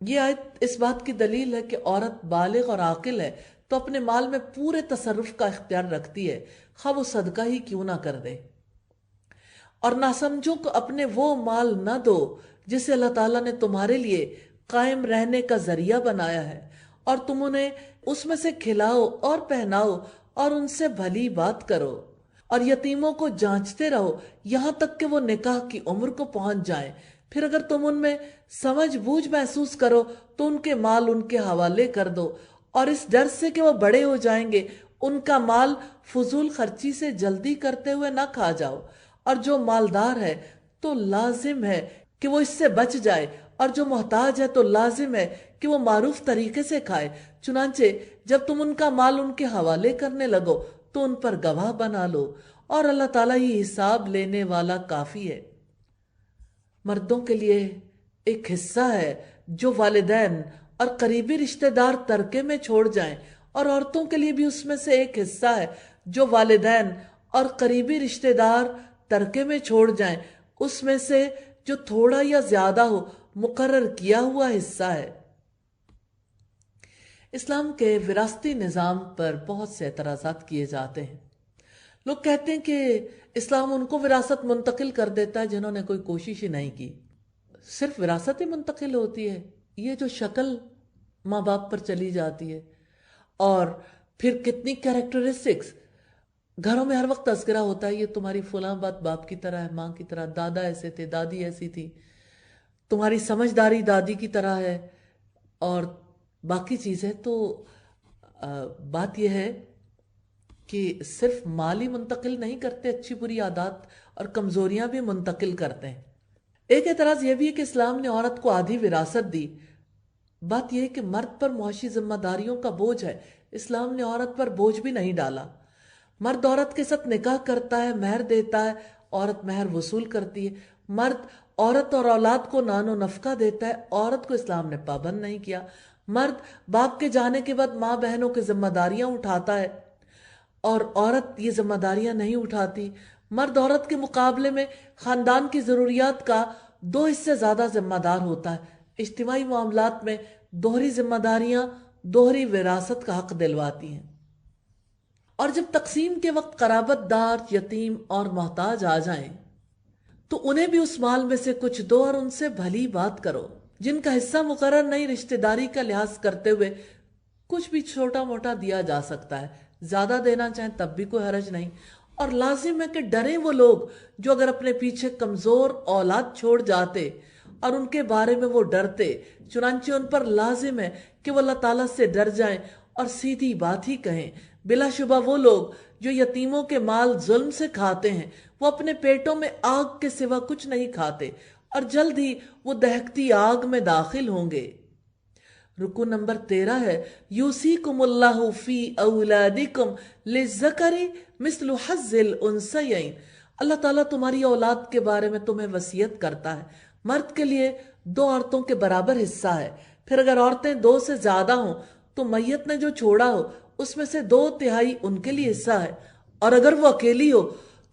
یہ آیت اس بات کی دلیل ہے کہ عورت بالغ اور عاقل ہے تو اپنے مال میں پورے تصرف کا اختیار رکھتی ہے، خواہ وہ صدقہ ہی کیوں نہ کر دے۔ اور ناسمجھوں کو اپنے وہ مال نہ دو جسے اللہ تعالیٰ نے تمہارے لیے قائم رہنے کا ذریعہ بنایا ہے، اور تم انہیں اس میں سے کھلاؤ اور پہناؤ اور ان سے بھلی بات کرو، اور یتیموں کو جانچتے رہو یہاں تک کہ وہ نکاح کی عمر کو پہنچ جائیں۔ پھر اگر تم ان میں سمجھ بوجھ محسوس کرو تو ان کے مال ان کے حوالے کر دو، اور اس ڈر سے کہ وہ بڑے ہو جائیں گے ان کا مال فضول خرچی سے جلدی کرتے ہوئے نہ کھا جاؤ۔ اور جو مالدار ہے تو لازم ہے کہ وہ اس سے بچ جائے، اور جو محتاج ہے تو لازم ہے کہ وہ معروف طریقے سے کھائے۔ چنانچہ جب تم ان کا مال ان کے حوالے کرنے لگو تو ان پر گواہ بنا لو، اور اللہ تعالیٰ ہی حساب لینے والا کافی ہے۔ مردوں کے لیے ایک حصہ ہے جو والدین اور قریبی رشتہ دار ترکے میں چھوڑ جائیں، اور عورتوں کے لیے بھی اس میں سے ایک حصہ ہے جو والدین اور قریبی رشتہ دار ترکے میں چھوڑ جائیں، اس میں سے جو تھوڑا یا زیادہ ہو مقرر کیا ہوا حصہ ہے۔ اسلام کے وراثتی نظام پر بہت سے اعتراضات کیے جاتے ہیں۔ لوگ کہتے ہیں کہ اسلام ان کو وراثت منتقل کر دیتا ہے جنہوں نے کوئی کوشش ہی نہیں کی۔ صرف وراثت ہی منتقل ہوتی ہے؟ یہ جو شکل ماں باپ پر چلی جاتی ہے، اور پھر کتنی کیریکٹرسٹکس گھروں میں ہر وقت تذکرہ ہوتا ہے، یہ تمہاری فلاں بات باپ کی طرح ہے، ماں کی طرح، دادا ایسے تھے، دادی ایسی تھی، تمہاری سمجھداری دادی کی طرح ہے، اور باقی چیزیں۔ تو بات یہ ہے کہ صرف مال ہی منتقل نہیں کرتے، اچھی بری عادات اور کمزوریاں بھی منتقل کرتے ہیں۔ ایک اعتراض یہ بھی ہے کہ اسلام نے عورت کو آدھی وراثت دی۔ بات یہ ہے کہ مرد پر معاشی ذمہ داریوں کا بوجھ ہے، اسلام نے عورت پر بوجھ بھی نہیں ڈالا۔ مرد عورت کے ساتھ نکاح کرتا ہے، مہر دیتا ہے، عورت مہر وصول کرتی ہے۔ مرد عورت اور اولاد کو نان و نفقہ دیتا ہے، عورت کو اسلام نے پابند نہیں کیا۔ مرد باپ کے جانے کے بعد ماں بہنوں کی ذمہ داریاں اٹھاتا ہے، اور عورت یہ ذمہ داریاں نہیں اٹھاتی۔ مرد عورت کے مقابلے میں خاندان کی ضروریات کا 2 حصے زیادہ ذمہ دار ہوتا ہے۔ اجتماعی معاملات میں دوہری ذمہ داریاں دوہری وراثت کا حق دلواتی ہیں۔ اور جب تقسیم کے وقت قرابت دار، یتیم اور محتاج آ جائیں تو انہیں بھی اس مال میں سے کچھ دو اور ان سے بھلی بات کرو۔ جن کا حصہ مقرر نہیں، رشتہ داری کا لحاظ کرتے ہوئے کچھ بھی چھوٹا موٹا دیا جا سکتا ہے، زیادہ دینا چاہیں تب بھی کوئی حرج نہیں۔ اور لازم ہے کہ ڈریں وہ لوگ جو اگر اپنے پیچھے کمزور اولاد چھوڑ جاتے اور ان کے بارے میں وہ ڈرتے، چنانچہ ان پر لازم ہے کہ وہ اللہ تعالیٰ سے ڈر جائیں اور سیدھی بات ہی کہیں۔ بلا شبہ وہ لوگ جو یتیموں کے مال ظلم سے کھاتے ہیں وہ اپنے پیٹوں میں آگ کے سوا کچھ نہیں کھاتے، اور جلد ہی وہ دہکتی آگ میں داخل ہوں گے۔ رکو نمبر 13 ہے، یوصیکم اللہ فی اولادکم للذکر مثل حظ الانثیین۔ اللہ تعالیٰ تمہاری اولاد کے بارے میں تمہیں وصیت کرتا ہے، مرد کے لیے 2 عورتوں کے برابر حصہ ہے۔ پھر اگر عورتیں 2 سے زیادہ ہوں تو میت نے جو چھوڑا ہو اس میں سے 2/3 ان کے لیے حصہ ہے، اور اگر وہ اکیلی ہو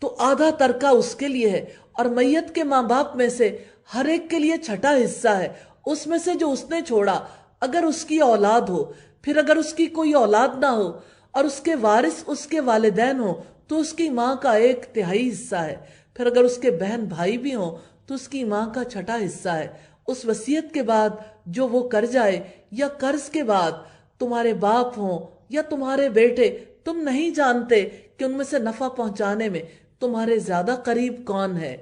تو آدھا ترکہ اس کے لیے ہے، اور میت کے ماں باپ میں سے ہر ایک کے لیے چھٹا حصہ ہے اس میں سے جو اس نے چھوڑا، اگر اس کی اولاد ہو۔ پھر اگر اس کی کوئی اولاد نہ ہو اور اس کے وارث اس کے والدین ہوں تو اس کی ماں کا 1/3 حصہ ہے۔ پھر اگر اس کے بہن بھائی بھی ہوں تو اس کی ماں کا چھٹا حصہ ہے۔ اس وصیت کے بعد جو وہ کر جائے، یا قرض کے بعد تمہارے باپ ہوں یا تمہارے بیٹے، تم نہیں جانتے کہ ان میں سے نفع پہنچانے میں تمہارے زیادہ قریب کون ہے۔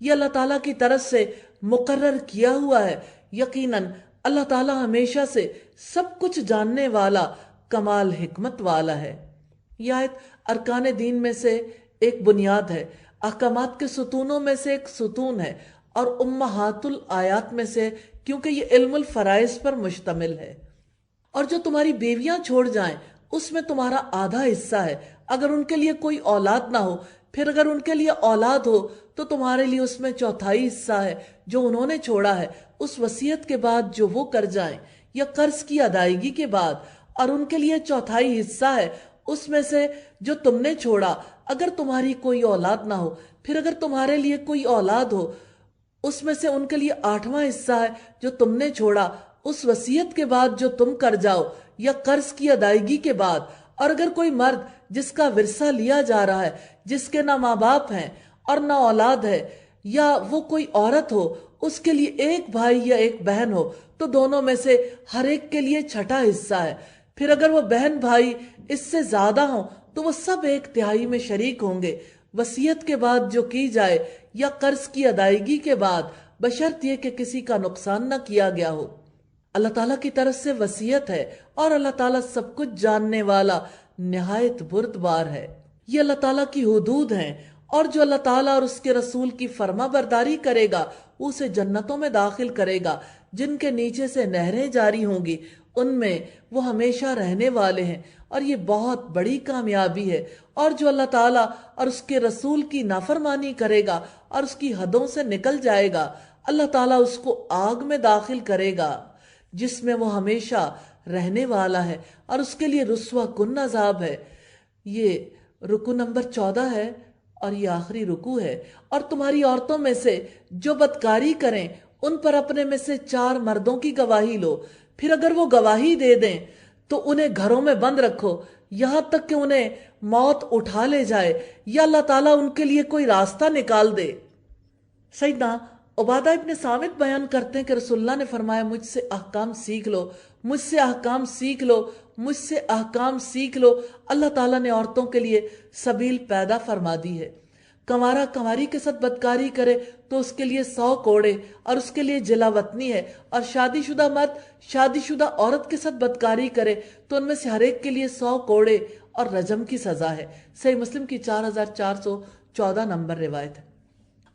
یہ اللہ تعالیٰ کی طرف سے مقرر کیا ہوا ہے۔ یقیناً اللہ تعالیٰ ہمیشہ سے سب کچھ جاننے والا، کمال حکمت والا ہے۔ یہ آیت ارکان دین میں سے ایک بنیاد ہے، احکامات کے ستونوں میں سے ایک ستون ہے، اور امہات الآیات میں سے، کیونکہ یہ علم الفرائض پر مشتمل ہے۔ اور جو تمہاری بیویاں چھوڑ جائیں اس میں تمہارا آدھا حصہ ہے اگر ان کے لیے کوئی اولاد نہ ہو۔ پھر اگر ان کے لیے اولاد ہو تو تمہارے لیے اس میں 1/4 حصہ ہے جو انہوں نے چھوڑا ہے، اس وصیت کے بعد جو وہ کر جائیں، یا قرض کی ادائیگی کے بعد، اور ان کے لیے 1/4 حصہ ہے اس میں سے جو تم نے چھوڑا اگر تمہاری کوئی اولاد نہ ہو۔ پھر اگر تمہارے لیے کوئی اولاد ہو اس میں سے ان کے لیے 8واں حصہ ہے جو تم نے چھوڑا، اس وصیت کے بعد جو تم کر جاؤ یا قرض کی ادائیگی کے بعد، اور اگر کوئی مرد جس کا ورثہ لیا جا رہا ہے، جس کے نہ ماں باپ ہیں اور نہ اولاد ہے، یا وہ کوئی عورت ہو، اس کے لیے ایک بھائی یا ایک بہن ہو، تو دونوں میں سے ہر ایک کے لیے چھٹا حصہ ہے۔ پھر اگر وہ بہن بھائی اس سے زیادہ ہوں تو وہ سب 1/3 میں شریک ہوں گے۔ وصیت کے بعد جو کی جائے یا قرض کی ادائیگی کے بعد، بشرط یہ کہ کسی کا نقصان نہ کیا گیا ہو۔ اللہ تعالیٰ کی طرف سے وصیت ہے، اور اللہ تعالیٰ سب کچھ جاننے والا نہایت بردبار ہے۔ یہ اللہ تعالیٰ کی حدود ہیں، اور جو اللہ تعالیٰ اور اس کے رسول کی فرما برداری کرے گا وہ اسے جنتوں میں داخل کرے گا، جن کے نیچے سے نہریں جاری ہوں گی، ان میں وہ ہمیشہ رہنے والے ہیں، اور یہ بہت بڑی کامیابی ہے۔ اور جو اللہ تعالیٰ اور اس کے رسول کی نافرمانی کرے گا اور اس کی حدوں سے نکل جائے گا، اللہ تعالیٰ اس کو آگ میں داخل کرے گا جس میں وہ ہمیشہ رہنے والا ہے، اور اس کے لیے رسوا کن عذاب ہے۔ یہ رکو نمبر 14 ہے، اور یہ آخری رکو ہے۔ اور تمہاری عورتوں میں سے جو بدکاری کریں ان پر اپنے میں سے 4 مردوں کی گواہی لو، پھر اگر وہ گواہی دے دیں تو انہیں گھروں میں بند رکھو یہاں تک کہ انہیں موت اٹھا لے جائے، یا اللہ تعالیٰ ان کے لیے کوئی راستہ نکال دے۔ سیدنا عبادہ ابن صامت بیان کرتے ہیں کہ رسول اللہ نے فرمایا، مجھ سے احکام سیکھ لو، مجھ سے احکام سیکھ لو، مجھ سے احکام سیکھ لو۔ اللہ تعالیٰ نے عورتوں کے لیے سبیل پیدا فرما دی ہے۔ کنوارا کنواری کے ساتھ بدکاری کرے تو اس کے لیے 100 کوڑے اور اس کے لیے جلا وطنی ہے، اور شادی شدہ مرد شادی شدہ عورت کے ساتھ بدکاری کرے تو ان میں سے ہر ایک کے لیے 100 کوڑے اور رجم کی سزا ہے۔ صحیح مسلم کی 4414 نمبر روایت ہے۔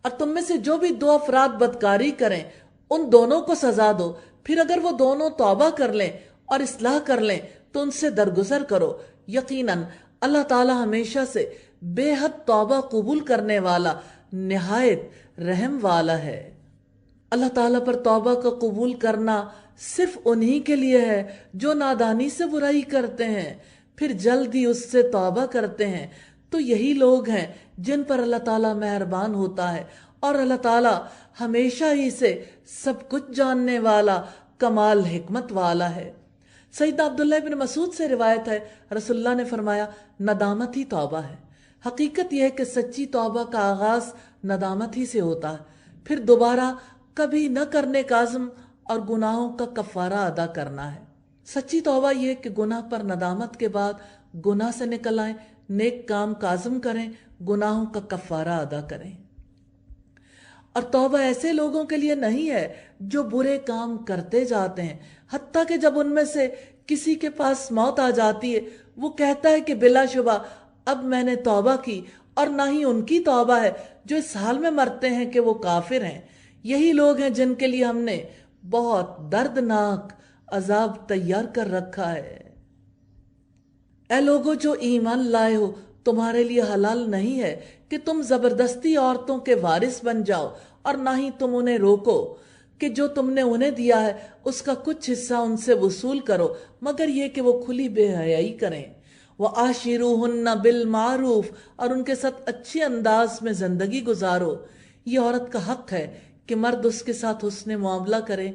اور تم میں سے جو بھی 2 افراد بدکاری کریں ان دونوں کو سزا دو، پھر اگر وہ دونوں توبہ کر لیں اور اصلاح کر لیں تو ان سے درگزر کرو، یقیناً اللہ تعالی ہمیشہ سے بے حد توبہ قبول کرنے والا نہایت رحم والا ہے۔ اللہ تعالیٰ پر توبہ کا قبول کرنا صرف انہی کے لیے ہے جو نادانی سے برائی کرتے ہیں پھر جلدی اس سے توبہ کرتے ہیں، تو یہی لوگ ہیں جن پر اللہ تعالیٰ مہربان ہوتا ہے، اور اللہ تعالیٰ ہمیشہ ہی سے سب کچھ جاننے والا کمال حکمت والا ہے۔ سیدنا عبداللہ بن مسعود سے روایت ہے، رسول اللہ نے فرمایا، ندامت ہی توبہ ہے۔ حقیقت یہ ہے کہ سچی توبہ کا آغاز ندامت ہی سے ہوتا ہے، پھر دوبارہ کبھی نہ کرنے کا عزم اور گناہوں کا کفارہ ادا کرنا ہے۔ سچی توبہ یہ کہ گناہ پر ندامت کے بعد گناہ سے نکل آئیں، نیک کام کا عزم کریں، گناہوں کا کفارہ ادا کریں۔ اور توبہ ایسے لوگوں کے لیے نہیں ہے جو برے کام کرتے جاتے ہیں، حتیٰ کہ جب ان میں سے کسی کے پاس موت آ جاتی ہے وہ کہتا ہے کہ بلا شبہ اب میں نے توبہ کی، اور نہ ہی ان کی توبہ ہے جو اس حال میں مرتے ہیں کہ وہ کافر ہیں۔ یہی لوگ ہیں جن کے لیے ہم نے بہت دردناک عذاب تیار کر رکھا ہے۔ اے لوگو جو ایمان لائے ہو، تمہارے لیے حلال نہیں ہے کہ تم زبردستی عورتوں کے وارث بن جاؤ، اور نہ ہی تم انہیں روکو کہ جو تم نے انہیں دیا ہے اس کا کچھ حصہ ان سے وصول کرو، مگر یہ کہ وہ کھلی بے حیائی کریں۔ وَعَاشِرُوهُنَّ بِالْمَعْرُوفِ، اور ان کے ساتھ اچھے انداز میں زندگی گزارو۔ یہ عورت کا حق ہے کہ مرد اس کے ساتھ حسن معاملہ کرے۔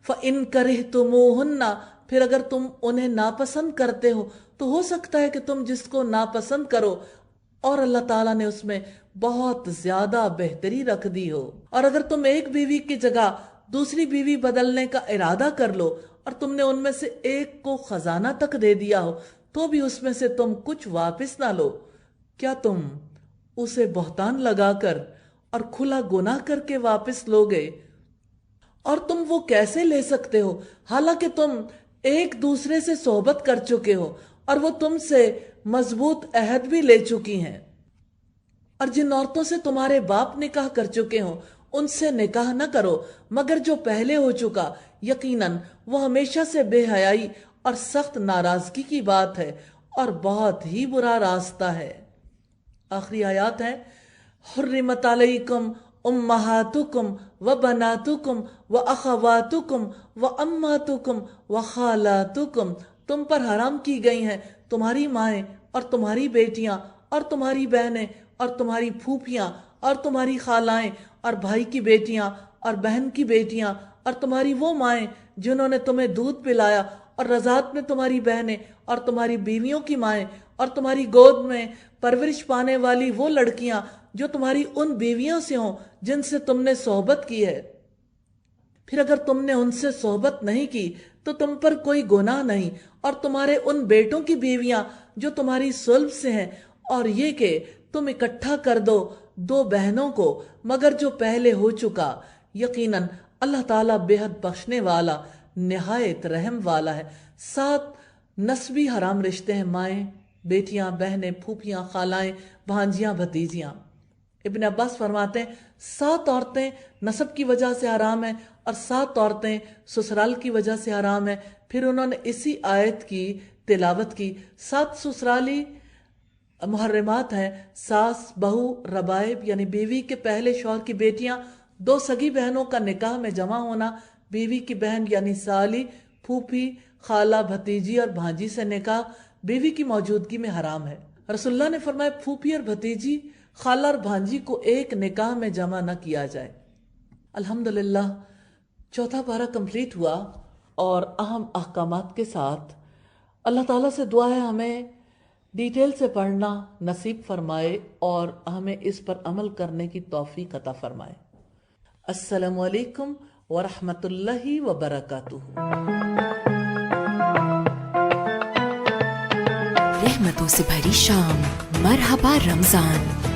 فَإِن كَرِهْتُمُوهُنَّ، پھر اگر تم انہیں ناپسند کرتے ہو تو ہو سکتا ہے کہ تم جس کو ناپسند کرو اور اللہ تعالیٰ نے اس میں بہت زیادہ بہتری رکھ دی ہو، اور اگر تم ایک بیوی کی جگہ دوسری بیوی بدلنے کا ارادہ کر لو اور تم نے ان میں سے ایک کو خزانہ تک دے دیا ہو تو بھی اس میں سے تم کچھ واپس نہ لو، کیا تم اسے بہتان لگا کر اور کھلا گناہ کر کے واپس لوگے؟ اور تم وہ کیسے لے سکتے ہو حالانکہ تم ایک دوسرے سے صحبت کر چکے ہو اور وہ تم سے مضبوط عہد بھی لے چکی ہیں؟ اور جن عورتوں سے تمہارے باپ نکاح کر چکے ہوں ان سے نکاح نہ کرو مگر جو پہلے ہو چکا، یقیناً وہ ہمیشہ سے بے حیائی اور سخت ناراضگی کی بات ہے اور بہت ہی برا راستہ ہے۔ آخری آیات ہیں، حرمت علیکم امہاتکم وبناتکم واخواتکم واماتکم وخالاتکم، تم پر حرام کی گئی ہیں تمہاری مائیں اور تمہاری بیٹیاں اور تمہاری بہنیں اور تمہاری پھوپھیاں اور تمہاری خالائیں اور بھائی کی بیٹیاں اور بہن کی بیٹیاں اور تمہاری وہ مائیں جنہوں نے تمہیں دودھ پلایا، اور رضاعت میں تمہاری بہنیں اور تمہاری بیویوں کی مائیں اور تمہاری گود میں پرورش پانے والی وہ لڑکیاں جو تمہاری ان بیویوں سے ہوں جن سے تم نے صحبت کی ہے۔ پھر اگر تم نے ان سے صحبت نہیں کی تو تم پر کوئی گناہ نہیں، اور تمہارے ان بیٹوں کی بیویاں جو تمہاری صلب سے ہیں، اور یہ کہ تم اکٹھا کر دو دو بہنوں کو مگر جو پہلے ہو چکا، یقیناً اللہ تعالیٰ بے حد بخشنے والا نہایت رحم والا ہے۔ 7 نسبی حرام رشتے ہیں، مائیں، بیٹیاں، بہنیں، پھوپھیاں، خالائیں، بھانجیاں، بھتیجیاں۔ ابن عباس فرماتے ہیں 7 عورتیں نسب کی وجہ سے حرام ہیں اور 7 عورتیں سسرال کی وجہ سے حرام ہیں۔ پھر انہوں نے اسی آیت کی تلاوت کی۔ 7 سسرالی محرمات ہیں: ساس، بہو، ربائب یعنی بیوی کے پہلے شوہر کی بیٹیاں، 2 سگی بہنوں کا نکاح میں جمع ہونا، بیوی کی بہن یعنی سالی، پھوپھی، خالہ، بھتیجی اور بھانجی سے نکاح بیوی کی موجودگی میں حرام ہے۔ رسول اللہ نے فرمایا پھوپھی اور بھتیجی، خالہ اور بھانجی کو ایک نکاح میں جمع نہ کیا جائے۔ الحمدللہ 4تھا پارہ کمپلیٹ ہوا اور اہم احکامات کے ساتھ۔ اللہ تعالیٰ سے دعا ہے ہمیں ڈیٹیل سے پڑھنا نصیب فرمائے اور ہمیں اس پر عمل کرنے کی توفیق عطا فرمائے۔ السلام علیکم ورحمۃ اللہ وبرکاتہ۔ رحمتوں سے بھری شام، مرحبا رمضان۔